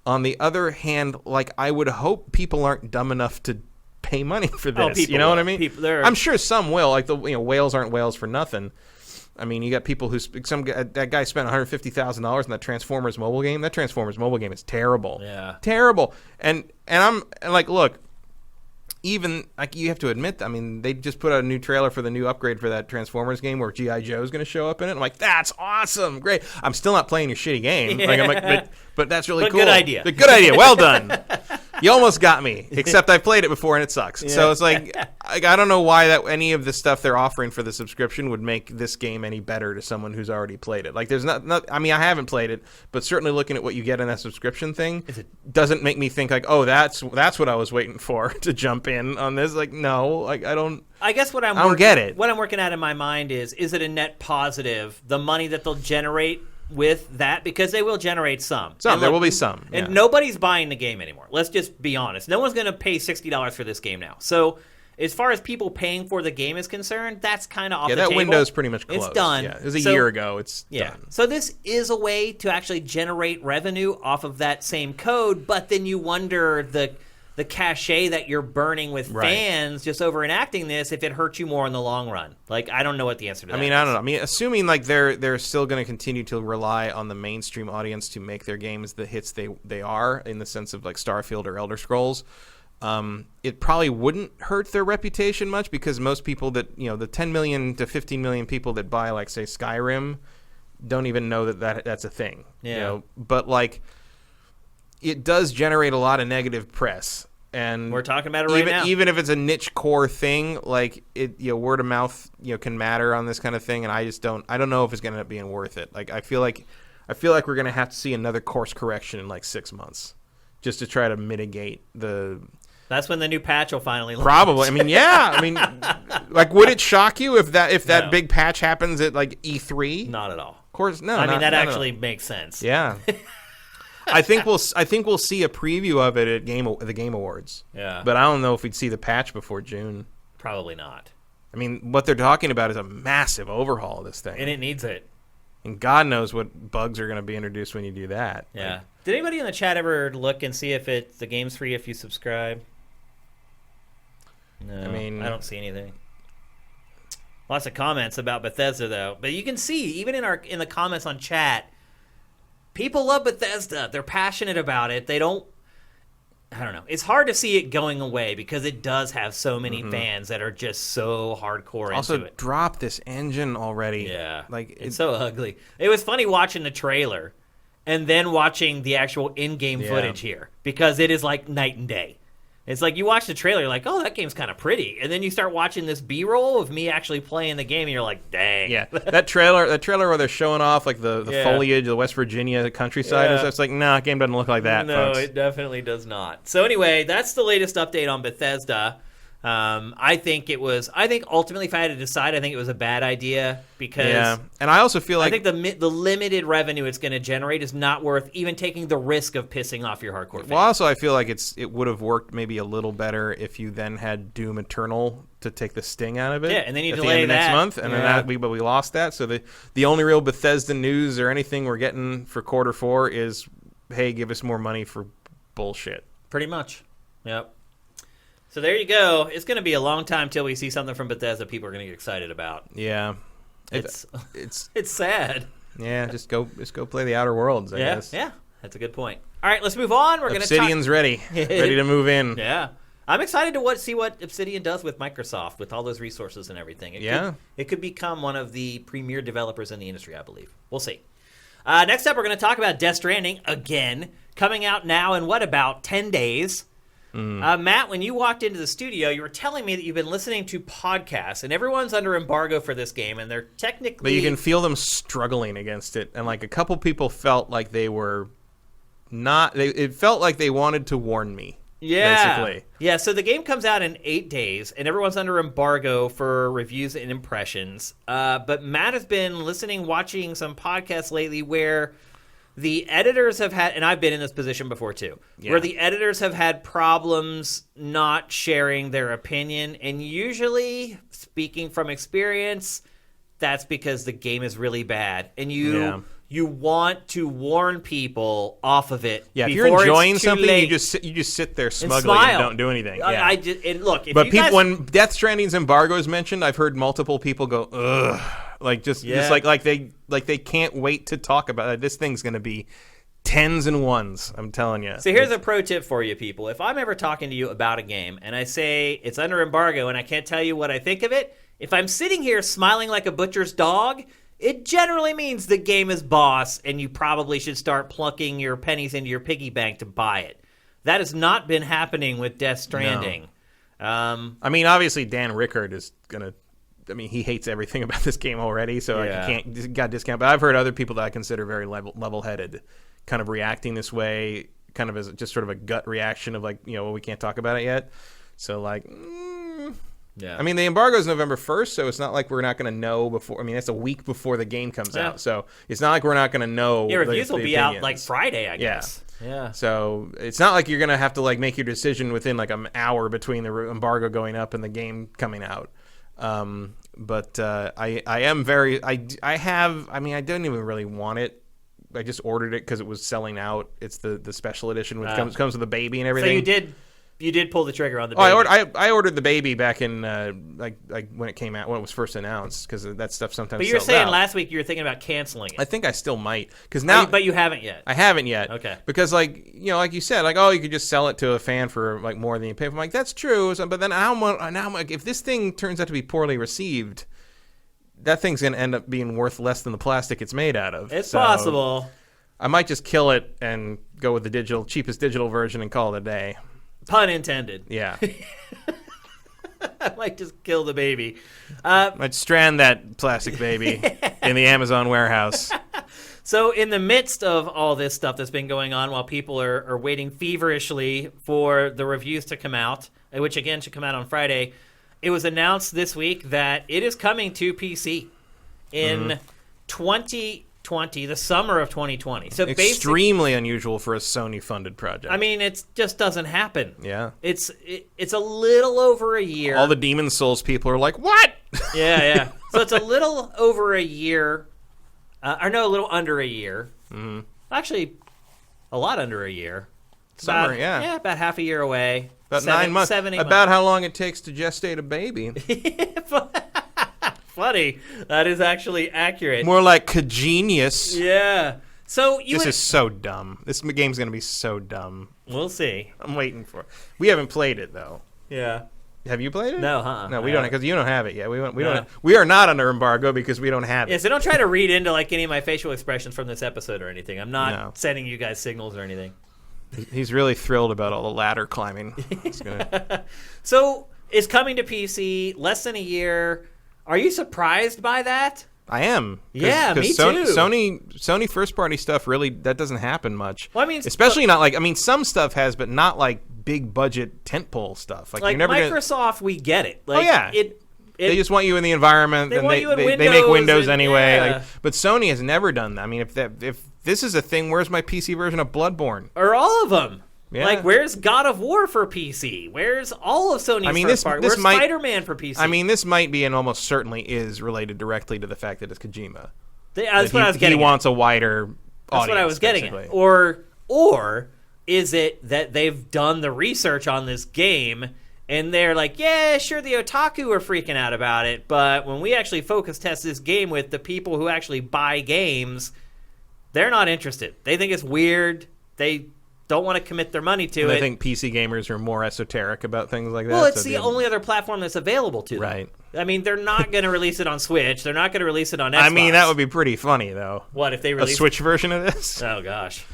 On the other hand, like, I would hope people aren't dumb enough to pay money for this. You know what I mean? I'm sure some will. Like, whales aren't whales for nothing. I mean, you got people that guy spent $150,000 on that Transformers mobile game. That Transformers mobile game is terrible. Yeah. Terrible. And I'm like, look, even, like, you have to admit, I mean, they just put out a new trailer for the new upgrade for that Transformers game where G.I. Joe's going to show up in it. I'm like, that's awesome. Great. I'm still not playing your shitty game. Yeah. Like, I'm like, but that's really cool. Good idea. Good idea. Well done. You almost got me, except I played it before and it sucks. Yeah. So it's like I don't know why that any of the stuff they're offering for the subscription would make this game any better to someone who's already played it. Like there's not I mean, I haven't played it, but certainly looking at what you get in that subscription thing doesn't make me think like, oh, that's what I was waiting for to jump in on this. Like, no, like I don't get it. What I'm working at in my mind is it a net positive, the money that they'll generate with that, because they will generate some. There will be some. And nobody's buying the game anymore. Let's just be honest. No one's going to pay $60 for this game now. So as far as people paying for the game is concerned, that's kind of off the table. Yeah, that window's pretty much closed. It's done. Yeah, it was a year ago. It's done. So this is a way to actually generate revenue off of that same code, but then you wonder the cachet that you're burning with fans just over enacting this, if it hurts you more in the long run. Like, I don't know what the answer to that is. I don't know. I mean, assuming like they're still going to continue to rely on the mainstream audience to make their games the hits they are, in the sense of like Starfield or Elder Scrolls, it probably wouldn't hurt their reputation much, because most people that, the 10 million to 15 million people that buy, like, say, Skyrim don't even know that's a thing. Yeah. But like, it does generate a lot of negative press. And we're talking about it now. Even if it's a niche core thing, like it, word of mouth, can matter on this kind of thing. And I don't know if it's going to end up being worth it. Like I feel like we're going to have to see another course correction in like 6 months, just to try to mitigate the. That's when the new patch will finally launch. Probably. I mean, yeah. I mean, like, would it shock you if that big patch happens at like E3? Not at all. Of course, no. I mean, that actually makes sense. Yeah. I think we'll see a preview of it at the Game Awards. Yeah. But I don't know if we'd see the patch before June. Probably not. I mean, what they're talking about is a massive overhaul of this thing. And it needs it. And God knows what bugs are going to be introduced when you do that. Yeah. Like, did anybody in the chat ever look and see if the game's free if you subscribe? No. I mean, I don't see anything. Lots of comments about Bethesda, though. But you can see, even in the comments on chat, people love Bethesda. They're passionate about it. I don't know. It's hard to see it going away, because it does have so many fans that are just so hardcore into it. Also, drop this engine already. Yeah. Like it's so ugly. It was funny watching the trailer and then watching the actual in-game footage here, because it is like night and day. It's like you watch the trailer, you're like, oh, that game's kind of pretty. And then you start watching this B-roll of me actually playing the game, and you're like, dang. Yeah, that trailer where they're showing off like the foliage, the West Virginia countryside, and stuff, it's like, nah, game doesn't look like that, No, folks. It definitely does not. So anyway, that's the latest update on Bethesda. I think ultimately, if I had to decide, I think it was a bad idea, because and I also feel like I think the limited revenue it's going to generate is not worth even taking the risk of pissing off your hardcore fans. Well, also I feel like it would have worked maybe a little better if you then had Doom Eternal to take the sting out of it. Yeah, and then you at delay the end of next month, and then we lost that. So the only real Bethesda news or anything we're getting for quarter 4 is, hey, give us more money for bullshit. Pretty much. Yep. So there you go. It's going to be a long time till we see something from Bethesda people are going to get excited about. Yeah. It's sad. Yeah, just go play the Outer Worlds, I guess. Yeah, that's a good point. All right, let's move on. We're going to Obsidian's ready to move in. Yeah. I'm excited to see what Obsidian does with Microsoft, with all those resources and everything. It could become one of the premier developers in the industry, I believe. We'll see. Next up, we're going to talk about Death Stranding again, coming out now in about 10 days. Matt, when you walked into the studio, you were telling me that you've been listening to podcasts, and everyone's under embargo for this game, and they're technically... But you can feel them struggling against it, and like a couple people felt like they were not... It felt like they wanted to warn me. Yeah. Basically. Yeah, so the game comes out in 8 days, and everyone's under embargo for reviews and impressions. But Matt has been watching some podcasts lately where the editors have had, and I've been in this position before too, where the editors have had problems not sharing their opinion. And usually, speaking from experience, that's because the game is really bad. And you want to warn people off of it. Yeah, if you're enjoying something, you just sit there smugly and don't do anything. Yeah. When Death Stranding's embargo is mentioned, I've heard multiple people go, ugh. Like just like they can't wait to talk about it. This thing's going to be tens and ones, I'm telling you. So here's a pro tip for you people. If I'm ever talking to you about a game and I say it's under embargo and I can't tell you what I think of it, if I'm sitting here smiling like a butcher's dog, it generally means the game is boss and you probably should start plucking your pennies into your piggy bank to buy it. That has not been happening with Death Stranding. No. I mean, obviously Dan Rickard is gonna. I mean, he hates everything about this game already, so he got discount. But I've heard other people that I consider very level-headed, kind of reacting this way, kind of as just sort of a gut reaction of like, well, we can't talk about it yet. So like, yeah. I mean, the embargo is November 1st, so it's not like we're not going to know before. I mean, that's a week before the game comes out, so it's not like we're not going to know. Yeah, reviews will be out like Friday, I guess. Yeah. So it's not like you're going to have to like make your decision within like an hour between the embargo going up and the game coming out. But I am very I didn't even really want it. I just ordered it because it was selling out. It's the special edition which comes with the baby and everything. So you did pull the trigger on the baby. I ordered the baby back in like when it came out, when it was first announced, because that stuff sometimes. But you were saying out. Last week you were thinking about canceling it. I think I still might, because now. But you haven't yet. I haven't yet. Okay. Because like you said, like you could just sell it to a fan for like more than you pay for. I'm like, that's true. So, but then how much? If this thing turns out to be poorly received, that thing's gonna end up being worth less than the plastic it's made out of. It's possible. I might just kill it and go with the cheapest digital version and call it a day. Pun intended. Yeah. I might just kill the baby. Might strand that plastic baby in the Amazon warehouse. So in the midst of all this stuff that's been going on while people are waiting feverishly for the reviews to come out, which again should come out on Friday, it was announced this week that it is coming to PC in 2020, the summer of 2020. So extremely unusual for a Sony-funded project. I mean, it just doesn't happen. Yeah. It's a little over a year. All the Demon Souls people are like, what? Yeah. So it's a little over a year, a little under a year. Mm-hmm. Actually, a lot under a year. Summer, yeah. Yeah, about half a year away. About 9 months. 7, 8 months. About how long it takes to gestate a baby. Funny. That is actually accurate. More like congenius. Yeah. So this is so dumb. This game's going to be so dumb. We'll see. I'm waiting for it. We haven't played it, though. Yeah. Have you played it? No, No, we don't, because you don't have it yet. We don't. We are not under embargo because we don't have it. Yeah, so don't try to read into like any of my facial expressions from this episode or anything. I'm not sending you guys signals or anything. He's really thrilled about all the ladder climbing. So it's coming to PC less than a year. Are you surprised by that? I am. Yeah, me too. Sony first party stuff really that doesn't happen much. Well, I mean, especially not like some stuff has, but not like big budget tentpole stuff. Like you're never Microsoft, we get it. Like, they just want you in the environment, and they make Windows anyway. Yeah. Like, but Sony has never done that. I mean, if this is a thing, where's my PC version of Bloodborne? Or all of them. Yeah. Like, where's God of War for PC? Where's all of Sony's first party? Where's Spider-Man for PC? I mean, this might be and almost certainly is related directly to the fact that it's Kojima. That's what I was getting at. He wants a wider audience. That's what I was getting at. Or is it that they've done the research on this game and they're like, yeah, sure, the otaku are freaking out about it, but when we actually focus test this game with the people who actually buy games, they're not interested. They think it's weird. They don't want to commit their money to it. I think PC gamers are more esoteric about things like that. Well, it's the only other platform that's available to them. Right. I mean, they're not going to release it on Switch. They're not going to release it on Xbox. I mean, that would be pretty funny, though. What, if they release a Switch version of this? Oh, gosh.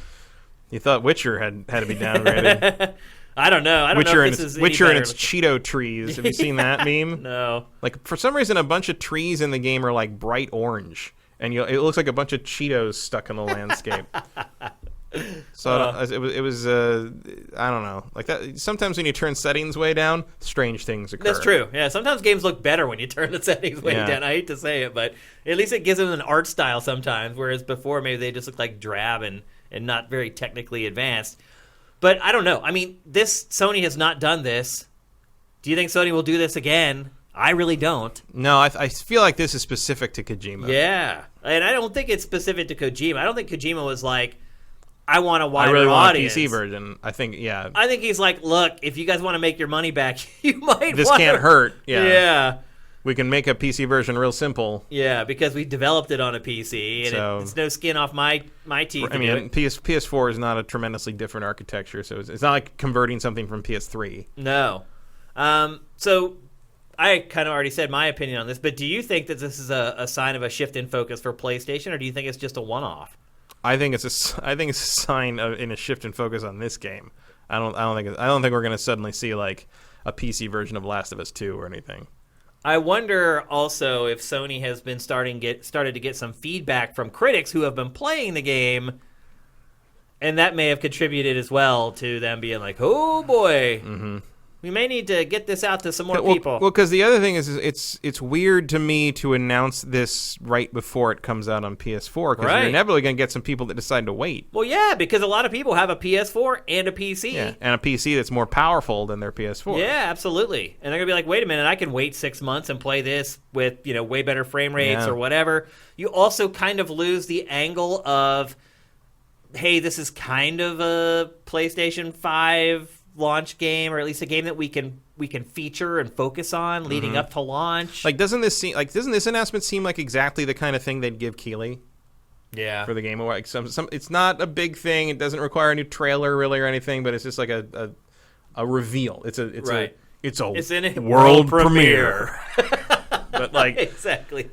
You thought Witcher had to be downgraded. I don't know. I don't know if this is Witcher and its Cheeto trees. Have you seen that meme? No. Like, for some reason, a bunch of trees in the game are, like, bright orange. And it looks like a bunch of Cheetos stuck in the landscape. So it was I don't know, like that. Sometimes when you turn settings way down, strange things occur. That's true. Yeah, sometimes games look better when you turn the settings way down. I hate to say it, but at least it gives them an art style sometimes. Whereas before, maybe they just look like drab and not very technically advanced. But I don't know. I mean, Sony has not done this. Do you think Sony will do this again? I really don't. No, I feel like this is specific to Kojima. Yeah, and I don't think it's specific to Kojima. I don't think Kojima was like, I want a wider I really want audience. a PC version. I think he's like, look, if you guys want to make your money back, you might. This can't hurt. Yeah. We can make a PC version real simple. Yeah, because we developed it on a PC, and it's no skin off my teeth. I mean, PS4 is not a tremendously different architecture, so it's not like converting something from PS3. No. So I kind of already said my opinion on this, but do you think that this is a sign of a shift in focus for PlayStation, or do you think it's just a one-off? I think it's a sign in a shift in focus on this game. I don't think we're gonna suddenly see like a PC version of Last of Us 2 or anything. I wonder also if Sony has been started to get some feedback from critics who have been playing the game, and that may have contributed as well to them being like, "Oh boy, we may need to get this out to some more people." Well, because the other thing is it's weird to me to announce this right before it comes out on PS4, because you're inevitably going to get some people that decide to wait. Well, yeah, because a lot of people have a PS4 and a PC. Yeah, and a PC that's more powerful than their PS4. Yeah, absolutely. And they're going to be like, wait a minute, I can wait 6 months and play this with, way better frame rates or whatever. You also kind of lose the angle of, hey, this is kind of a PlayStation 5 launch game, or at least a game that we can feature and focus on leading up to launch. Like, doesn't this announcement seem like exactly the kind of thing they'd give Keighley? Yeah. For the Game Awards. Some it's not a big thing. It doesn't require a new trailer really or anything, but it's just like a reveal. It's in a world premiere. But like exactly.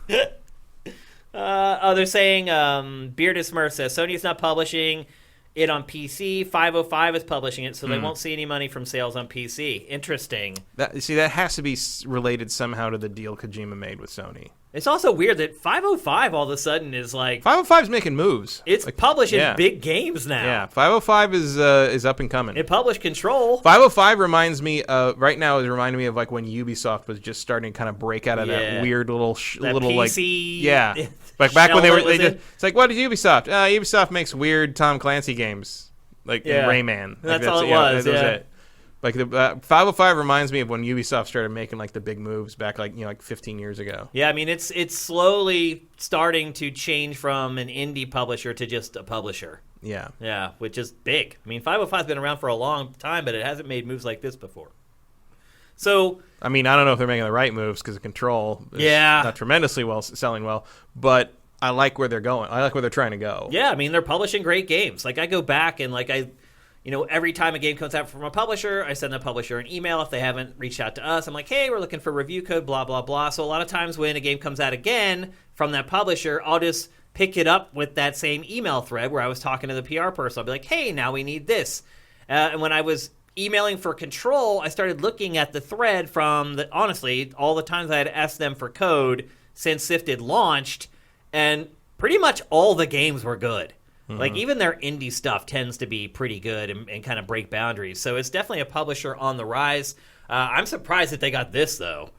They're saying Bearded Smurf says Sony is not publishing it on PC. 505 is publishing it, so they won't see any money from sales on PC. Interesting. That has to be related somehow to the deal Kojima made with Sony. It's also weird that 505 all of a sudden is like... 505's making moves. It's like, publishing big games now. Yeah, 505 is up and coming. It published Control. 505 reminds me, right now is reminding me of like when Ubisoft was just starting to kind of break out of that weird little PC, like... Yeah. Like back when it's like, what is Ubisoft? Ubisoft makes weird Tom Clancy games. Like in Rayman. That's all it was. That was it. Like the 505 reminds me of when Ubisoft started making like the big moves back like 15 years ago. Yeah, I mean it's slowly starting to change from an indie publisher to just a publisher. Yeah. Yeah, which is big. I mean 505's been around for a long time, but it hasn't made moves like this before. So I mean, I don't know if they're making the right moves because of Control is not tremendously selling well, but I like where they're going. I like where they're trying to go. Yeah, I mean they're publishing great games. Like I go back and every time a game comes out from a publisher, I send the publisher an email if they haven't reached out to us. I'm like, hey, we're looking for review code, blah, blah, blah. So a lot of times when a game comes out again from that publisher, I'll just pick it up with that same email thread where I was talking to the PR person. I'll be like, hey, now we need this. And when I was emailing for Control, I started looking at the thread from, honestly, all the times I had asked them for code since Sifted launched, and pretty much all the games were good. Like, even their indie stuff tends to be pretty good and kind of break boundaries. So it's definitely a publisher on the rise. I'm surprised that they got this, though.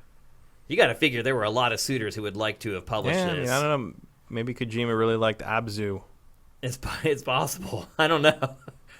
You got to figure there were a lot of suitors who would like to have published this. I mean, I don't know. Maybe Kojima really liked Abzu. It's possible. I don't know.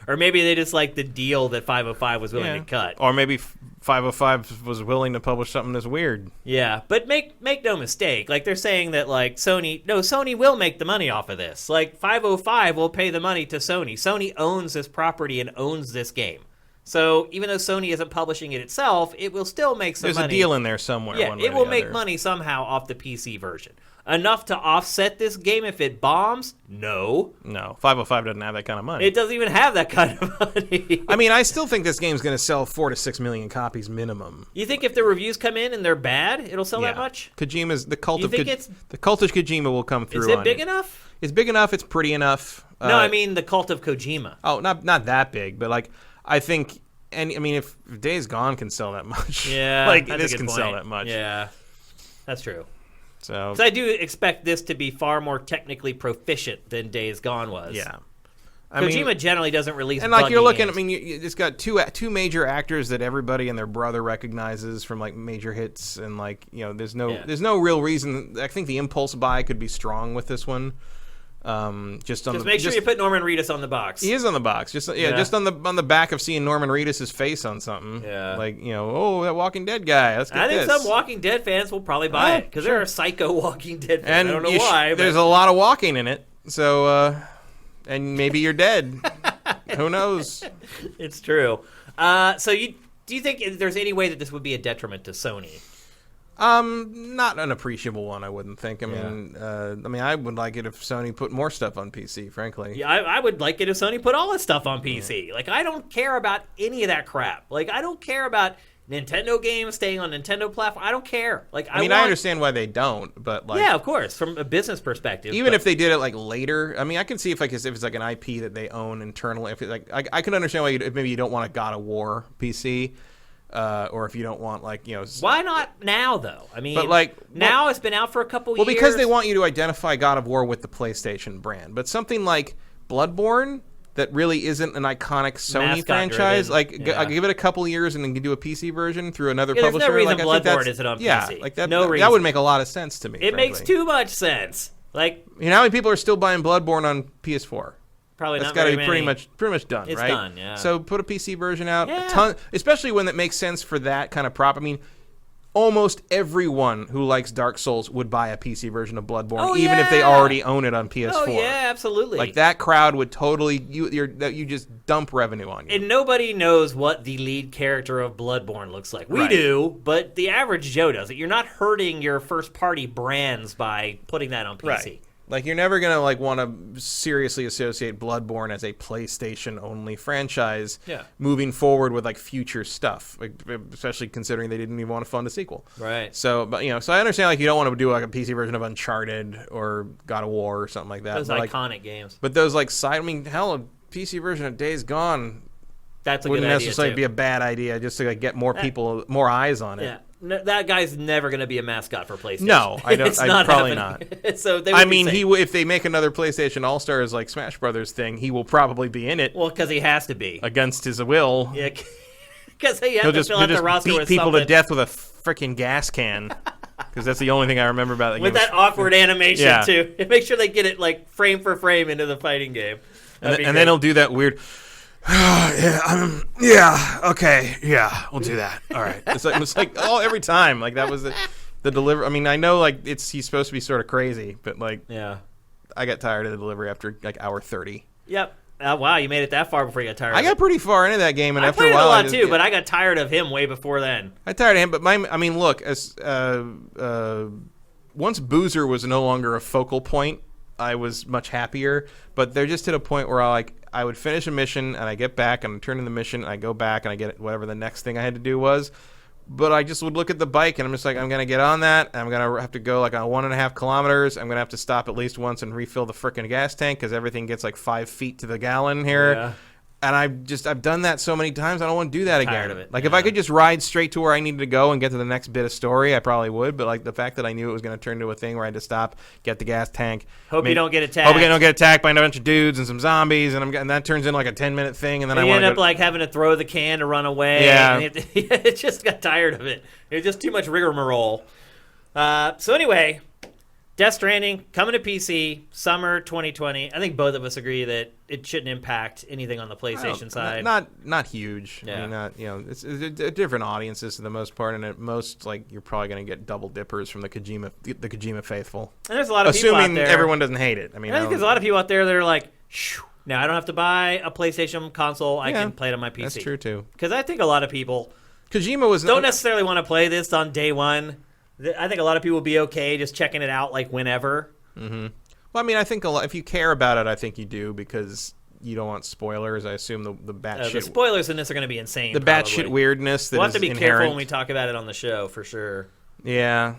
Or maybe they just like the deal that 505 was willing to cut. Or maybe 505 was willing to publish something that's weird. Yeah, but make no mistake. Like, they're saying that, like, Sony will make the money off of this. Like, 505 will pay the money to Sony. Sony owns this property and owns this game. So even though Sony isn't publishing it itself, it will still make some money. There's a deal in there somewhere. Yeah, it will make money somehow off the PC version. Enough to offset this game if it bombs? No. 505 doesn't have that kind of money. It doesn't even have that kind of money. I mean, I still think this game's going to sell 4 to 6 million copies minimum. You think if the reviews come in and they're bad, it'll sell that much? Kojima's the cult of Kojima will come through. Is it big enough? It's big enough. It's pretty enough. No, I mean the cult of Kojima. Oh, not that big, but like I think. And I mean, if Days Gone can sell that much, like this can sell that much. Yeah, that's true. So I do expect this to be far more technically proficient than Days Gone was. Yeah, Kojima generally doesn't release. And like you're looking, games. I mean, you just got two major actors that everybody and their brother recognizes from like major hits, and like there's no real reason. I think the impulse buy could be strong with this one. Just make sure you put Norman Reedus on the box. He is on the box. Just on the back of seeing Norman Reedus' face on something. Yeah. Like that Walking Dead guy. Let's get I think this. some Walking Dead fans will probably buy it because there are psycho Walking Dead fans. And I don't know why. There's a lot of walking in it. So and maybe you're dead. Who knows? It's true. So do you think there's any way that this would be a detriment to Sony? Not an appreciable one, I wouldn't think. I mean, I would like it if Sony put more stuff on PC, frankly. Yeah, I would like it if Sony put all its stuff on PC. Like, I don't care about any of that crap. Like, I don't care about Nintendo games staying on Nintendo platform. I don't care. Like, I understand why they don't, but like, yeah, of course, from a business perspective. Even if they did it like later, I mean, I can see if it's like an IP that they own internally. If I can understand why if maybe you don't want a God of War PC, or if you don't want why not now though? I mean, but like now it's been out for a couple years. Well, because they want you to identify God of War with the PlayStation brand, but something like Bloodborne. That really isn't an iconic Sony franchise. I'll give it a couple years and then do a PC version through another publisher. There's no reason Bloodborne isn't on PC. Yeah, like that. No reason. That would make a lot of sense to me. It makes too much sense. Like, how many people are still buying Bloodborne on PS4? Probably That's not got to very be many. pretty much done, it's right? It's done, yeah. So put a PC version out. Yeah. Especially when that makes sense for that kind of prop. I mean, almost everyone who likes Dark Souls would buy a PC version of Bloodborne, even if they already own it on PS4. Oh yeah, absolutely. Like that crowd would totally you just dump revenue on you. And nobody knows what the lead character of Bloodborne looks like. We do, but the average Joe doesn't. You're not hurting your first party brands by putting that on PC. Right. Like, you're never going to, want to seriously associate Bloodborne as a PlayStation-only franchise moving forward with, future stuff, especially considering they didn't even want to fund a sequel. Right. So, so I understand, you don't want to do, a PC version of Uncharted or God of War or something like that. Those iconic games. But those, hell, a PC version of Days Gone wouldn't necessarily be a bad idea just to, get more people, more eyes on it. Yeah. No, that guy's never going to be a mascot for PlayStation. No, I don't. Probably not. So they if they make another PlayStation All Stars Smash Brothers thing, he will probably be in it. Well, because he has to be against his will. Yeah, because he has to fill out the roster beat with people something. to death with a freaking gas can. Because that's the only thing I remember about the game. With that awkward animation too. Make sure they get it frame for frame into the fighting game. And then he'll do that weird. Okay, we'll do that. All right. It's like every time. That was the delivery. I mean, I know he's supposed to be sort of crazy, but I got tired of the delivery after hour 30. Yep. Wow, you made it that far before you got tired. I got pretty far into that game, and I after played a while, a lot too. But I got tired of him way before then. I tired of him, but look, as once Boozer was no longer a focal point, I was much happier. But they're just at a point where I would finish a mission and I get back and I turn in the mission and I go back and I get whatever the next thing I had to do was. But I just would look at the bike and I'm just I'm going to get on that. And I'm going to have to go on 1.5 kilometers. I'm going to have to stop at least once and refill the frickin' gas tank because everything gets 5 feet to the gallon here. Yeah. And I've done that so many times. I don't want to do that again. Tired of it. If I could just ride straight to where I needed to go and get to the next bit of story, I probably would. But the fact that I knew it was going to turn into a thing where I had to stop, get the gas tank. Hope you don't get attacked. Hope you don't get attacked by a bunch of dudes and some zombies, and that turns into a 10-minute thing. And then I end up having to throw the can to run away. Yeah, and it just got tired of it. It was just too much rigmarole. So anyway. Death Stranding, coming to PC, summer 2020. I think both of us agree that it shouldn't impact anything on the PlayStation side. Not huge. Yeah. I mean, it's different audiences for the most part, and at most, you're probably going to get double dippers from the Kojima faithful. And there's a lot of people out there. Assuming everyone doesn't hate it. I mean, I think there's a lot of people out there that are like, shoo, now I don't have to buy a PlayStation console. I can play it on my PC. That's true, too. Because I think a lot of people Kojima don't necessarily want to play this on day one. I think a lot of people will be okay just checking it out whenever. Mm-hmm. Well, I mean, I think if you care about it, I think you do because you don't want spoilers. I assume the batshit. The spoilers in this are going to be insane. The batshit weirdness that we'll have to be inherent. careful when we talk about it on the show for sure. Yeah,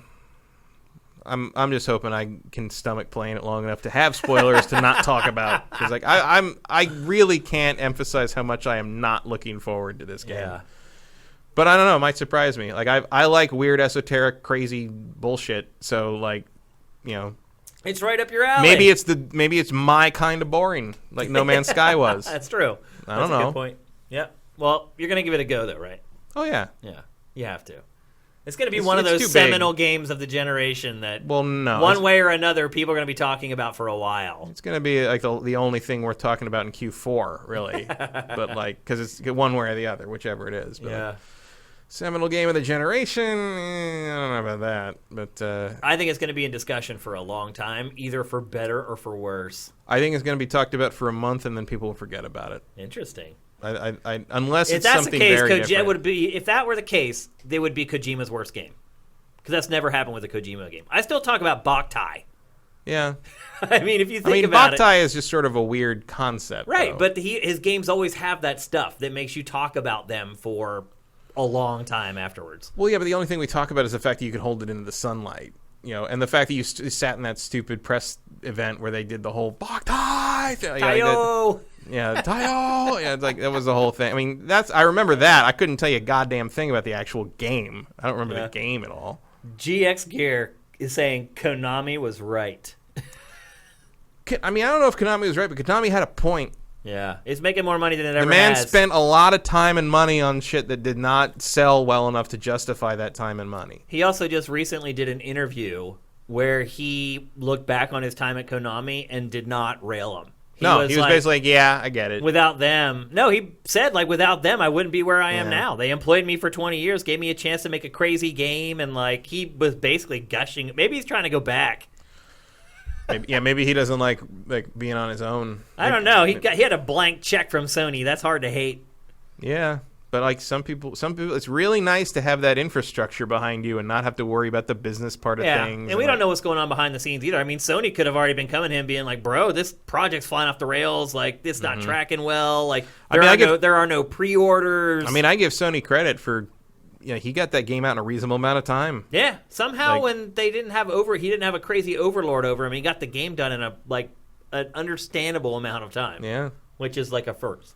I'm just hoping I can stomach playing it long enough to have spoilers to not talk about because I really can't emphasize how much I am not looking forward to this game. Yeah. But I don't know. It might surprise me. I like weird, esoteric, crazy bullshit. So it's right up your alley. Maybe it's my kind of boring, like No Man's Sky was. That's true. I don't know. That's a good point. Yeah. Well, you're gonna give it a go though, right? Oh yeah. Yeah. You have to. It's gonna be one of those seminal games of the generation that. Well, no. One way or another, people are gonna be talking about for a while. It's gonna be the only thing worth talking about in Q4, really. But because it's one way or the other, whichever it is. But yeah. Seminal game of the generation. I don't know about that, but I think it's going to be in discussion for a long time, either for better or for worse. I think it's going to be talked about for a month, and then people will forget about it. Interesting. Unless it's that's something the case, very different. If that were the case, they would be Kojima's worst game, because that's never happened with a Kojima game. I still talk about Boktai. Yeah. I mean, if you think about it, Boktai is just sort of a weird concept, right? though. But his games always have that stuff that makes you talk about them for a long time afterwards. Well, yeah, but the only thing we talk about is the fact that you could hold it into the sunlight, and the fact that you sat in that stupid press event where they did the whole Boktai thing. Tayo! Yeah, Tayo! Yeah, it's like, that was the whole thing. I mean, I remember that. I couldn't tell you a goddamn thing about the actual game. I don't remember the game at all. GX Gear is saying Konami was right. I mean, I don't know if Konami was right, but Konami had a point. Yeah, it's making more money than it ever has. The man spent a lot of time and money on shit that did not sell well enough to justify that time and money. He also just recently did an interview where he looked back on his time at Konami and did not rail them. He was basically like, yeah, I get it. Without them. No, he said, like, without them, I wouldn't be where I am now. They employed me for 20 years, gave me a chance to make a crazy game, and, like, he was basically gushing. Maybe he's trying to go back. Maybe he doesn't like being on his own. I don't know. He had a blank check from Sony. That's hard to hate. Yeah, but like some people, it's really nice to have that infrastructure behind you and not have to worry about the business part of things. And we don't know what's going on behind the scenes either. I mean, Sony could have already been coming to him being like, "Bro, this project's flying off the rails. Like, it's not tracking well. Like, there are no pre-orders." I mean, I give Sony credit for. Yeah, he got that game out in a reasonable amount of time. Yeah, somehow when they didn't have he didn't have a crazy overlord over him. He got the game done in an understandable amount of time. Yeah, which is like a first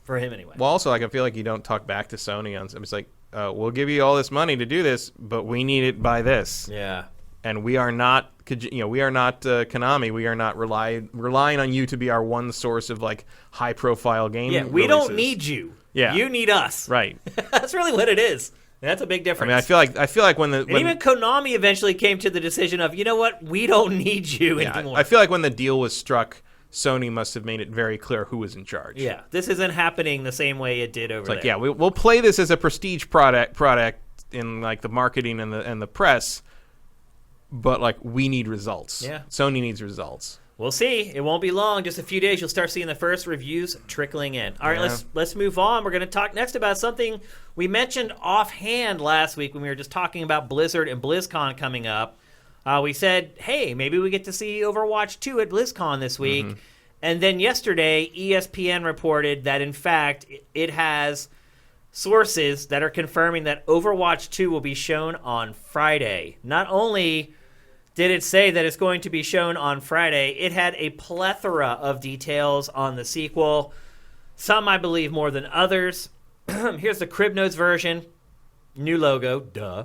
for him anyway. Well, also, like I feel like you don't talk back to Sony on something. It's like, we'll give you all this money to do this, but we need it by this. Yeah, and we are not, we are not Konami. We are not relying on you to be our one source of like high profile game. Yeah, we don't need you. Yeah, you need us. Right. That's really what it is. That's a big difference. I mean, I feel like when even Konami eventually came to the decision of, you know what, we don't need you anymore. I feel like when the deal was struck, Sony must have made it very clear who was in charge. Yeah, this isn't happening the same way it did over there. Like, yeah, we'll play this as a prestige product in like the marketing and the press, but like we need results. Yeah, Sony needs results. We'll see. It won't be long. Just a few days, you'll start seeing the first reviews trickling in. All right, let's move on. We're going to talk next about something we mentioned offhand last week when we were just talking about Blizzard and BlizzCon coming up. We said, hey, maybe we get to see Overwatch 2 at BlizzCon this week. Mm-hmm. And then yesterday, ESPN reported that, in fact, it has sources that are confirming that Overwatch 2 will be shown on Friday. Not only did it say that it's going to be shown on Friday, it had a plethora of details on the sequel. Some, I believe, more than others. Here's the Crib Notes version. New logo, duh.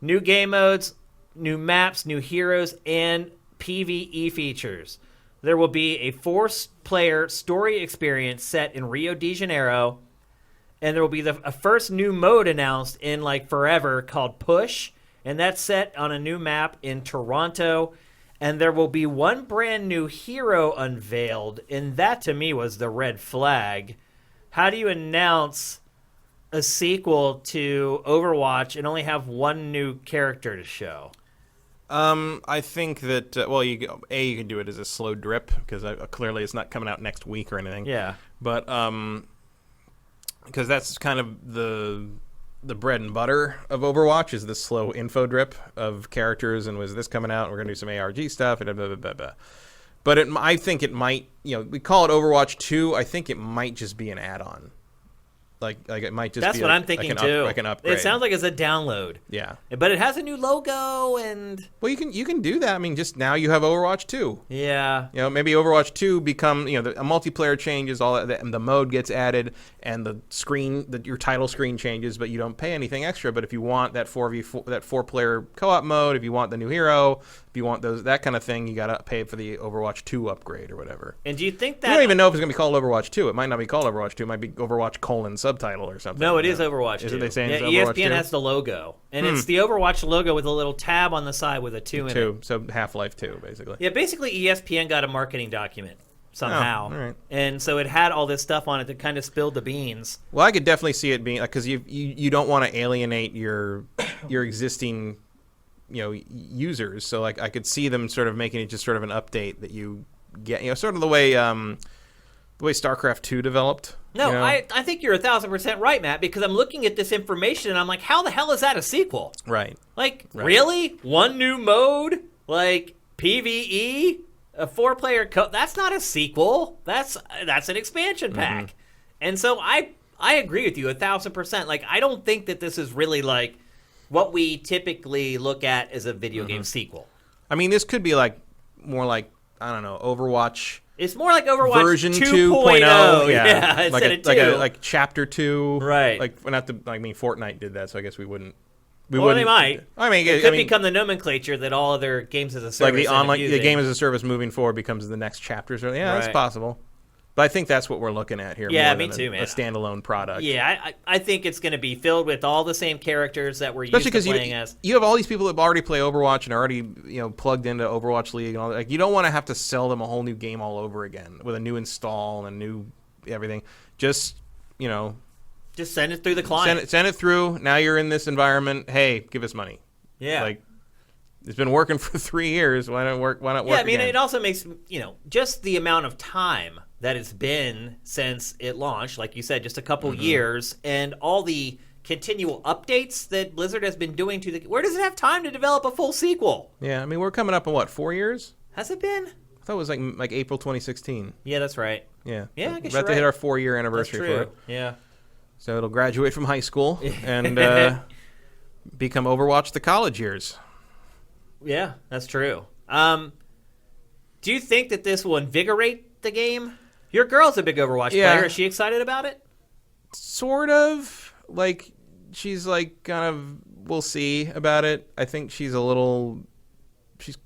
New game modes, new maps, new heroes, and PvE features. There will be a 4-player story experience set in Rio de Janeiro, and there will be a first new mode announced in like forever called Push, and that's set on a new map in Toronto. And there will be one brand new hero unveiled, and that to me was the red flag. How do you announce a sequel to Overwatch and only have one new character to show? I think that you can do it as a slow drip because clearly it's not coming out next week or anything. Yeah, but because that's kind of the bread and butter of Overwatch is the slow info drip of characters and was this coming out? We're gonna do some ARG stuff and blah, blah, blah, blah. But I think it might. We call it Overwatch 2. I think it might just be an add-on. Like it might just That's be what I'm thinking too. Like an upgrade. It sounds like it's a download. Yeah. But it has a new logo and you can do that. I mean, just now you have Overwatch 2. Yeah. Maybe Overwatch 2 become, a multiplayer changes, all that, and the mode gets added and the screen, your title screen changes, but you don't pay anything extra. But if you want that 4-player co-op mode, if you want the new hero, if you want that kind of thing, you got to pay for the Overwatch 2 upgrade or whatever. And do you think that you don't even know if it's going to be called Overwatch 2. It might not be called Overwatch 2. It might be Overwatch : subtitle or something. No, it is Overwatch 2. Is it they saying it's Overwatch ESPN 2? Has the logo. And it's the Overwatch logo with a little tab on the side with a 2 in it. So Half-Life 2, basically. Yeah, basically ESPN got a marketing document somehow. Oh, all right. And so it had all this stuff on it that kind of spilled the beans. Well, I could definitely see it being because you don't want to alienate your existing users. So like I could see them sort of making it just sort of an update that you get, sort of the way StarCraft 2 developed. No, I think you're 1,000% right, Matt, because I'm looking at this information and I'm like, how the hell is that a sequel? Right. Like, really? One new mode? Like, PvE? A 4-player that's not a sequel. That's an expansion pack. Mm-hmm. And so I I agree with you 1,000%. Like, I don't think that this is really like what we typically look at as a video game sequel. I mean, this could be like more like, I don't know, Overwatch. It's more like Overwatch version 2.0. Yeah, instead of 2. Like chapter 2. Right. Like, Fortnite did that, so I guess we wouldn't. They might. I mean, it could become the nomenclature that all other games as a service like the game as a service moving forward becomes the next chapters. Yeah, that's possible. But I think that's what we're looking at here. Yeah, more me than too, man. A standalone product. Yeah, I think it's going to be filled with all the same characters that we're used to playing as. You have all these people that already play Overwatch and are already plugged into Overwatch League and all that. Like, you don't want to have to sell them a whole new game all over again with a new install and a new everything. Just send it through the client. Send it through. Now you're in this environment. Hey, give us money. Yeah. Like, it's been working for 3 years. Why not work? Yeah, I mean, it also makes just the amount of time that it's been since it launched, like you said, just a couple years, and all the continual updates that Blizzard has been doing to the. Where does it have time to develop a full sequel? Yeah, I mean, we're coming up on 4 years? Has it been? I thought it was like April 2016. Yeah, that's right. Yeah. Yeah, I guess we're about to hit our 4-year anniversary for it. Yeah. So it'll graduate from high school and become Overwatch the college years. Yeah, that's true. Do you think that this will invigorate the game? Your girl's a big Overwatch player. Is she excited about it? Sort of. Like, she's like kind of, we'll see about it. I think she's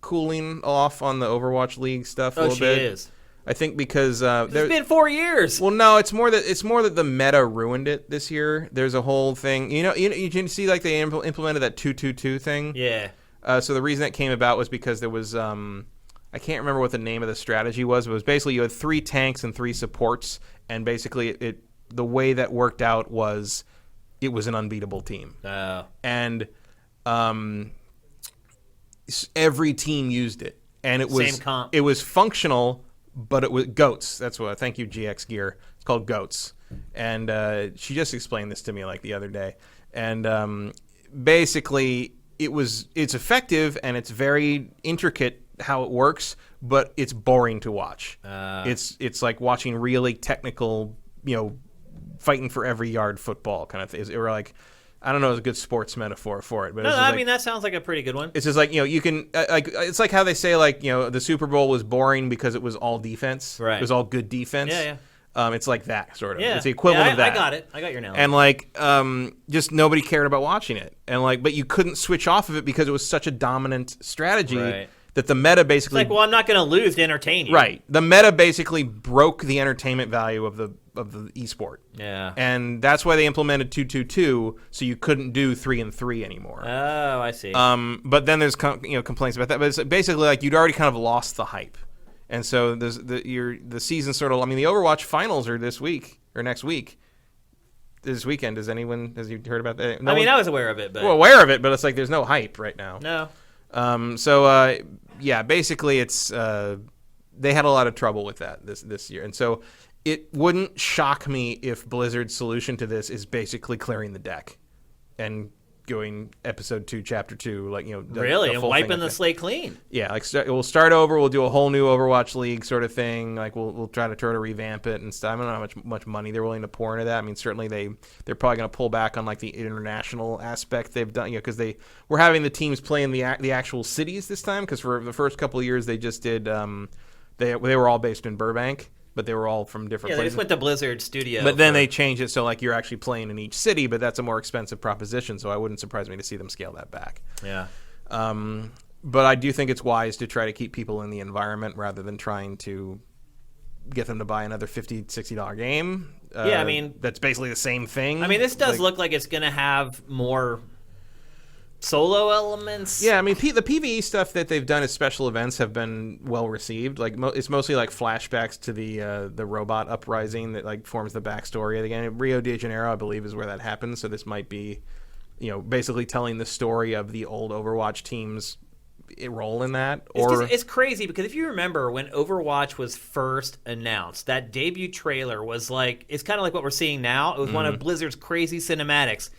cooling off on the Overwatch League stuff a little bit. She is. I think because it's been 4 years. Well, no, it's more that the meta ruined it this year. There's a whole thing. You can see like they implemented that 2-2-2 thing. Yeah. So the reason that came about was because there was I can't remember what the name of the strategy was, but it was basically you had 3 tanks and 3 supports, and basically the way that worked out was it was an unbeatable team. Oh. And every team used it, and it was same comp. It was functional, but it was GOATs. That's what. Thank you, GX Gear. It's called GOATs, and she just explained this to me like the other day, and basically it's effective and it's very intricate how it works, but it's boring to watch. It's like watching really technical, fighting for every yard football kind of thing. Or like, I don't know, it's a good sports metaphor for it, but I mean that sounds like a pretty good one. It's just like you can like it's like how they say like the Super Bowl was boring because it was all defense. Right. It was all good defense. Yeah. It's like that sort of. Yeah. It's the equivalent of that. I got it. I got your analogy. And like, just nobody cared about watching it, and like, but you couldn't switch off of it because it was such a dominant strategy. Right. That the meta basically... It's like, well, I'm not going to lose to entertain you. Right. The meta basically broke the entertainment value of the esport. Yeah. And that's why they implemented 2-2-2, so you couldn't do 3-3 anymore. Oh, I see. But then there's complaints about that. But it's basically like you'd already kind of lost the hype. And so the season sort of... I mean, the Overwatch finals are this week, or next week. This weekend. Has you heard about that? I was aware of it, but... Well, aware of it, but it's like there's no hype right now. No. Basically it's they had a lot of trouble with that this year, and so it wouldn't shock me if Blizzard's solution to this is basically clearing the deck and going episode 2, chapter 2, like really, and wiping the slate clean. Yeah, like we'll start over. We'll do a whole new Overwatch League sort of thing. Like we'll try to revamp it and stuff. I don't know how much money they're willing to pour into that. I mean, certainly they're probably going to pull back on like the international aspect they've done. Because they were having the teams play in the actual cities this time. Because for the first couple of years they just did. They were all based in Burbank. But they were all from different places. They just went to Blizzard Studio. But then they changed it so like you're actually playing in each city, but that's a more expensive proposition, so I wouldn't surprise me to see them scale that back. Yeah. But I do think it's wise to try to keep people in the environment rather than trying to get them to buy another $50, $60 game. I mean... That's basically the same thing. I mean, this does look like it's going to have more... solo elements. Yeah, I mean, the PvE stuff that they've done as special events have been well received. Like, it's mostly like flashbacks to the robot uprising that like forms the backstory of the game. Rio de Janeiro, I believe, is where that happens. So this might be, basically telling the story of the old Overwatch team's role in that. It's crazy because if you remember when Overwatch was first announced, that debut trailer was like, it's kind of like what we're seeing now. It was one of Blizzard's crazy cinematics.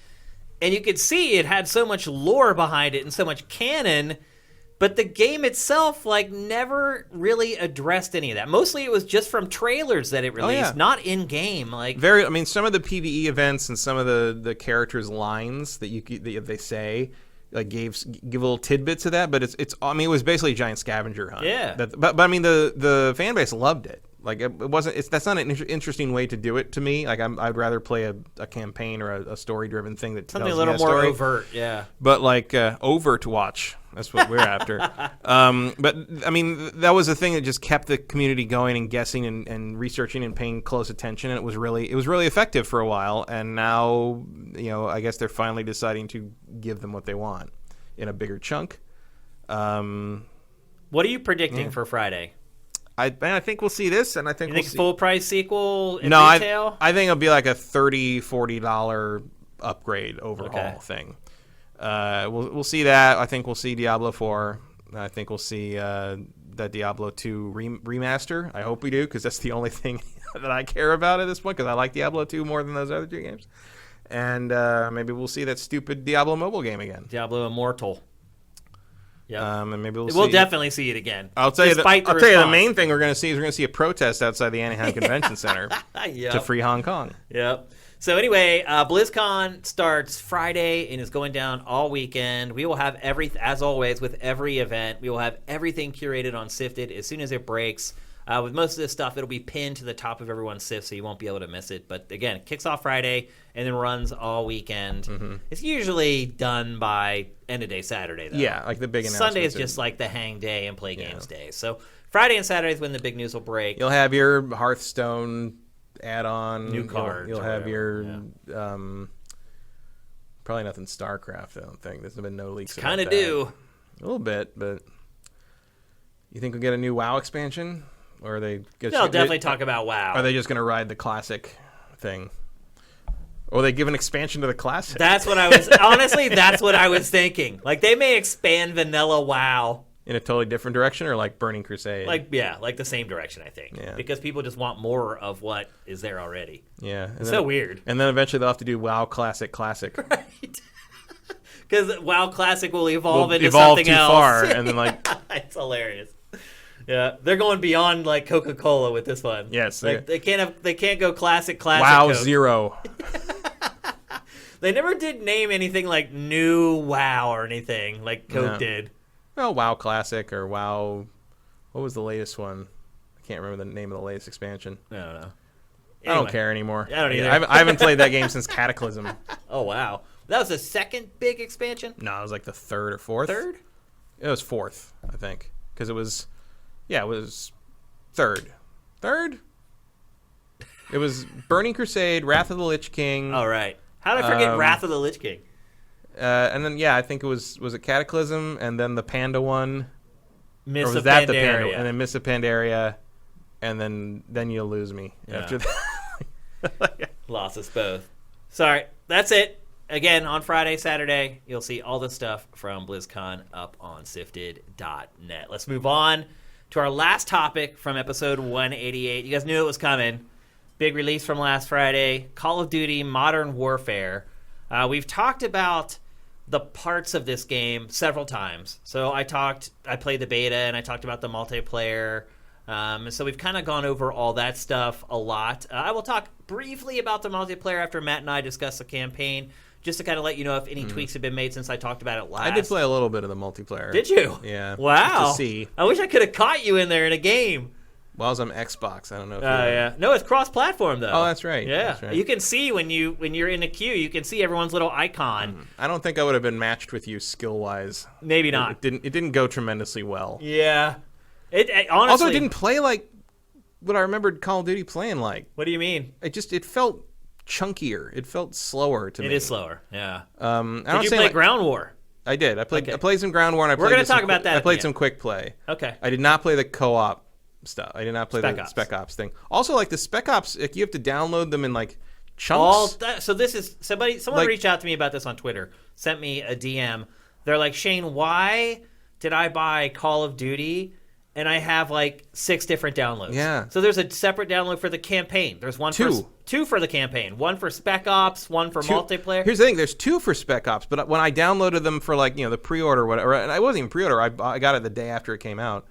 And you could see it had so much lore behind it and so much canon, But the game itself, like, never really addressed any of that. Mostly it was just from trailers that it released, not in-game. Like, I mean, some of the PvE events and some of the characters' lines that they say, like, give little tidbits of that. But it's I mean, it was basically a giant scavenger hunt. Yeah. But I mean, the fan base loved it. Like, it wasn't. That's not an interesting way to do it to me. Like, I'd rather play a campaign or a story-driven thing that something tells a little me a more story. overt. Yeah. But like overt watch. That's what we're after. But I mean, that was the thing that just kept the community going and guessing and researching and paying close attention. And it was really effective for a while. And now, I guess they're finally deciding to give them what they want in a bigger chunk. What are you predicting for Friday? I think we'll see this, and I think you think full price sequel in no, retail? I think it'll be like a $30-$40 upgrade overhaul thing. We'll see that. I think we'll see Diablo 4. I think we'll see that Diablo 2 remaster. I hope we do, because that's the only thing that I care about at this point, because I like Diablo 2 more than those other two games. And maybe we'll see that stupid Diablo mobile game again. Diablo Immortal. Yeah, and maybe we'll definitely see it again. I'll tell you the main thing we're going to see a protest outside the Anaheim Convention Center to free Hong Kong. Yep. So anyway, BlizzCon starts Friday and is going down all weekend. We will have as always with every event, we will have everything curated on Sifted as soon as it breaks. With most of this stuff, it'll be pinned to the top of everyone's Sift, so you won't be able to miss it. But again, it kicks off Friday and then runs all weekend. Mm-hmm. It's usually done by end of day Saturday, though. Yeah, like the big announcement. Sunday is just like the hang day and play games day. So Friday and Saturday is when the big news will break. You'll have your Hearthstone add-on. New cards. You'll have your... probably nothing StarCraft, I don't think. There's been no leaks about that. Kind of do. A little bit, but... You think we'll get a new WoW expansion? Or are they... They'll definitely talk about WoW. Are they just going to ride the classic thing? Or they give an expansion to the classic? That's what I was... honestly, that's what I was thinking. Like, they may expand vanilla WoW. In a totally different direction, or like Burning Crusade? Like the same direction, I think. Yeah. Because people just want more of what is there already. Yeah. It's so weird. And then eventually they'll have to do WoW Classic. Right. Because WoW Classic will evolve into something else. Far, and then like... It's hilarious. Yeah, they're going beyond like Coca-Cola with this one. Yes, like, they can't go classic. WoW Coke. Zero. They never did name anything like new WoW or anything like Coke did. Well, WoW Classic or WoW. What was the latest one? I can't remember the name of the latest expansion. I don't know. Anyway, I don't care anymore. I don't either. I haven't played that game since Cataclysm. Oh wow, that was the second big expansion. No, it was like the third or fourth. Third? It was fourth, I think, because it was. Yeah, it was third. Third? It was Burning Crusade, Wrath of the Lich King. Oh, right. How did I forget Wrath of the Lich King? And then, I think it was it Cataclysm, and then the Panda one? Miss or was that the Panda? And then Miss of Pandaria, and then you'll lose me after that. Lost us both. Sorry, that's it. Again, on Friday, Saturday, you'll see all the stuff from BlizzCon up on sifted.net. Let's move on to our last topic from episode 188. You guys knew it was coming. Big release from last Friday, Call of Duty Modern Warfare. We've talked about the parts of this game several times. So I played the beta, and I talked about the multiplayer. So we've kind of gone over all that stuff a lot. I will talk briefly about the multiplayer after Matt and I discuss the campaign, just to kind of let you know if any tweaks have been made since I talked about it last. I did play a little bit of the multiplayer. Did you? Yeah. Wow. Just to see. I wish I could have caught you in there in a game. Well, I was on Xbox. I don't know if yeah. No, it's cross-platform, though. Oh, that's right. Yeah. That's right. You can see when you're in a queue, you can see everyone's little icon. I don't think I would have been matched with you skill-wise. Maybe not. It didn't go tremendously well. Yeah. It honestly... Also, it didn't play like what I remembered Call of Duty playing like. What do you mean? It felt chunkier. It felt slower to me. It is slower, yeah. Did you play Ground War? I did. I played some Ground War, and we're going to talk about that. I played some quick play. Okay. I did not play the co-op stuff. I did not play the Ops. Spec Ops thing. Also, like the Spec Ops, like you have to download them in like chunks. So this is someone reached out to me about this on Twitter. Sent me a DM. They're like, Shane, why did I buy Call of Duty and I have like 6 different downloads. Yeah. So there's a separate download for the campaign. There's one for two for the campaign, one for Spec Ops, one for multiplayer. Here's the thing: there's 2 for Spec Ops, but when I downloaded them for like the pre-order, or whatever, and I wasn't even pre-order. I got it the day after it came out.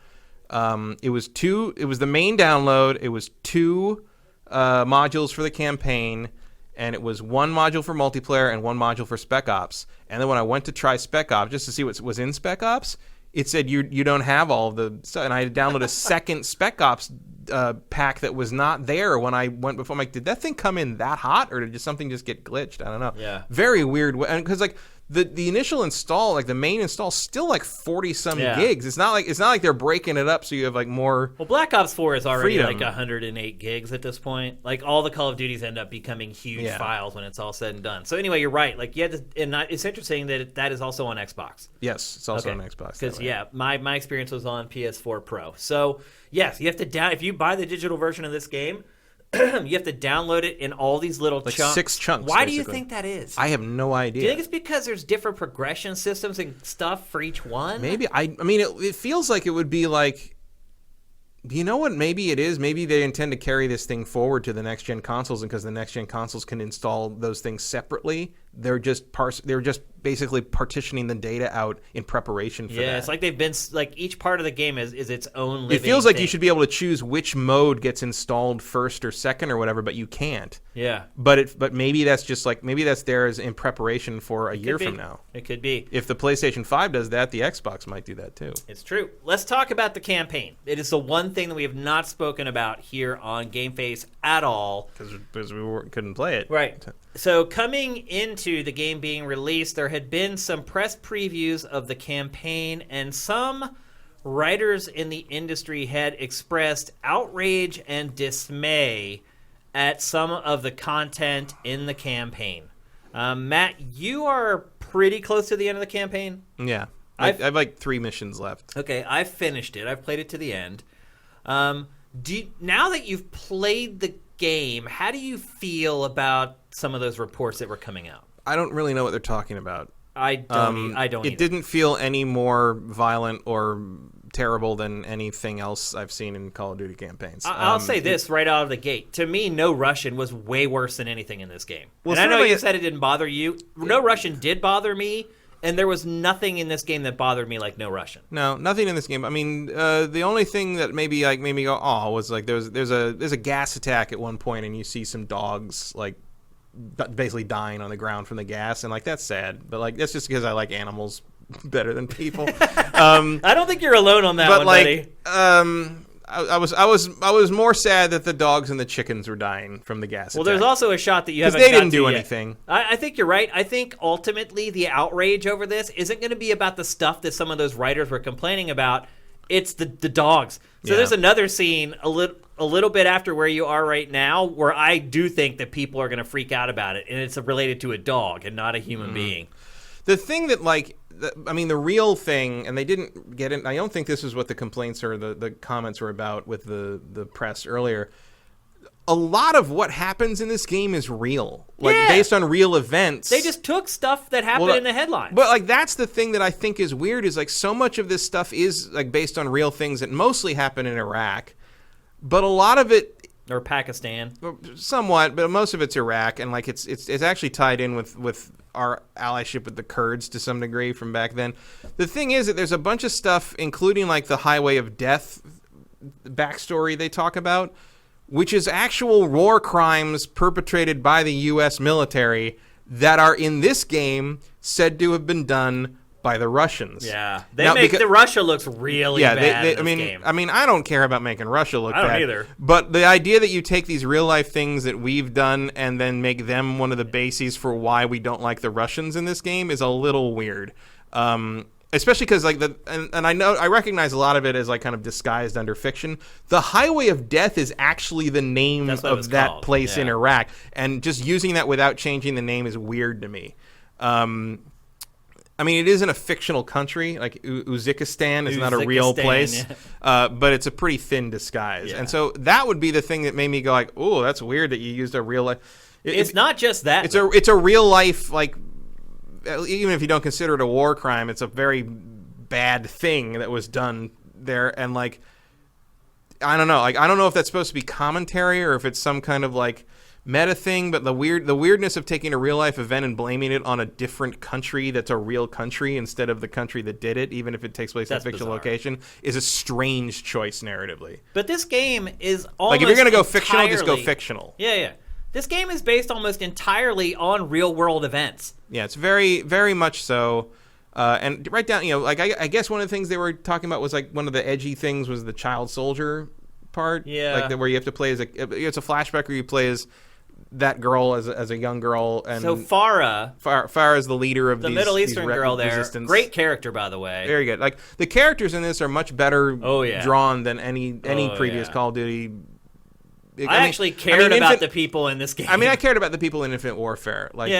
It was 2. It was the main download. It was 2 modules for the campaign, and it was 1 module for multiplayer and 1 module for Spec Ops. And then when I went to try Spec Ops just to see what was in Spec Ops, it said you don't have all of the stuff. And I had downloaded a second Spec Ops pack that was not there when I went before. I'm like, did that thing come in that hot, or did something just get glitched? I don't know. Yeah. Very weird. And because like the initial install, like the main install, still like 40-some gigs. It's not like they're breaking it up so you have like more. Well, Black Ops 4 is already freedom. like 108 gigs at this point. Like all the Call of Duties end up becoming huge files when it's all said and done. So anyway, you're right. Like it's interesting that is also on Xbox. Yes, it's also on Xbox. Because my experience was on PS4 Pro. So yes, you have to if you buy the digital version of this game. You have to download it in all these little like chunks. 6 chunks. Why basically. do you think that is? I have no idea. Do you think it's because there's different progression systems and stuff for each one? Maybe. I mean, it feels like it would be like, you know what? Maybe it is. Maybe they intend to carry this thing forward to the next gen consoles, and because the next gen consoles can install those things separately, they're just basically partitioning the data out in preparation for that. Yeah, it's like they've been like each part of the game is its own living It feels like thing. you should be able to choose which mode gets installed first or second or whatever, but you can't. Yeah. But maybe that's just like that's there as in preparation for a year from now. It could be. If the PlayStation 5 does that, the Xbox might do that too. It's true. Let's talk about the campaign. It is the one thing that we have not spoken about here on GameFace at all. Because we couldn't play it. Right. So coming into the game being released, there had been some press previews of the campaign, and some writers in the industry had expressed outrage and dismay at some of the content in the campaign. Matt, you are pretty close to the end of the campaign. Yeah. I have like 3 missions left. Okay, I've finished it. I've played it to the end. Now that you've played the game, how do you feel about some of those reports that were coming out? I don't really know what they're talking about. I don't It either. didn't feel any more violent or terrible than anything else I've seen in Call of Duty campaigns. I'll say this right out of the gate. To me, No Russian was way worse than anything in this game. Well, and I know you said it didn't bother you. No Russian did bother me, and there was nothing in this game that bothered me like No Russian. No, nothing in this game. I mean, the only thing that maybe like made me go, oh, was like there's a gas attack at one point, and you see some dogs like basically dying on the ground from the gas, and like that's sad. But like that's just because I like animals better than people. I don't think you're alone on that but one, like, buddy. I was more sad that the dogs and the chickens were dying from the gas. Well, attack. there's also a shot that you haven't. Because they didn't do yet. anything. I think you're right. I think ultimately the outrage over this isn't going to be about the stuff that some of those writers were complaining about. It's the dogs. So there's another scene a little bit after where you are right now where I do think that people are going to freak out about it, and it's related to a dog and not a human being. The thing that the real thing, and they didn't get it. I don't think this is what the complaints or the comments were about with the press earlier. A lot of what happens in this game is real, based on real events. They just took stuff that happened in the headlines. But like that's the thing that I think is weird is like so much of this stuff is like based on real things that mostly happen in Iraq, but a lot of it or Pakistan, somewhat, but most of it's Iraq, and like it's actually tied in with our allyship with the Kurds to some degree from back then. The thing is that there's a bunch of stuff, including like the Highway of Death backstory they talk about, which is actual war crimes perpetrated by the U.S. military that are in this game said to have been done by the Russians. Yeah, the Russia looks really bad in this game. I mean, I don't care about making Russia look bad. I don't either. But the idea that you take these real life things that we've done and then make them one of the bases for why we don't like the Russians in this game is a little weird. Especially because like and I recognize a lot of it as like kind of disguised under fiction. The Highway of Death is actually the name of that place in Iraq, and just using that without changing the name is weird to me. I mean, it isn't a fictional country. Like Uzbekistan is not a real place, but it's a pretty thin disguise. Yeah. And so that would be the thing that made me go like, "Oh, that's weird that you used a real life." It's not just that. It's a real life, like, even if you don't consider it a war crime, it's a very bad thing that was done there, and like I don't know, if that's supposed to be commentary or if it's some kind of like meta thing, but the weirdness of taking a real life event and blaming it on a different country that's a real country instead of the country that did it, even if it takes place in a fictional location, is a strange choice narratively. But this game is almost like if you're gonna go fictional, just go fictional. Yeah. This game is based almost entirely on real world events. Yeah, it's very, very much so. And right down, like I guess one of the things they were talking about was like one of the edgy things was the child soldier part. Yeah, like where you have to play it's a flashback where you play as that girl as a young girl, and so Farah is the leader of the Middle Eastern girl there. Resistance. Great character, by the way. Very good. Like the characters in this are much better drawn than any previous Call of Duty. I actually cared about the people in this game. I mean, I cared about the people in Infinite Warfare. Like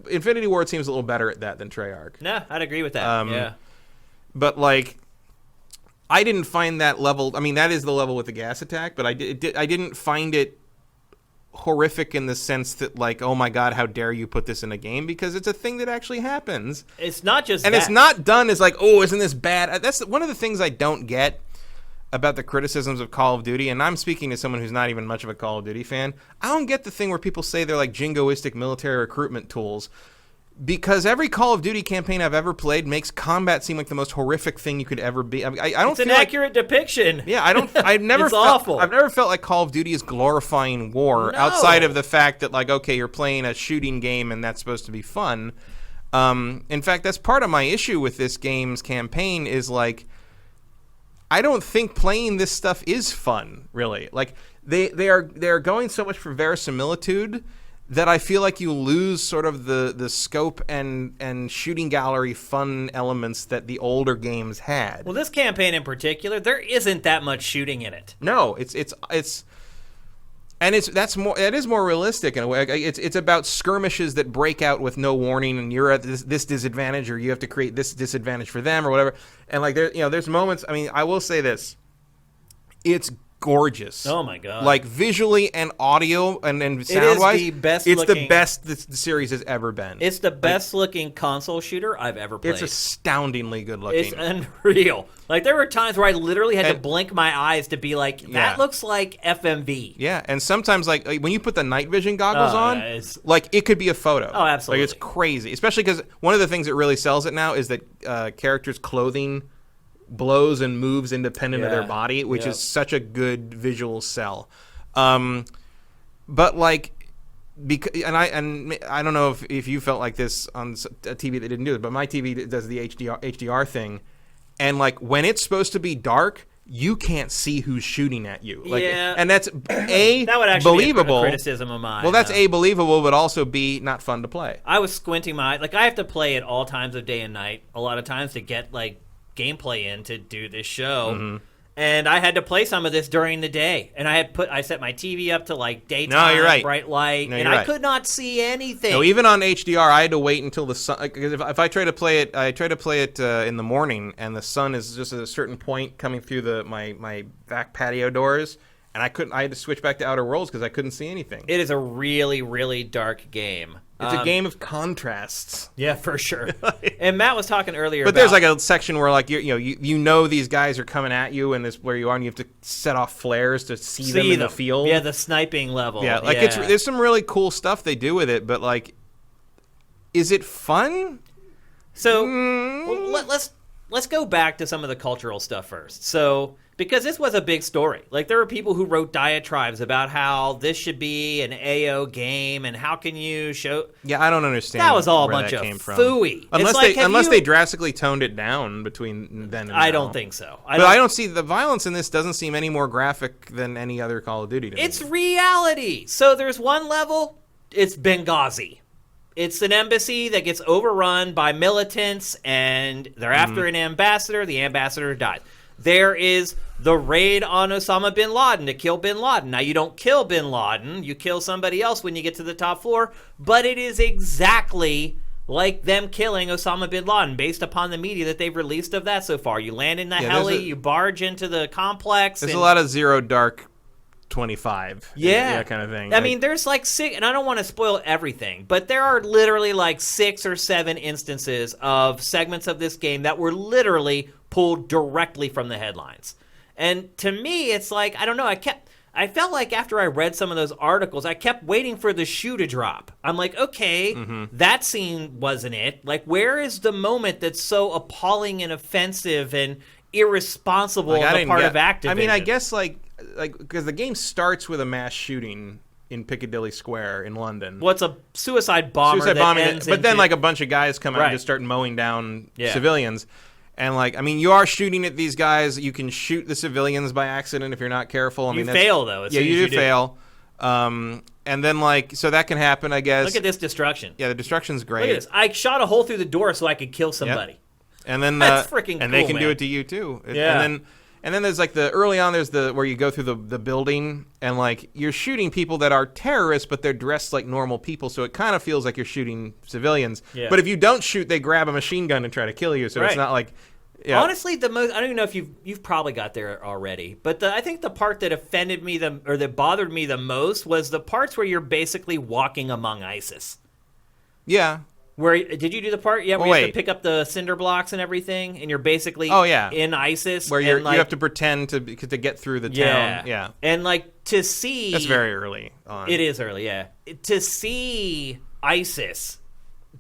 Infinity Ward seems a little better at that than Treyarch. No, I'd agree with that. But like, I didn't find that level. I mean, that is the level with the gas attack, but I didn't find it horrific in the sense that like, oh my god, how dare you put this in a game, because it's a thing that actually happens. It's not just it's not done as like, oh, isn't this bad? That's one of the things I don't get about the criticisms of Call of Duty, and I'm speaking to someone who's not even much of a Call of Duty fan. I don't get the thing where people say they're like jingoistic military recruitment tools, because every Call of Duty campaign I've ever played makes combat seem like the most horrific thing you could ever be. I mean, I don't. It's an accurate depiction. Yeah, I don't. I've never. It's awful. I've never felt like Call of Duty is glorifying war, outside of the fact that like, okay, you're playing a shooting game and that's supposed to be fun. In fact, that's part of my issue with this game's campaign is like, I don't think playing this stuff is fun, really. Like they are going so much for verisimilitude that I feel like you lose sort of the scope and shooting gallery fun elements that the older games had. Well, this campaign in particular, there isn't that much shooting in it. No, it is more realistic in a way. It's about skirmishes that break out with no warning, and you're at this disadvantage, or you have to create this disadvantage for them, or whatever. And like there's moments. I mean, I will say this: it's gorgeous. Oh my god! Like visually and audio and sound wise, it's the best the series has ever been. It's the best looking console shooter I've ever played. It's astoundingly good looking. It's unreal. Like there were times where I literally had to blink my eyes to be like, that looks like FMV. Yeah, and sometimes like when you put the night vision goggles on, like it could be a photo. Oh, absolutely. Like it's crazy, especially because one of the things that really sells it now is that characters' clothing blows and moves independent of their body, which is such a good visual sell. But like, I don't know if you felt like this on a TV that didn't do it, but my TV does the HDR thing, and like when it's supposed to be dark, you can't see who's shooting at you. Like, and that's that would actually believable. Be a criticism of mine. Well, that's believable, but also B, not fun to play. I was squinting my eye. Like I have to play at all times of day and night a lot of times to get like gameplay in to do this show, and I had to play some of this during the day, and I set my TV up to like daytime bright light, and I could not see anything. No, even on HDR, I had to wait until the sun, because if I try to play it, in the morning, and the sun is just at a certain point coming through my back patio doors, and I had to switch back to Outer Worlds because I couldn't see anything. It is a really, really dark game. It's a game of contrasts. Yeah, for sure. And Matt was talking earlier but there's like a section where like you know these guys are coming at you, and this where you are, and you have to set off flares to see them in the field. Yeah, the sniping level. Yeah, like there's some really cool stuff they do with it, but like, is it fun? So let's go back to some of the cultural stuff first. So, because this was a big story. Like, there were people who wrote diatribes about how this should be an AO game, and how can you show... Yeah, I don't understand. That was all a bunch of phooey. Unless they drastically toned it down between then and now. I don't think so. I don't see... The violence in this doesn't seem any more graphic than any other Call of Duty to me. It's reality. So there's one level, it's Benghazi. It's an embassy that gets overrun by militants, and they're after an ambassador. The ambassador dies. There is the raid on Osama bin Laden to kill bin Laden. Now, you don't kill bin Laden. You kill somebody else when you get to the top floor. But it is exactly like them killing Osama bin Laden based upon the media that they've released of that so far. You land in the heli, you barge into the complex. There's a lot of Zero Dark 25. Yeah. That kind of thing. I mean, there's like 6, and I don't want to spoil everything, but there are literally like 6 or 7 instances of segments of this game that were literally pulled directly from the headlines. And to me, it's like, I don't know, I felt like after I read some of those articles, I kept waiting for the shoe to drop. I'm like, okay, that scene wasn't it. Like, where is the moment that's so appalling and offensive and irresponsible on the part of Activision? I mean, I guess like because the game starts with a mass shooting in Piccadilly Square in London. Well, it's a suicide bombing, but then like a bunch of guys come out and just start mowing down civilians. And, like, I mean, you are shooting at these guys. You can shoot the civilians by accident if you're not careful. I mean, fail, though. Yeah, you do fail. And then, like, so that can happen, I guess. Look at this destruction. Yeah, the destruction's great. Look at this. I shot a hole through the door so I could kill somebody. Yep. And then that's freaking cool, and they can do it to you, too. Yeah. And then there's, like, early on, there's where you go through the building, and, like, you're shooting people that are terrorists, but they're dressed like normal people, so it kind of feels like you're shooting civilians. Yeah. But if you don't shoot, they grab a machine gun and try to kill you, so it's not like... Yeah. Honestly, I don't even know if you've probably got there already, but I think the part that offended me or that bothered me the most was the parts where you're basically walking among ISIS. Yeah. Where did you do the part? Yeah, where you have to pick up the cinder blocks and everything, and you're basically in ISIS. Where you have to pretend to get through the town. Yeah. And like to see that's very early on. It is early, yeah. To see ISIS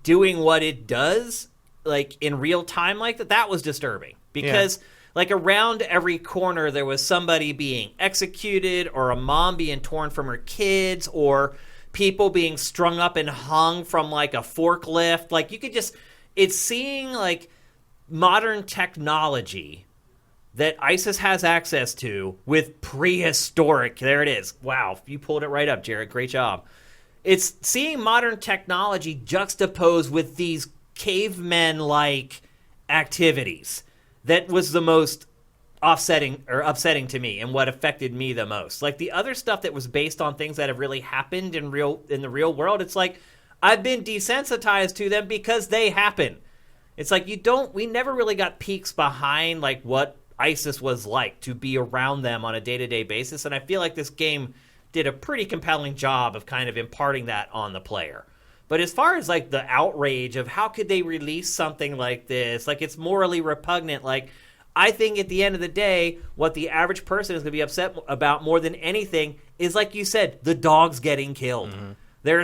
doing what it does. Like in real time like that was disturbing because like around every corner there was somebody being executed or a mom being torn from her kids or people being strung up and hung from like a forklift. Like you could it's seeing like modern technology that ISIS has access to with prehistoric. There it is. Wow, you pulled it right up, Jared. Great job. It's seeing modern technology juxtaposed with these cavemen-like activities that was the most upsetting to me and what affected me the most. Like the other stuff that was based on things that have really happened in the real world, it's like I've been desensitized to them because they happen. It's like we never really got peeks behind like what ISIS was like to be around them on a day-to-day basis, and I feel like this game did a pretty compelling job of kind of imparting that on the player. But as far as, like, the outrage of how could they release something like this, like, it's morally repugnant. Like, I think at the end of the day, what the average person is going to be upset about more than anything is, like you said, the dogs getting killed. Mm-hmm. There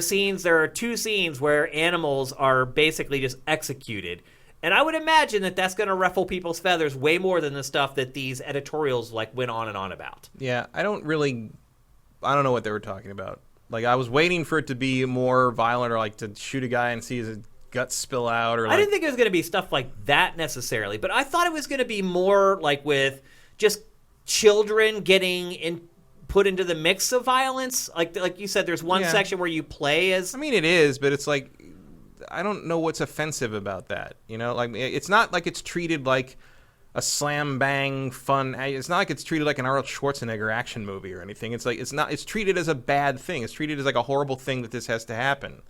are 2 scenes where animals are basically just executed. And I would imagine that that's going to ruffle people's feathers way more than the stuff that these editorials, like, went on and on about. Yeah, I don't know what they were talking about. Like, I was waiting for it to be more violent or, like, to shoot a guy and see his guts spill out. Or I didn't think it was going to be stuff like that necessarily, but I thought it was going to be more, like, with just children getting put into the mix of violence. Like you said, there's one section where you play as... I mean, it is, but it's like... I don't know what's offensive about that. You know? Like, it's not like it's treated like... a slam bang fun. It's not like it's treated like an Arnold Schwarzenegger action movie or anything. It's like it's treated as a bad thing. It's treated as like a horrible thing that this has to happen.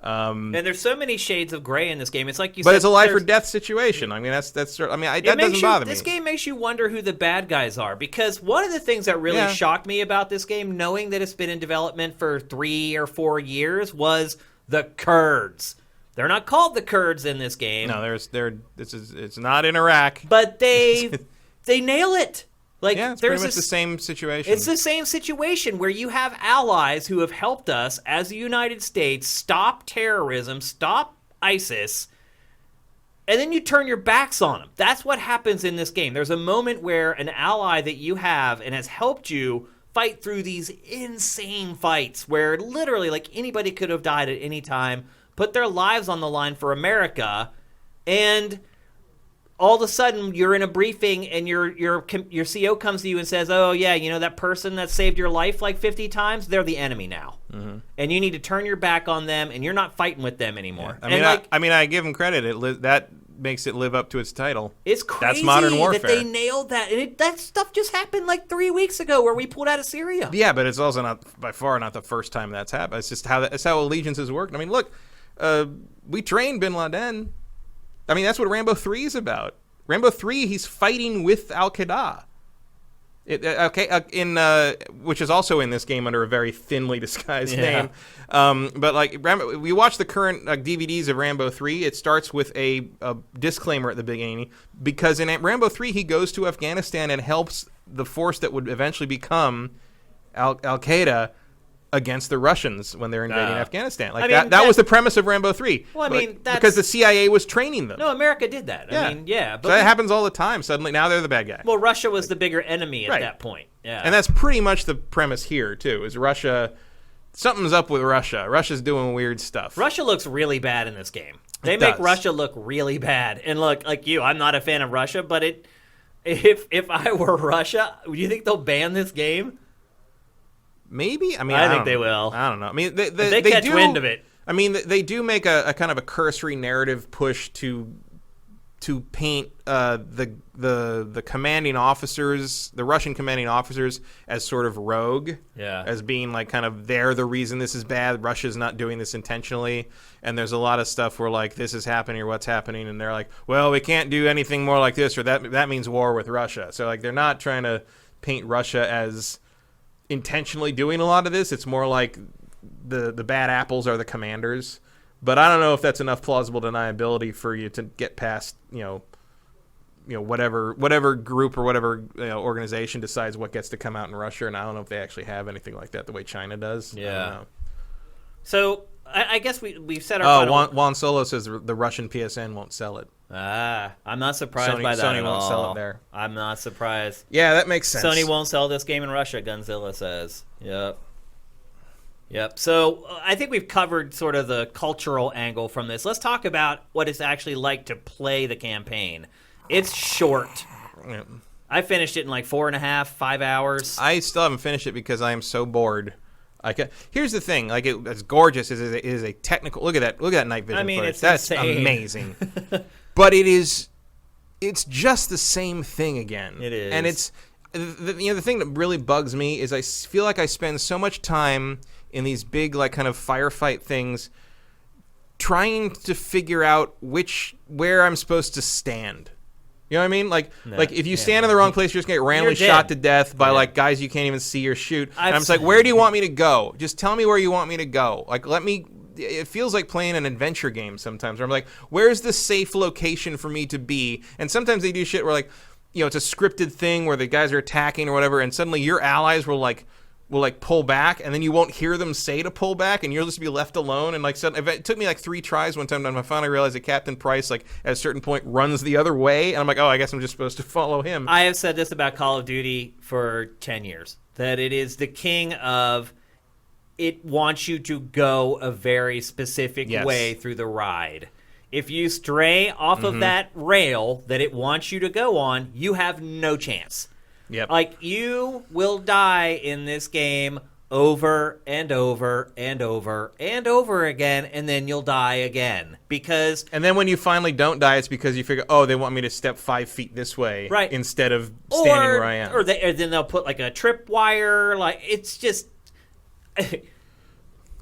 And there's so many shades of gray in this game. It's like you said, but it's a life or death situation. I mean, that doesn't bother me. This game makes you wonder who the bad guys are, because one of the things that really shocked me about this game, knowing that it's been in development for 3 or 4 years, was the Kurds. They're not called the Kurds in this game. No, it's not in Iraq. But they nail it. Like, it's pretty much the same situation. It's the same situation where you have allies who have helped us as the United States stop terrorism, stop ISIS, and then you turn your backs on them. That's what happens in this game. There's a moment where an ally that you have and has helped you fight through these insane fights where literally like anybody could have died at any time, put their lives on the line for America, and all of a sudden you're in a briefing and your CO comes to you and says, oh yeah, you know that person that saved your life like 50 times, they're the enemy now. Mm-hmm. And you need to turn your back on them and you're not fighting with them anymore. Yeah. I give them credit. That makes it live up to its title. It's crazy. That's modern warfare. That they nailed that. And that stuff just happened like 3 weeks ago where we pulled out of Syria. Yeah, but it's also not by far not the first time that's happened. It's just how allegiances work. I mean, look, we trained Bin Laden. I mean, that's what Rambo 3 is about. Rambo 3, he's fighting with Al-Qaeda. Which is also in this game under a very thinly disguised name. But like we watch the current DVDs of Rambo 3. It starts with a disclaimer at the beginning because in Rambo 3 he goes to Afghanistan and helps the force that would eventually become Al Qaeda against the Russians when they're invading Afghanistan. That was the premise of Rambo 3. Well, I mean, that's... because the CIA was training them. No, America did that. I mean, but so that happens all the time. Suddenly, now they're the bad guy. Well, Russia was the bigger enemy at that point. Yeah. And that's pretty much the premise here, too, is Russia... Something's up with Russia. Russia's doing weird stuff. Russia looks really bad in this game. They make Russia look really bad. And look, like you, I'm not a fan of Russia, but if I were Russia, do you think they'll ban this game? Maybe. I mean, I think they will. I don't know. I mean, they catch wind of it. I mean, they do make a kind of a cursory narrative push to paint the commanding officers, the Russian commanding officers, as sort of rogue. Yeah. As being like kind of they're the reason this is bad. Russia's not doing this intentionally. And there's a lot of stuff where like this is happening or what's happening, and they're like, well, we can't do anything more like this, or that means war with Russia. So like they're not trying to paint Russia as intentionally doing a lot of this. It's more like the bad apples are the commanders. But I don't know if that's enough plausible deniability for you to get past, whatever group or whatever organization decides what gets to come out in Russia. And I don't know if they actually have anything like that the way China does. Yeah. I don't know. So I guess we've said our final... Juan Solo says the Russian PSN won't sell it. I'm not surprised by that Sony at won't all. sell it there. I'm not surprised. Yeah, that makes sense. Sony won't sell this game in Russia, Gunzilla says. Yep. So I think we've covered sort of the cultural angle from this. Let's talk about what it's actually like to play the campaign. It's short. Yep. I finished it in like 4.5, 5 hours. I still haven't finished it because I am so bored. Here's the thing, like it's gorgeous. It is a technical. Look at that night vision footage. That's insane. Amazing. But it's just the same thing again. It is, and it's the thing that really bugs me is I feel like I spend so much time in these big like kind of firefight things trying to figure out where I'm supposed to stand. You know what I mean? Like if you stand in the wrong place, you're just going to get randomly shot to death by like guys you can't even see or shoot. And I'm just like, where do you want me to go? Just tell me where you want me to go. Like, it feels like playing an adventure game sometimes where I'm like, where's the safe location for me to be? And sometimes they do shit where like, it's a scripted thing where the guys are attacking or whatever, and suddenly your allies will pull back, and then you won't hear them say to pull back, and you'll just be left alone. And like, it took me like 3 tries one time, and I finally realized that Captain Price, like at a certain point, runs the other way, and I'm like, oh, I guess I'm just supposed to follow him. I have said this about Call of Duty for 10 years, that it is the king of it wants you to go a very specific way through the ride. If you stray off of that rail that it wants you to go on, you have no chance. Yep. Like, you will die in this game over and over and over and over again, and then you'll die again. And then when you finally don't die, it's because you figure, oh, they want me to step 5 feet this way instead of standing where I am. Or then they'll put, like, a tripwire. Like, it's just...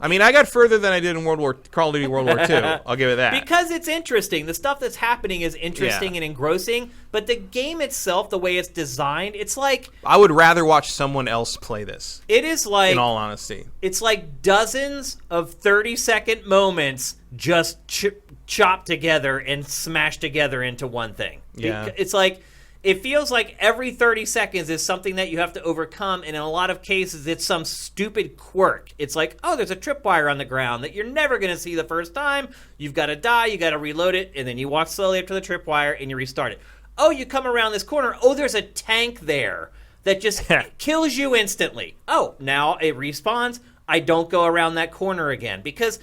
I mean, I got further than I did in Call of Duty World War II. I'll give it that. Because it's interesting. The stuff that's happening is interesting and engrossing, but the game itself, the way it's designed, it's like... I would rather watch someone else play this. It is like... In all honesty. It's like dozens of 30-second moments just chopped together and smashed together into one thing. Yeah. It's like... It feels like every 30 seconds is something that you have to overcome, and in a lot of cases, it's some stupid quirk. It's like, oh, there's a tripwire on the ground that you're never going to see the first time. You've got to die, you got to reload it, and then you walk slowly up to the tripwire, and you restart it. Oh, you come around this corner. Oh, there's a tank there that just kills you instantly. Oh, now it respawns. I don't go around that corner again, because...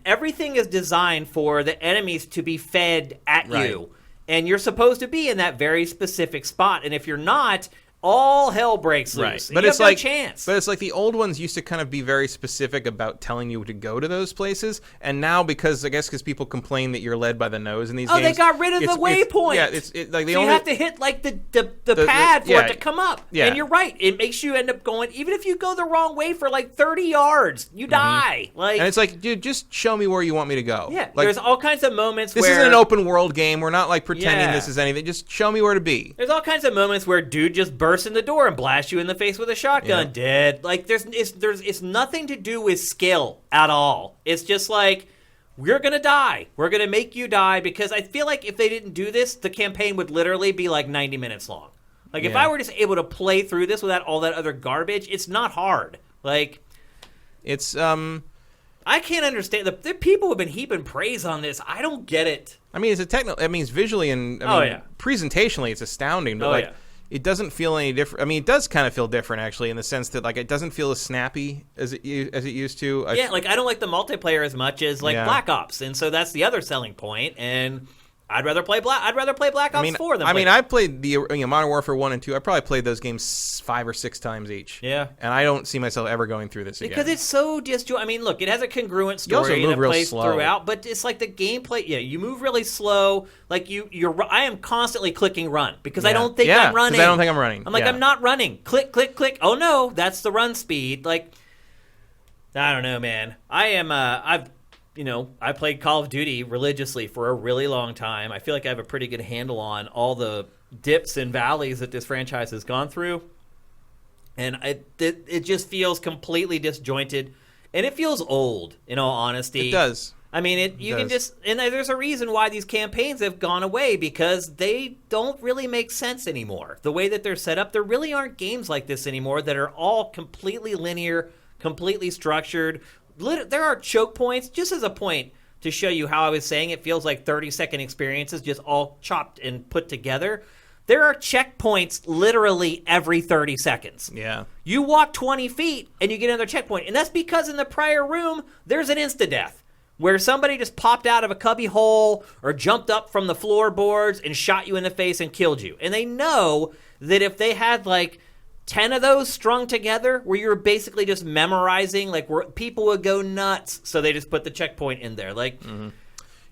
everything is designed for the enemies to be fed at you. And you're supposed to be in that very specific spot. And if you're not, all hell breaks loose. But it's like no chance. But it's like the old ones used to kind of be very specific about telling you to go to those places. And now, because people complain that you're led by the nose in these games. Oh, they got rid of the waypoint. You have to hit like the pad for it to come up. Yeah. And you're right. It makes you end up going, even if you go the wrong way for like 30 yards, you die. And it's like, dude, just show me where you want me to go. Yeah. There's all kinds of moments where... This isn't an open world game. We're not like pretending this is anything. Just show me where to be. There's all kinds of moments where dude just bursts burst in the door and blast you in the face with a shotgun. Dead. Like, it's nothing to do with skill at all. It's just like, we're going to die. We're going to make you die, because I feel like if they didn't do this, the campaign would literally be like 90 minutes long. Like, if I were just able to play through this without all that other garbage, it's not hard. Like, it's, I can't understand. The people have been heaping praise on this. I don't get it. I mean, it's visually and presentationally, it's astounding. But it doesn't feel any different. I mean, it does kind of feel different, actually, in the sense that like it doesn't feel as snappy as it used to. Like I don't like the multiplayer as much as like Black Ops, and so that's the other selling point. And I'd rather play Black Ops 4 than I played the Modern Warfare 1 and 2. I probably played those games 5 or 6 times each. Yeah. And I don't see myself ever going through this again. Because it's so disjointed. I mean, look, it has a congruent story and it plays throughout, but it's like the gameplay, you move really slow. Like I am constantly clicking run because I don't think I'm running. I don't think I'm running. I'm like, I'm not running. Click, click, click. Oh no, that's the run speed. Like, I don't know, man. I played Call of Duty religiously for a really long time. I feel like I have a pretty good handle on all the dips and valleys that this franchise has gone through. And it just feels completely disjointed. And it feels old, in all honesty. It does. I mean, and there's a reason why these campaigns have gone away, because they don't really make sense anymore. The way that they're set up, there really aren't games like this anymore that are all completely linear, completely structured. There are choke points, just as a point to show you how I was saying it feels like 30-second experiences just all chopped and put together. There are checkpoints literally every 30 seconds. Yeah. You walk 20 feet and you get another checkpoint. And that's because in the prior room, there's an insta-death where somebody just popped out of a cubby hole or jumped up from the floorboards and shot you in the face and killed you. And they know that if they had like 10 of those strung together where you were basically just memorizing, like where people would go nuts, so they just put the checkpoint in there. Like,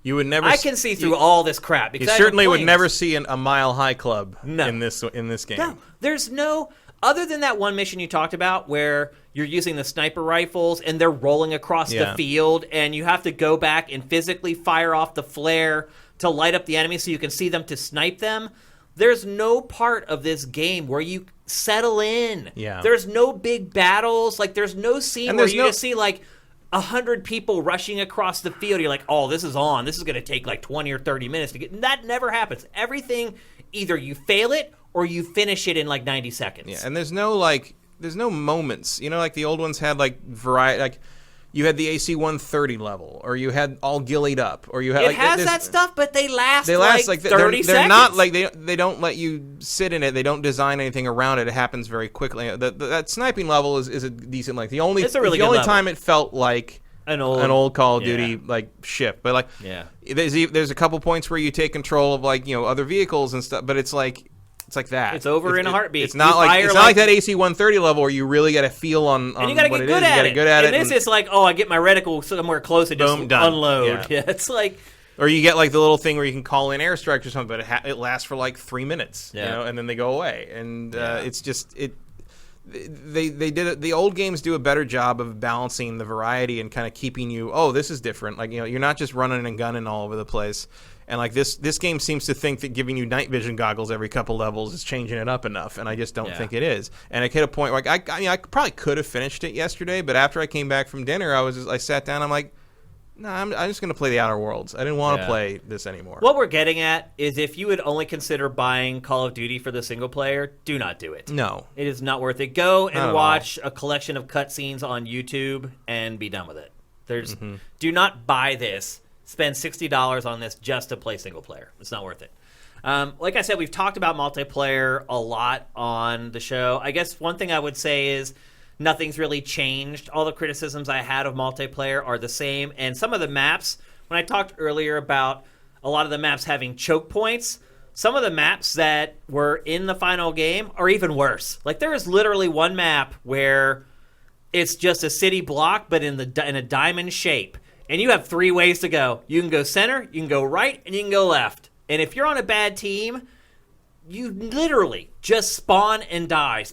you would never. I can see through all this crap. Because you certainly would never see a Mile High Club in this game. No, there's no, other than that one mission you talked about where you're using the sniper rifles and they're rolling across the field, and you have to go back and physically fire off the flare to light up the enemy so you can see them to snipe them. There's no part of this game where you settle in. Yeah. There's no big battles. Like, there's no scene where you just see, like, 100 people rushing across the field. You're like, oh, this is on. This is going to take, like, 20 or 30 minutes to get. And that never happens. Everything, either you fail it or you finish it in, like, 90 seconds. Yeah, and there's no moments. You know, like, the old ones had, like, variety. Like, you had the AC 130 level, or you had all gillied up, or you had. It has that stuff, but they last like 30 seconds. They're not like they don't let you sit in it. They don't design anything around it. It happens very quickly. That sniping level is a decent length. The only time it felt like an old Call of Duty like ship, but like there's a couple points where you take control of like other vehicles and stuff, but it's like that. It's over in a heartbeat. It's not like that AC 130 level where you really got to feel on and you got to get good at it. And this is like, I get my reticle somewhere close and just unload. Yeah, it's like. Or you get like the little thing where you can call in airstrikes or something, but it lasts for like 3 minutes, and then they go away. And it's just They did it. The old games do a better job of balancing the variety and kind of keeping you. Oh, this is different. Like you're not just running and gunning all over the place. And like this game seems to think that giving you night vision goggles every couple levels is changing it up enough, and I just don't think it is. And it hit a point where I probably could have finished it yesterday, but after I came back from dinner, I sat down. I'm like, no, I'm just going to play the Outer Worlds. I didn't want to play this anymore. What we're getting at is if you would only consider buying Call of Duty for the single player, do not do it. No. It is not worth it. Go and watch a collection of cutscenes on YouTube and be done with it. Do not buy this. Spend $60 on this just to play single player. It's not worth it. Like I said, we've talked about multiplayer a lot on the show. I guess one thing I would say is nothing's really changed. All the criticisms I had of multiplayer are the same. And some of the maps, when I talked earlier about a lot of the maps having choke points, some of the maps that were in the final game are even worse. Like there is literally one map where it's just a city block, but in a diamond shape. And you have 3 ways to go. You can go center, you can go right, and you can go left. And if you're on a bad team, you literally just spawn and die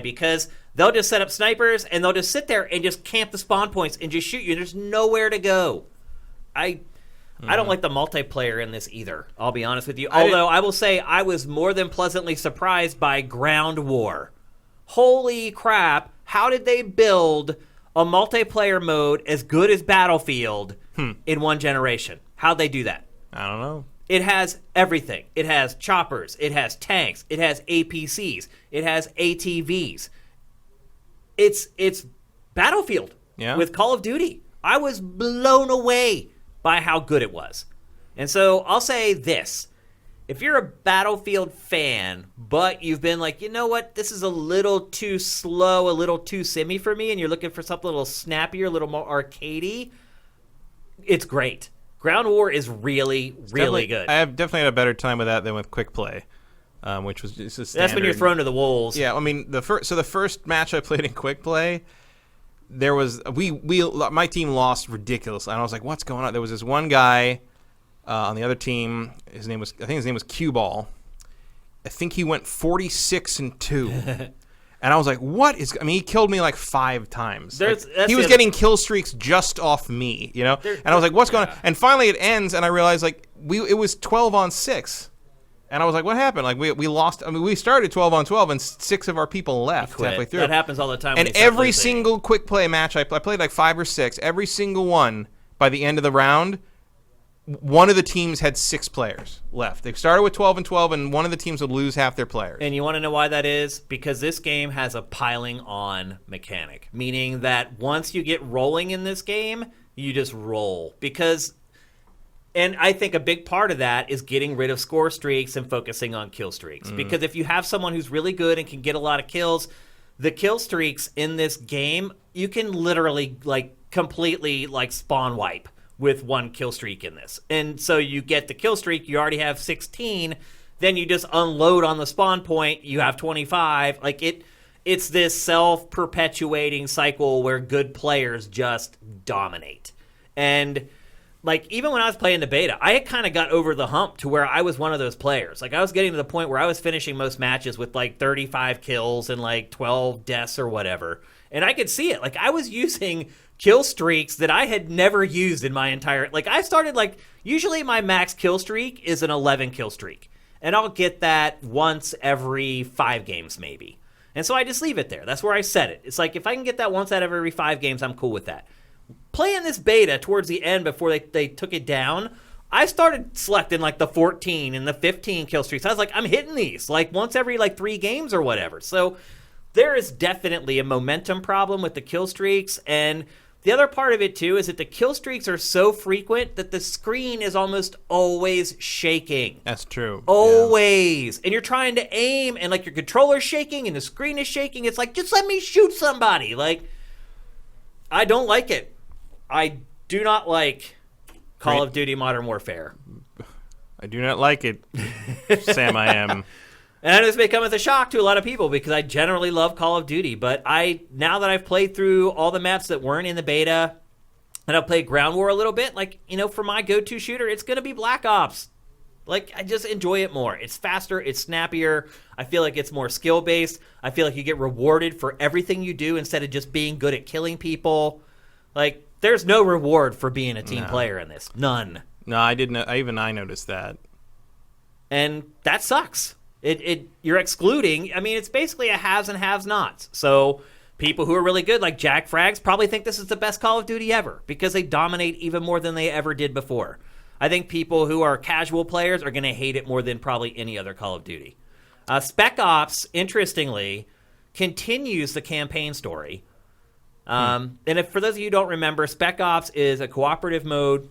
because they'll just set up snipers and they'll just sit there and just camp the spawn points and just shoot you. And there's nowhere to go. I don't like the multiplayer in this either, I'll be honest with you. Although I will say I was more than pleasantly surprised by Ground War. Holy crap, how did they build a multiplayer mode as good as Battlefield in one generation? How'd they do that? I don't know. It has everything. It has choppers. It has tanks. It has APCs. It has ATVs. It's Battlefield with Call of Duty. I was blown away by how good it was. And so I'll say this. If you're a Battlefield fan, but you've been like, you know what, this is a little too slow, a little too simmy for me, and you're looking for something a little snappier, a little more arcadey, it's great. Ground War is really, really good. I have definitely had a better time with that than with Quick Play, which was just a standard. That's when you're thrown to the wolves. Yeah, I mean, the first match I played in Quick Play, there was my team lost ridiculously, and I was like, what's going on? There was this one guy on the other team. I think his name was Cue Ball. I think he went 46-2. And I was like, what is... I mean, he killed me like 5 times. He was getting kill streaks just off me, you know? And I was like, what's going on? And finally it ends, and I realized, like, it was 12-on-6. And I was like, what happened? Like, we lost... I mean, we started 12-on-12, and 6 of our people left halfway through. That happens all the time. And every single quick play match, I played like 5 or 6. Every single one, by the end of the round, one of the teams had 6 players left. They started with 12-12, and one of the teams would lose half their players. And you want to know why that is? Because this game has a piling on mechanic, meaning that once you get rolling in this game, you just roll. And I think a big part of that is getting rid of score streaks and focusing on kill streaks. Because if you have someone who's really good and can get a lot of kills, the kill streaks in this game, you can literally completely spawn wipe with one kill streak in this. And so you get the kill streak, you already have 16, then you just unload on the spawn point, you have 25. It's this self-perpetuating cycle where good players just dominate. And even when I was playing the beta, I had kind of got over the hump to where I was one of those players. I was getting to the point where I was finishing most matches with 35 kills and 12 deaths or whatever. And I could see it. I was using kill streaks that I had never used in my entire... I started, usually my max kill streak is an 11 kill streak. And I'll get that once every 5 games, maybe. And so I just leave it there. That's where I set it. It's if I can get that once out of every 5 games, I'm cool with that. Playing this beta towards the end before they took it down, I started selecting, the 14 and the 15 kill streaks. I was I'm hitting these, once every, 3 games or whatever. So there is definitely a momentum problem with the kill streaks, and... the other part of it, too, is that the kill streaks are so frequent that the screen is almost always shaking. That's true. Always. Yeah. And you're trying to aim, and, your controller's shaking, and the screen is shaking. It's just let me shoot somebody. I don't like it. I do not like Call of Duty Modern Warfare. I do not like it, Sam I am. And I know this may come as a shock to a lot of people because I generally love Call of Duty, but now that I've played through all the maps that weren't in the beta, and I've played Ground War a little bit, for my go-to shooter, it's going to be Black Ops. I just enjoy it more. It's faster, it's snappier. I feel like it's more skill-based. I feel like you get rewarded for everything you do instead of just being good at killing people. There's no reward for being a team player in this. None. No, I didn't. I noticed that. And that sucks. You're excluding. I mean, it's basically a haves and have-nots. So people who are really good, like Jack Frags, probably think this is the best Call of Duty ever because they dominate even more than they ever did before. I think people who are casual players are going to hate it more than probably any other Call of Duty. Spec Ops, interestingly, continues the campaign story. And for those of you who don't remember, Spec Ops is a cooperative mode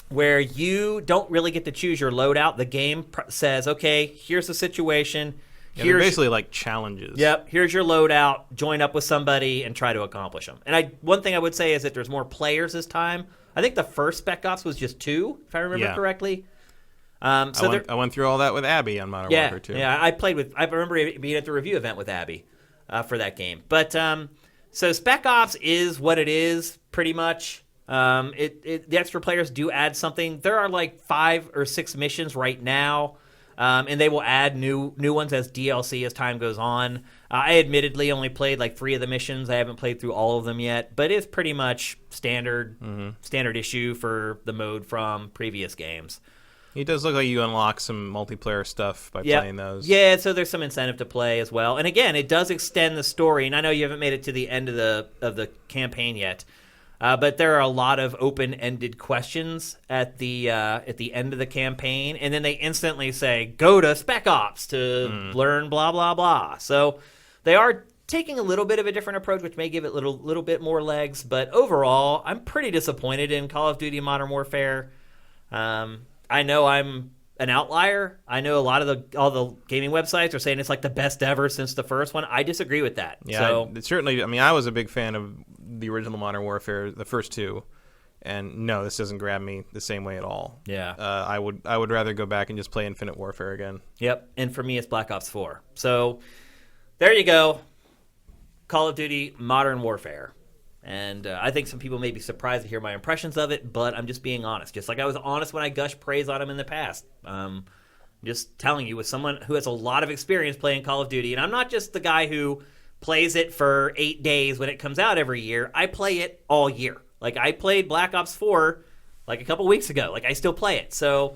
where you don't really get to choose your loadout. The game says, okay, here's the situation. They're basically challenges. Yep, here's your loadout. Join up with somebody and try to accomplish them. And one thing I would say is that there's more players this time. I think the first Spec Ops was just 2, if I remember correctly. I went through all that with Abby on Modern Warfare 2. Yeah, I remember being at the review event with Abby for that game. But so Spec Ops is what it is, pretty much. The extra players do add something. There are 5 or 6 missions right now. And they will add new ones as DLC as time goes on. I admittedly only played like 3 of the missions. I haven't played through all of them yet, but it's pretty much standard issue for the mode from previous games. It does look like you unlock some multiplayer stuff by playing those. Yeah, so there's some incentive to play as well. And again, it does extend the story. And I know you haven't made it to the end of the campaign yet, but there are a lot of open-ended questions at the end of the campaign, and then they instantly say, "Go to Spec Ops to learn blah blah blah." So they are taking a little bit of a different approach, which may give it a little bit more legs. But overall, I'm pretty disappointed in Call of Duty Modern Warfare. I know I'm an outlier. I know all the gaming websites are saying it's like the best ever since the first one. I disagree with that. Yeah, so, certainly. I mean, I was a big fan of the original Modern Warfare, the first 2, and no, this doesn't grab me the same way at all. Yeah, I would rather go back and just play Infinite Warfare again. Yep, and for me, it's Black Ops 4. So there you go, Call of Duty Modern Warfare. And I think some people may be surprised to hear my impressions of it, but I'm just being honest. Just like I was honest when I gushed praise on him in the past. Just telling you, as someone who has a lot of experience playing Call of Duty, and I'm not just the guy who plays it for 8 days when it comes out every year. I play it all year. Like, I played Black Ops 4 like a couple weeks ago. Like, I still play it. So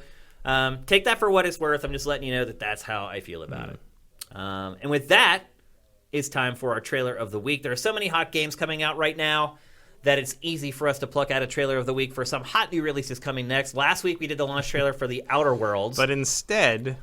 take that for what it's worth. I'm just letting you know that that's how I feel about it. And with that, it's time for our trailer of the week. There are so many hot games coming out right now that it's easy for us to pluck out a trailer of the week for some hot new releases coming next. Last week we did the launch trailer for The Outer Worlds. But instead...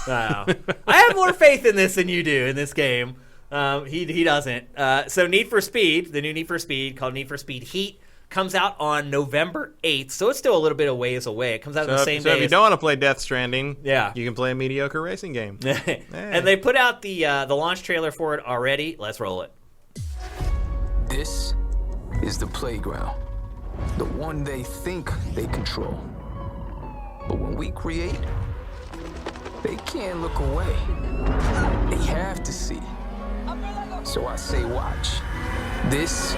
Wow. I have more faith in this than you do in this game. He doesn't. So Need for Speed, the new Need for Speed called Need for Speed Heat, comes out on November 8th, so it's still a little bit of ways away. It comes out the same day. So if you don't want to play Death Stranding, yeah, you can play a mediocre racing game. And they put out the launch trailer for it already. Let's roll it. This is the playground, the one they think they control. But when we create, they can't look away. They have to see. So I say watch. This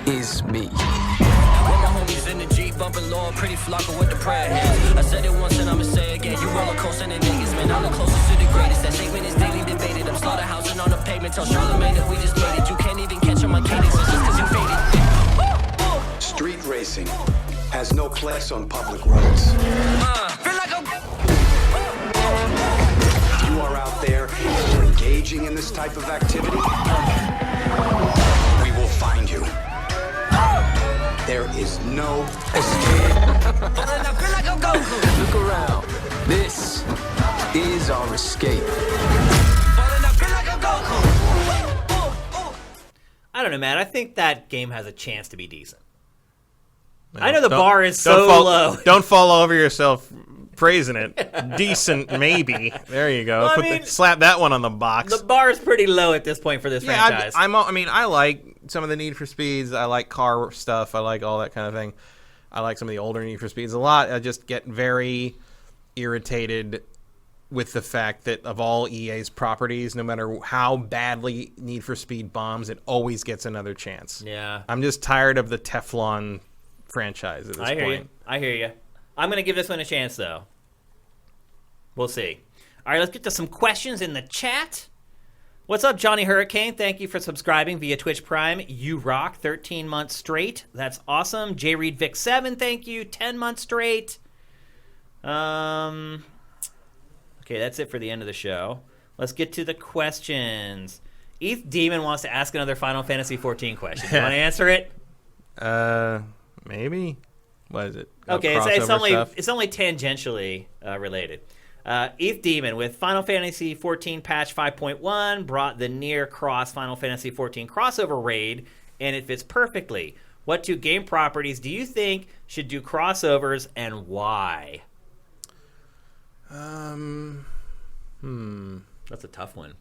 is me. With my homies in the Jeep, bumping low, pretty flocker with the prayer hands. I said it once and I'ma say again. You roller coaster than niggas, man. I'm the closest to the greatest. That statement is daily debated. I'm slaughterhousing on the pavement. Tell Charlamagne that we just made it. You can't even catch on my cadence. It's just cause you faded. Street racing has no place on public roads. Feel like I'm... If you are out there engaging in this type of activity, we will find you. There is no escape. I feel like I'm Goku. Look around. This is our escape. I feel like I'm Goku. I don't know, man. I think that game has a chance to be decent. Well, I know the bar is so low. Don't fall over yourself praising it. Decent, maybe. There you go. Well, slap that one on the box. The bar is pretty low at this point for this franchise. I like some of the Need for Speeds. I like car stuff. I like all that kind of thing. I like some of the older Need for Speeds a lot. I just get very irritated with the fact that of all EA's properties, no matter how badly Need for Speed bombs, it always gets another chance. Yeah. I'm just tired of the Teflon franchise at this point. I hear you. I'm going to give this one a chance, though. We'll see. All right, let's get to some questions in the chat. What's up, Johnny Hurricane? Thank you for subscribing via Twitch Prime. You rock, 13 months straight. That's awesome. J Reed Vic 7, thank you, 10 months straight. Okay, that's it for the end of the show. Let's get to the questions. ETH Demon wants to ask another Final Fantasy 14 question. You want to answer it? Maybe. What is it? Okay, it's only tangentially related. ETH Demon with Final Fantasy 14 patch 5.1 brought the near cross Final Fantasy 14 crossover raid, and it fits perfectly. What two game properties do you think should do crossovers, and why? That's a tough one.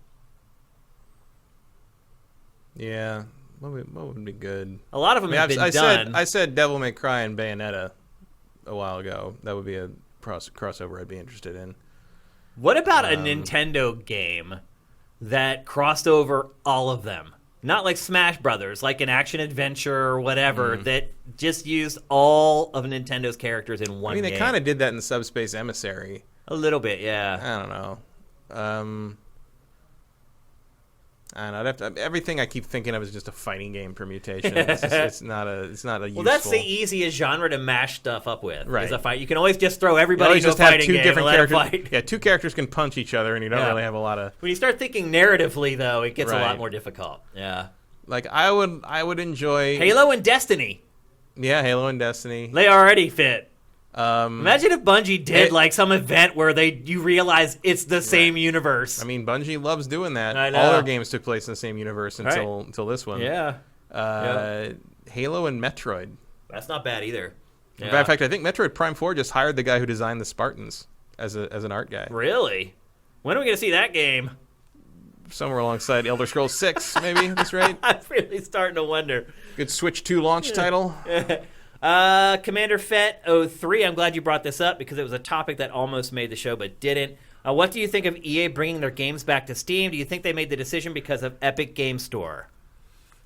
Yeah. What would be good? A lot of them have been done. I said Devil May Cry and Bayonetta a while ago. That would be a crossover I'd be interested in. What about a Nintendo game that crossed over all of them? Not like Smash Brothers, like an action adventure or whatever that just used all of Nintendo's characters in one game. They kind of did that in Subspace Emissary. A little bit, yeah. I don't know. Everything I keep thinking of is just a fighting game permutation. It's not a useful. Well, that's the easiest genre to mash stuff up with. Right. Is a fight. You can always just throw everybody into a fighting game and let them fight. Yeah, two characters can punch each other, and you don't really have a lot of. When you start thinking narratively, though, it gets a lot more difficult. Yeah. Like I would enjoy Halo and Destiny. Yeah, Halo and Destiny. They already fit. Imagine if Bungie did like some event where you realize it's the same universe. I mean, Bungie loves doing that. I know. All their games took place in the same universe until this one. Yeah. Halo and Metroid. That's not bad either. Yeah. In fact, I think Metroid Prime 4 just hired the guy who designed the Spartans as an art guy. Really? When are we going to see that game? Somewhere alongside Elder Scrolls 6, maybe. That's right. I'm really starting to wonder. Good Switch 2 launch title. Commander Fett 03, I'm glad you brought this up because it was a topic that almost made the show but didn't. What do you think of EA bringing their games back to Steam? Do you think they made the decision because of Epic Game Store?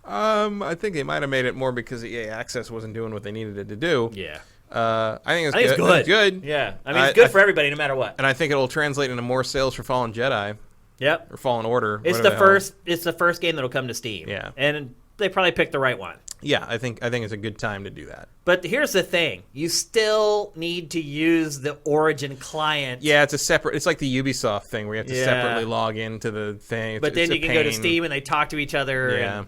I think they might have made it more because EA Access wasn't doing what they needed it to do. Yeah. I think it's good. good. It's good. Yeah. I mean, it's good for everybody no matter what. And I think it'll translate into more sales for Fallen Jedi. Yep. Or Fallen Order. It's the first game that'll come to Steam. Yeah. And they probably picked the right one. Yeah, I think it's a good time to do that. But here's the thing. You still need to use the Origin client. Yeah, it's like the Ubisoft thing where you have to separately log into the thing. But then you can go to Steam and they talk to each other. Yeah.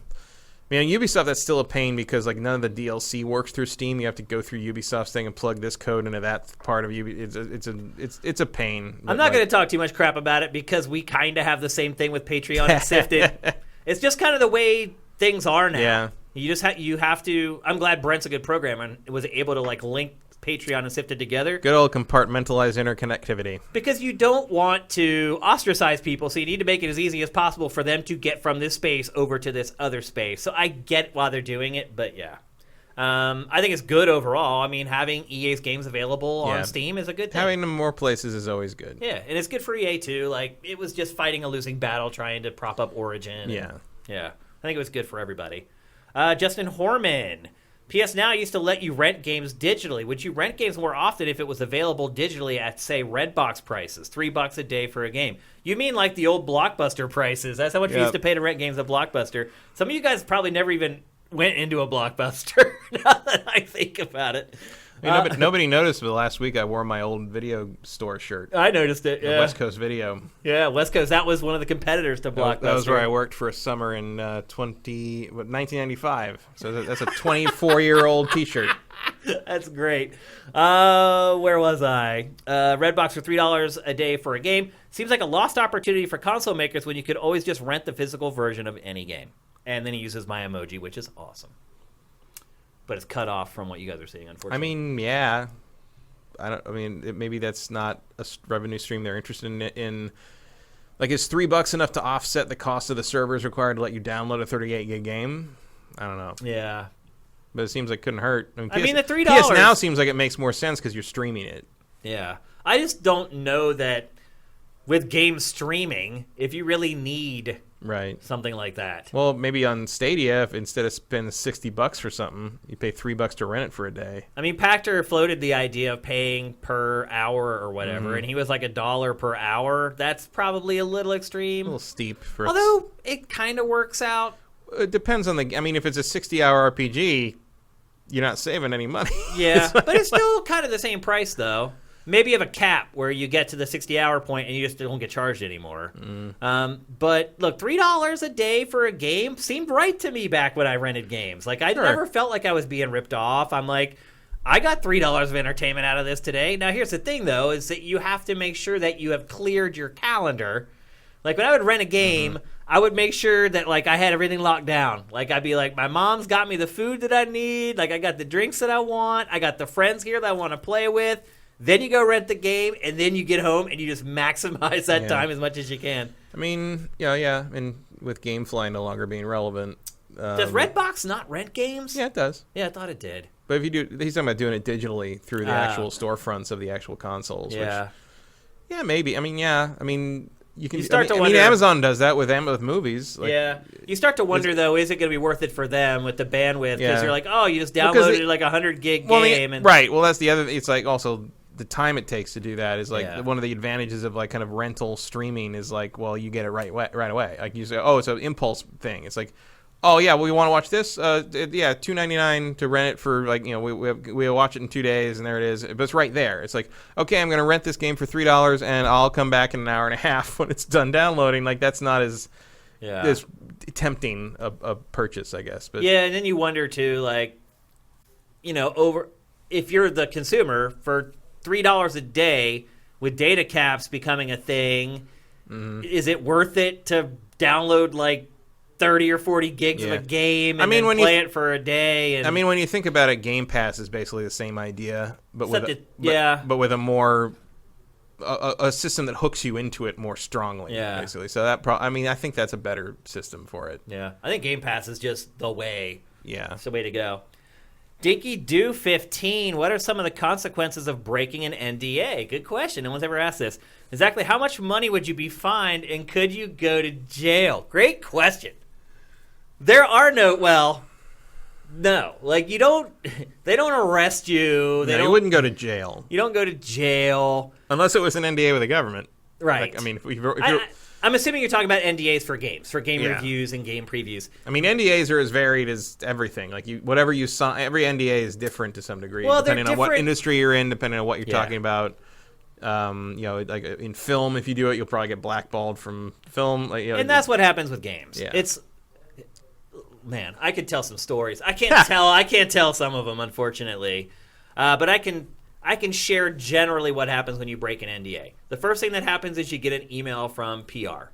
I mean, on Ubisoft, that's still a pain because like none of the DLC works through Steam. You have to go through Ubisoft's thing and plug this code into that part of Ubisoft. It's a pain. I'm not going to talk too much crap about it because we kind of have the same thing with Patreon and Sifted. It's just kind of the way things are now. Yeah. You have to. I'm glad Brent's a good programmer and was able to like link Patreon and Sifted together. Good old compartmentalized interconnectivity. Because you don't want to ostracize people, so you need to make it as easy as possible for them to get from this space over to this other space. So I get why they're doing it, but yeah. I think it's good overall. I mean, having EA's games available on Steam is a good thing. Having them more places is always good. Yeah, and it's good for EA too. Like, it was just fighting a losing battle trying to prop up Origin. Yeah. Yeah. I think it was good for everybody. Justin Horman. PS Now used to let you rent games digitally. Would you rent games more often if it was available digitally at, say, Redbox prices, $3 a day for a game? You mean like the old Blockbuster prices? That's how much we used to pay to rent games at Blockbuster. Some of you guys probably never even went into a Blockbuster, now that I think about it. Nobody noticed, but last week I wore my old video store shirt. I noticed it, yeah. West Coast Video. Yeah, West Coast. That was one of the competitors to Blockbuster. That was where I worked for a summer in 1995. So that's a 24-year-old T-shirt. That's great. Where was I? Redbox for $3 a day for a game. Seems like a lost opportunity for console makers when you could always just rent the physical version of any game. And then he uses my emoji, which is awesome. But it's cut off from what you guys are seeing, unfortunately. I mean, yeah. Maybe that's not a revenue stream they're interested in. Like, is $3 enough to offset the cost of the servers required to let you download a 38 gig game? I don't know. Yeah. But it seems like it couldn't hurt. The $3. PS Now seems like it makes more sense because you're streaming it. Yeah. I just don't know that with game streaming, if you really need something like that. Well, maybe on Stadia, if instead of spending $60 for something, you pay $3 to rent it for a day. I mean, Pactor floated the idea of paying per hour or whatever, and he was like $1 per hour. That's probably a little extreme. A little steep. Although it kind of works out. It depends on if it's a 60-hour RPG, you're not saving any money. Yeah, but it's still kind of the same price, though. Maybe you have a cap where you get to the 60-hour point and you just don't get charged anymore. But look, $3 a day for a game seemed right to me back when I rented games. Like, I never felt like I was being ripped off. I'm like, I got $3 of entertainment out of this today. Now, here's the thing, though, is that you have to make sure that you have cleared your calendar. Like, when I would rent a game, I would make sure that, like, I had everything locked down. Like, I'd be like, my mom's got me the food that I need. Like, I got the drinks that I want. I got the friends here that I want to play with. Then you go rent the game, and then you get home, and you just maximize that time as much as you can. I mean, yeah. And with GameFly no longer being relevant. Does Redbox not rent games? Yeah, it does. Yeah, I thought it did. But if you do, he's talking about doing it digitally through the actual storefronts of the actual consoles. Yeah. Which, yeah, maybe. I mean, yeah. I mean, You can. You start to I mean, wonder. Amazon does that with movies. Like, yeah, you start to wonder though, is it going to be worth it for them with the bandwidth? Because Yeah. you're like, oh, you just downloaded like 100 gig game, and right. Well, that's the other. It's like also the time it takes to do that is like Yeah. one of the advantages of like kind of rental streaming is like, well, you get it right away. Like you say, oh, it's an impulse thing. It's like, oh yeah, well, we want to watch this. Yeah, $2.99 to rent it for like we watch it in 2 days and there it is. But it's right there. It's like, okay, I'm going to rent this game for $3 and I'll come back in an hour and a half when it's done downloading. Like that's not as tempting a purchase, I guess. But yeah, and then you wonder too, like, over if you're the consumer for $3 a day with data caps becoming a thing, is it worth it to download like 30 or 40 gigs of a game and then play it for a day? And I mean, when you think about it, Game Pass is basically the same idea, but with a more a system that hooks you into it more strongly. Yeah. Basically. So I think that's a better system for it. Yeah, I think Game Pass is just the way. Yeah, it's the way to go. Dinky Do 15. What are some of the consequences of breaking an NDA? Good question. No one's ever asked this. Exactly how much money would you be fined, and could you go to jail? Great question. There are no. Like they don't arrest you. You wouldn't go to jail. You don't go to jail unless it was an NDA with the government. Right. Like, I mean, if you're I'm assuming you're talking about NDAs for game reviews and game previews. I mean, NDAs are as varied as everything. Like whatever you sign, every NDA is different to some degree, depending on what industry you're in, depending on what you're talking about. Like in film, if you do it, you'll probably get blackballed from film. And that's what happens with games. Yeah. Man, I could tell some stories. I can't tell some of them, unfortunately, but I can share generally what happens when you break an NDA. The first thing that happens is you get an email from PR.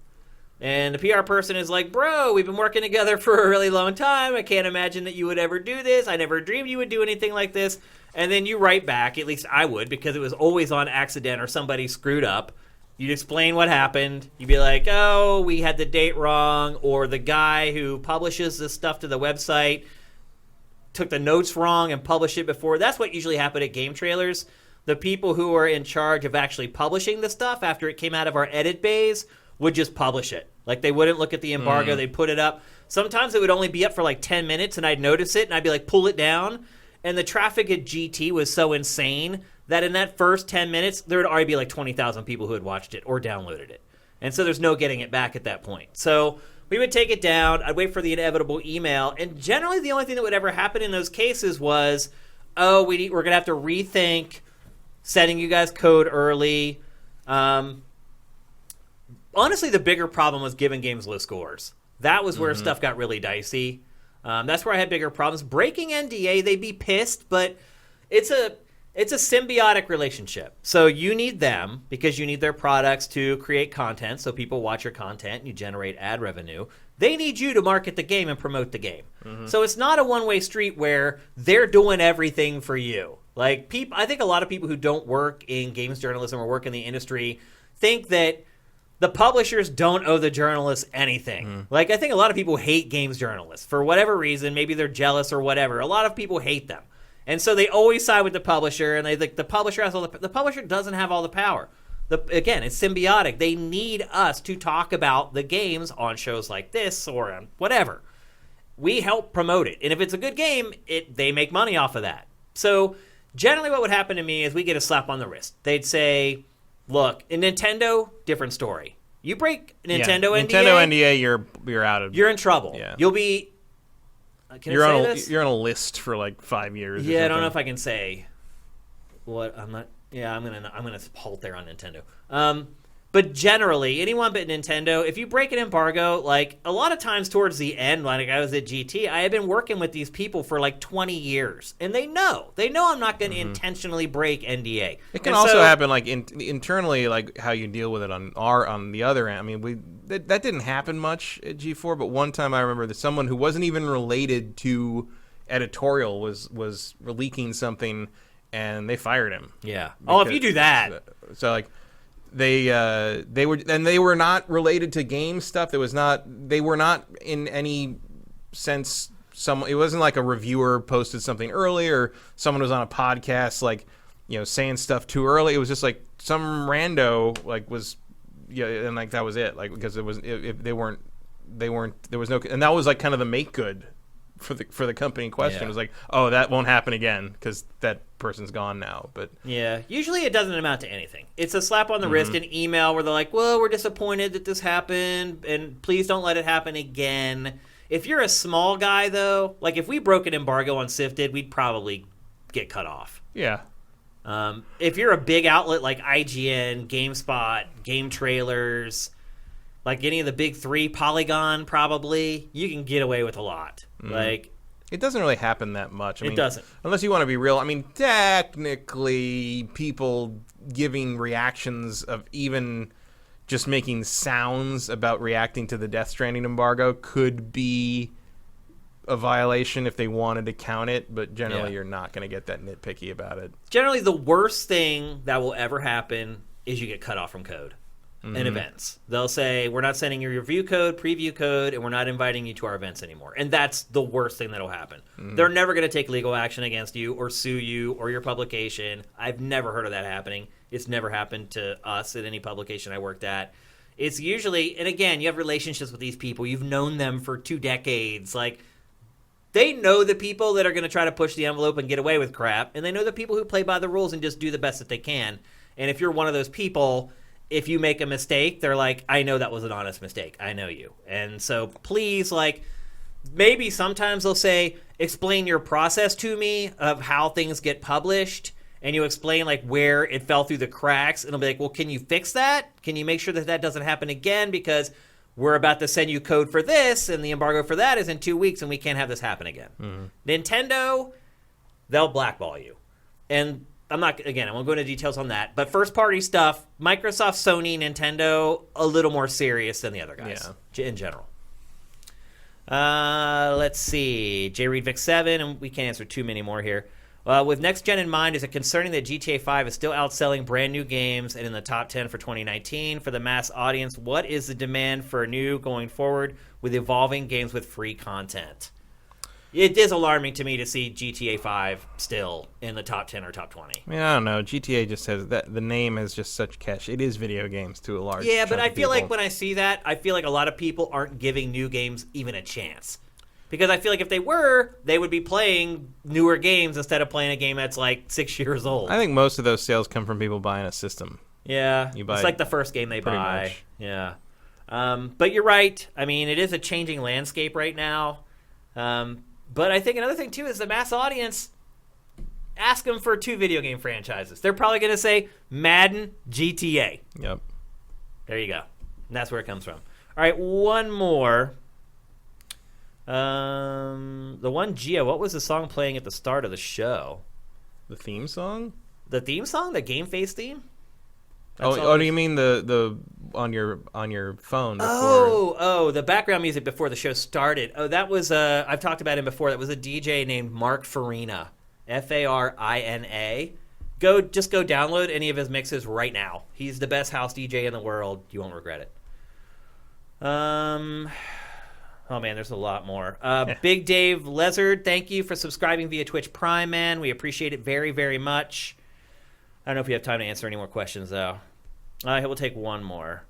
And the PR person is like, bro, we've been working together for a really long time. I can't imagine that you would ever do this. I never dreamed you would do anything like this. And then you write back, at least I would, because it was always on accident or somebody screwed up. You'd explain what happened. You'd be like, oh, we had the date wrong, or the guy who publishes this stuff to the website took the notes wrong and published it before. That's what usually happened at game trailers. The people who are in charge of actually publishing the stuff after it came out of our edit bays would just publish it. Like they wouldn't look at the embargo. They'd put it up. Sometimes it would only be up for like 10 minutes and I'd notice it and I'd be like, pull it down. And the traffic at GT was so insane that in that first 10 minutes, there would already be like 20,000 people who had watched it or downloaded it. And so there's no getting it back at that point. So we would take it down. I'd wait for the inevitable email. And generally the only thing that would ever happen in those cases was, we're going to have to rethink sending you guys code early. Honestly, the bigger problem was giving games low scores. That was where stuff got really dicey. That's where I had bigger problems. Breaking NDA, they'd be pissed, but it's a symbiotic relationship. So you need them because you need their products to create content so people watch your content and you generate ad revenue. They need you to market the game and promote the game. So it's not a one-way street where they're doing everything for you. Like I think a lot of people who don't work in games journalism or work in the industry think that the publishers don't owe the journalists anything. Like I think a lot of people hate games journalists for whatever reason. Maybe they're jealous or whatever. A lot of people hate them. And so they always side with the publisher, and they think the publisher has all the publisher doesn't have all the power. Again, it's symbiotic. They need us to talk about the games on shows like this or on whatever. We help promote it, and if it's a good game, they make money off of that. So generally, what would happen to me is we get a slap on the wrist. They'd say, "Look, in Nintendo, different story. You break Nintendo NDA, you're out of. You're in trouble. Yeah. You'll be." You're on a list for like 5 years. Yeah, I don't know if I can say what I'm not. Yeah, I'm gonna halt there on Nintendo. But generally, anyone but Nintendo, if you break an embargo, like a lot of times towards the end, like I was at GT, I had been working with these people for like 20 years, and they know I'm not going to intentionally break NDA. It can also happen like internally, like how you deal with it on the other end. I mean, that didn't happen much at G4, but one time I remember that someone who wasn't even related to editorial was leaking something, and they fired him. Yeah. If you do that, so like. They were not related to game stuff. They were not in any sense. It wasn't like a reviewer posted something early or someone was on a podcast like saying stuff too early. It was just like some rando like was yeah, and like that was it. Like because it was if they weren't there was no, and that was like kind of the make good for the company in question. Yeah. It was like, oh, that won't happen again because that person's gone now. But yeah, usually it doesn't amount to anything. It's a slap on the wrist, an email where they're like, well, we're disappointed that this happened, and please don't let it happen again. If you're a small guy, though, like if we broke an embargo on Sifted, we'd probably get cut off. yeah. If you're a big outlet like IGN, GameSpot, Game Trailers, like any of the big three, Polygon, probably, you can get away with a lot. Like, It doesn't really happen that much. I mean, doesn't. Unless you want to be real. I mean, technically, people giving reactions of even just making sounds about reacting to the Death Stranding embargo could be a violation if they wanted to count it, but generally you're not going to get that nitpicky about it. Generally, the worst thing that will ever happen is you get cut off from code and events. They'll say, we're not sending you your review code, preview code, and we're not inviting you to our events anymore. And that's the worst thing that'll happen. They're never going to take legal action against you or sue you or your publication. I've never heard of that happening. It's never happened to us at any publication I worked at. It's usually, and again, you have relationships with these people. You've known them for 2 decades. Like, they know the people that are going to try to push the envelope and get away with crap, and they know the people who play by the rules and just do the best that they can. And if you're one of those people, if you make a mistake, they're like, I know that was an honest mistake. I know you. And so please, like, maybe sometimes they'll say, explain your process to me of how things get published, and you explain, like, where it fell through the cracks, and it'll be like, well, can you fix that? Can you make sure that that doesn't happen again? Because we're about to send you code for this, and the embargo for that is in 2 weeks, and we can't have this happen again. Nintendo, they'll blackball you. And I won't go into details on that. But first-party stuff, Microsoft, Sony, Nintendo, a little more serious than the other guys in general. Let's see. J. Reed Vic 7, and we can't answer too many more here. With next gen in mind, is it concerning that GTA 5 is still outselling brand new games and in the top 10 for 2019? For the mass audience, what is the demand for new going forward with evolving games with free content? It is alarming to me to see GTA 5 still in the top 10 or top 20. I mean, I don't know. GTA just has that. The name has just such catch. It is video games to a large Yeah, but chunk I of feel people. like when I see that, I feel like a lot of people aren't giving new games even a chance. Because I feel like if they were, they would be playing newer games instead of playing a game that's like 6 years old. I think most of those sales come from people buying a system. Yeah, You buy it's like the first game they pretty buy. much. Yeah, but you're right. I mean, it is a changing landscape right now. But I think another thing too is the mass audience. Ask them for 2 video game franchises. They're probably going to say Madden, GTA. Yep. There you go. And that's where it comes from. All right, one more. The one, Gio, what was the song playing at the start of the show? The theme song? The theme song? The GameFace theme? Do you mean the on your phone? Before? Oh, the background music before the show started. Oh, that was I've talked about him before. That was a DJ named Mark Farina, Farina. Go download any of his mixes right now. He's the best house DJ in the world. You won't regret it. Oh man, there's a lot more. Big Dave Lezard, thank you for subscribing via Twitch Prime, man. We appreciate it very, very much. I don't know if we have time to answer any more questions, though. We'll take one more.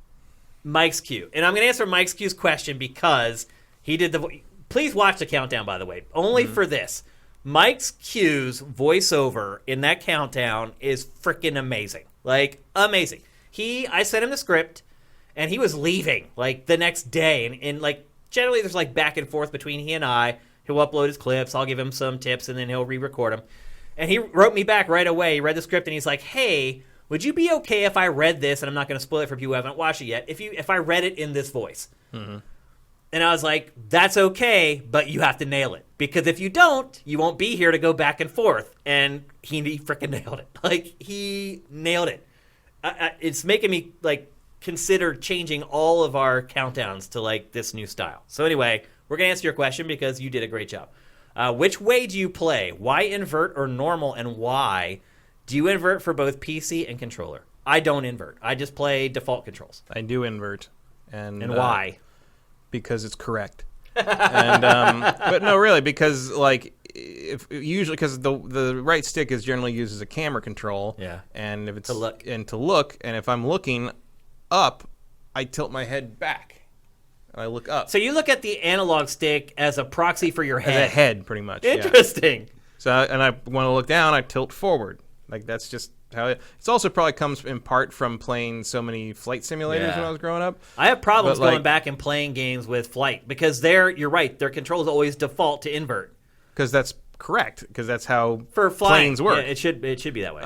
Mike's Q. And I'm going to answer Mike's Q's question because he did the... Please watch the countdown, by the way. Only for this. Mike's Q's voiceover in that countdown is freaking amazing. Like, amazing. I sent him the script, and he was leaving, like, the next day. And like, generally there's, like, back and forth between he and I. He'll upload his clips. I'll give him some tips, and then he'll re-record them. And he wrote me back right away. He read the script, and he's like, hey, would you be okay if I read this, and I'm not going to spoil it for people who haven't watched it yet, if I read it in this voice? And I was like, that's okay, but you have to nail it. Because if you don't, you won't be here to go back and forth. And he freaking nailed it. Like, he nailed it. It's making me, like, consider changing all of our countdowns to, like, this new style. So anyway, we're going to answer your question because you did a great job. Which way do you play? Why invert or normal, and why? Do you invert for both PC and controller? I don't invert. I just play default controls. I do invert. And why? Because it's correct. And but no, really, because like usually because the right stick is generally used as a camera control. Yeah. And if it's To look. and if I'm looking up, I tilt my head back and I look up. So you look at the analog stick as a proxy for your head. As a head, pretty much. Interesting. Yeah. So, and I want to look down, I tilt forward. Like, that's just how it also probably comes in part from playing so many flight simulators when I was growing up. I have problems going back and playing games with flight because you're right, their controls always default to invert. Because that's correct, because that's how for flying, planes work. Yeah, it should be that way.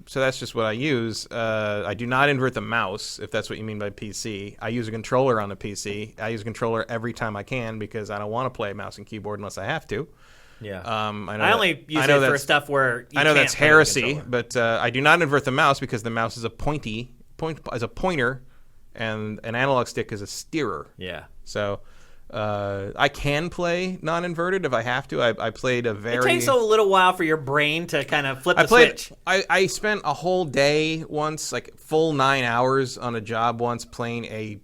So that's just what I use. I do not invert the mouse, if that's what you mean by PC. I use a controller on the PC. I use a controller every time I can because I don't want to play mouse and keyboard unless I have to. Yeah. I only use it for stuff where you I know can't that's heresy, but I do not invert the mouse because the mouse is a pointer, and an analog stick is a steerer. Yeah. So I can play non-inverted if I have to. I played a very... It takes a little while for your brain to kind of flip the switch. I spent a whole day once, like full 9 hours on a job once, playing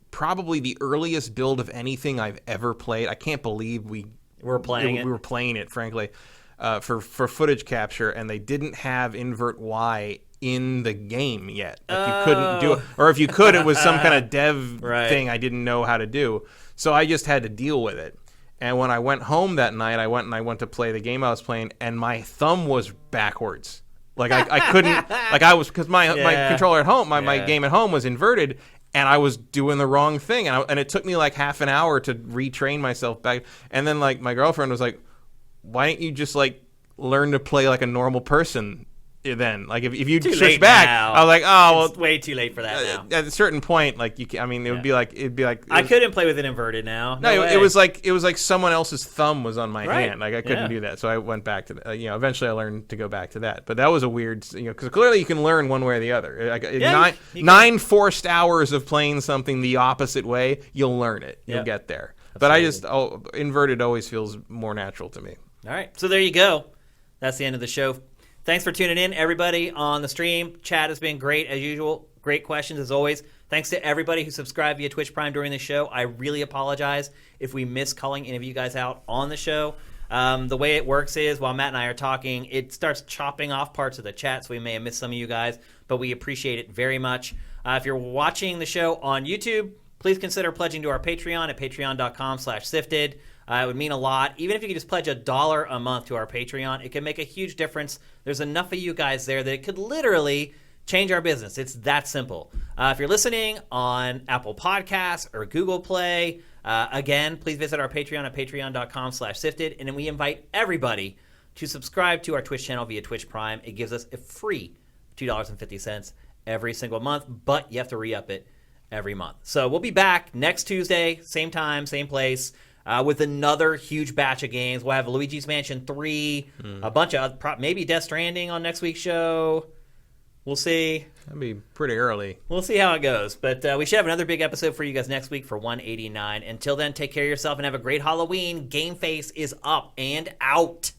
probably the earliest build of anything I've ever played. I can't believe we were playing it, frankly, for footage capture, and they didn't have invert Y in the game yet. Like you couldn't do it, or if you could, it was some kind of dev thing I didn't know how to do. So I just had to deal with it. And when I went home that night, I went to play the game I was playing, and my thumb was backwards. Like I couldn't, like I was, because my controller at home, my game at home was inverted. And I was doing the wrong thing, and it took me like half an hour to retrain myself back. And then like my girlfriend was like, "Why don't you just like learn to play like a normal person?" Then like if you switch back, now. I was like, "Oh, well, it's way too late for that now." At a certain point, like it'd be like I couldn't play with it inverted now. No, it was like someone else's thumb was on my hand. Like I couldn't do that, so I went back to eventually I learned to go back to that. But that was a weird, because clearly you can learn one way or the other. Like nine forced hours of playing something the opposite way, you'll learn it. You'll get there. Absolutely. But inverted always feels more natural to me. All right, so there you go. That's the end of the show. Thanks for tuning in, everybody, on the stream. Chat has been great, as usual. Great questions, as always. Thanks to everybody who subscribed via Twitch Prime during the show. I really apologize if we miss calling any of you guys out on the show. The way it works is, while Matt and I are talking, it starts chopping off parts of the chat, so we may have missed some of you guys, but we appreciate it very much. If you're watching the show on YouTube, please consider pledging to our Patreon at patreon.com/sifted. It would mean a lot. Even if you could just pledge $1 a month to our Patreon, it can make a huge difference. There's enough of you guys there that it could literally change our business. It's that simple. If you're listening on Apple Podcasts or Google Play, again, please visit our Patreon at patreon.com/sifted. And then we invite everybody to subscribe to our Twitch channel via Twitch Prime. It gives us a free $2.50 every single month, but you have to re-up it every month. So we'll be back next Tuesday, same time, same place, with another huge batch of games. We'll have Luigi's Mansion 3, a bunch of maybe Death Stranding on next week's show. We'll see. That'd be pretty early. We'll see how it goes. But we should have another big episode for you guys next week for 189. Until then, take care of yourself and have a great Halloween. GameFace is up and out.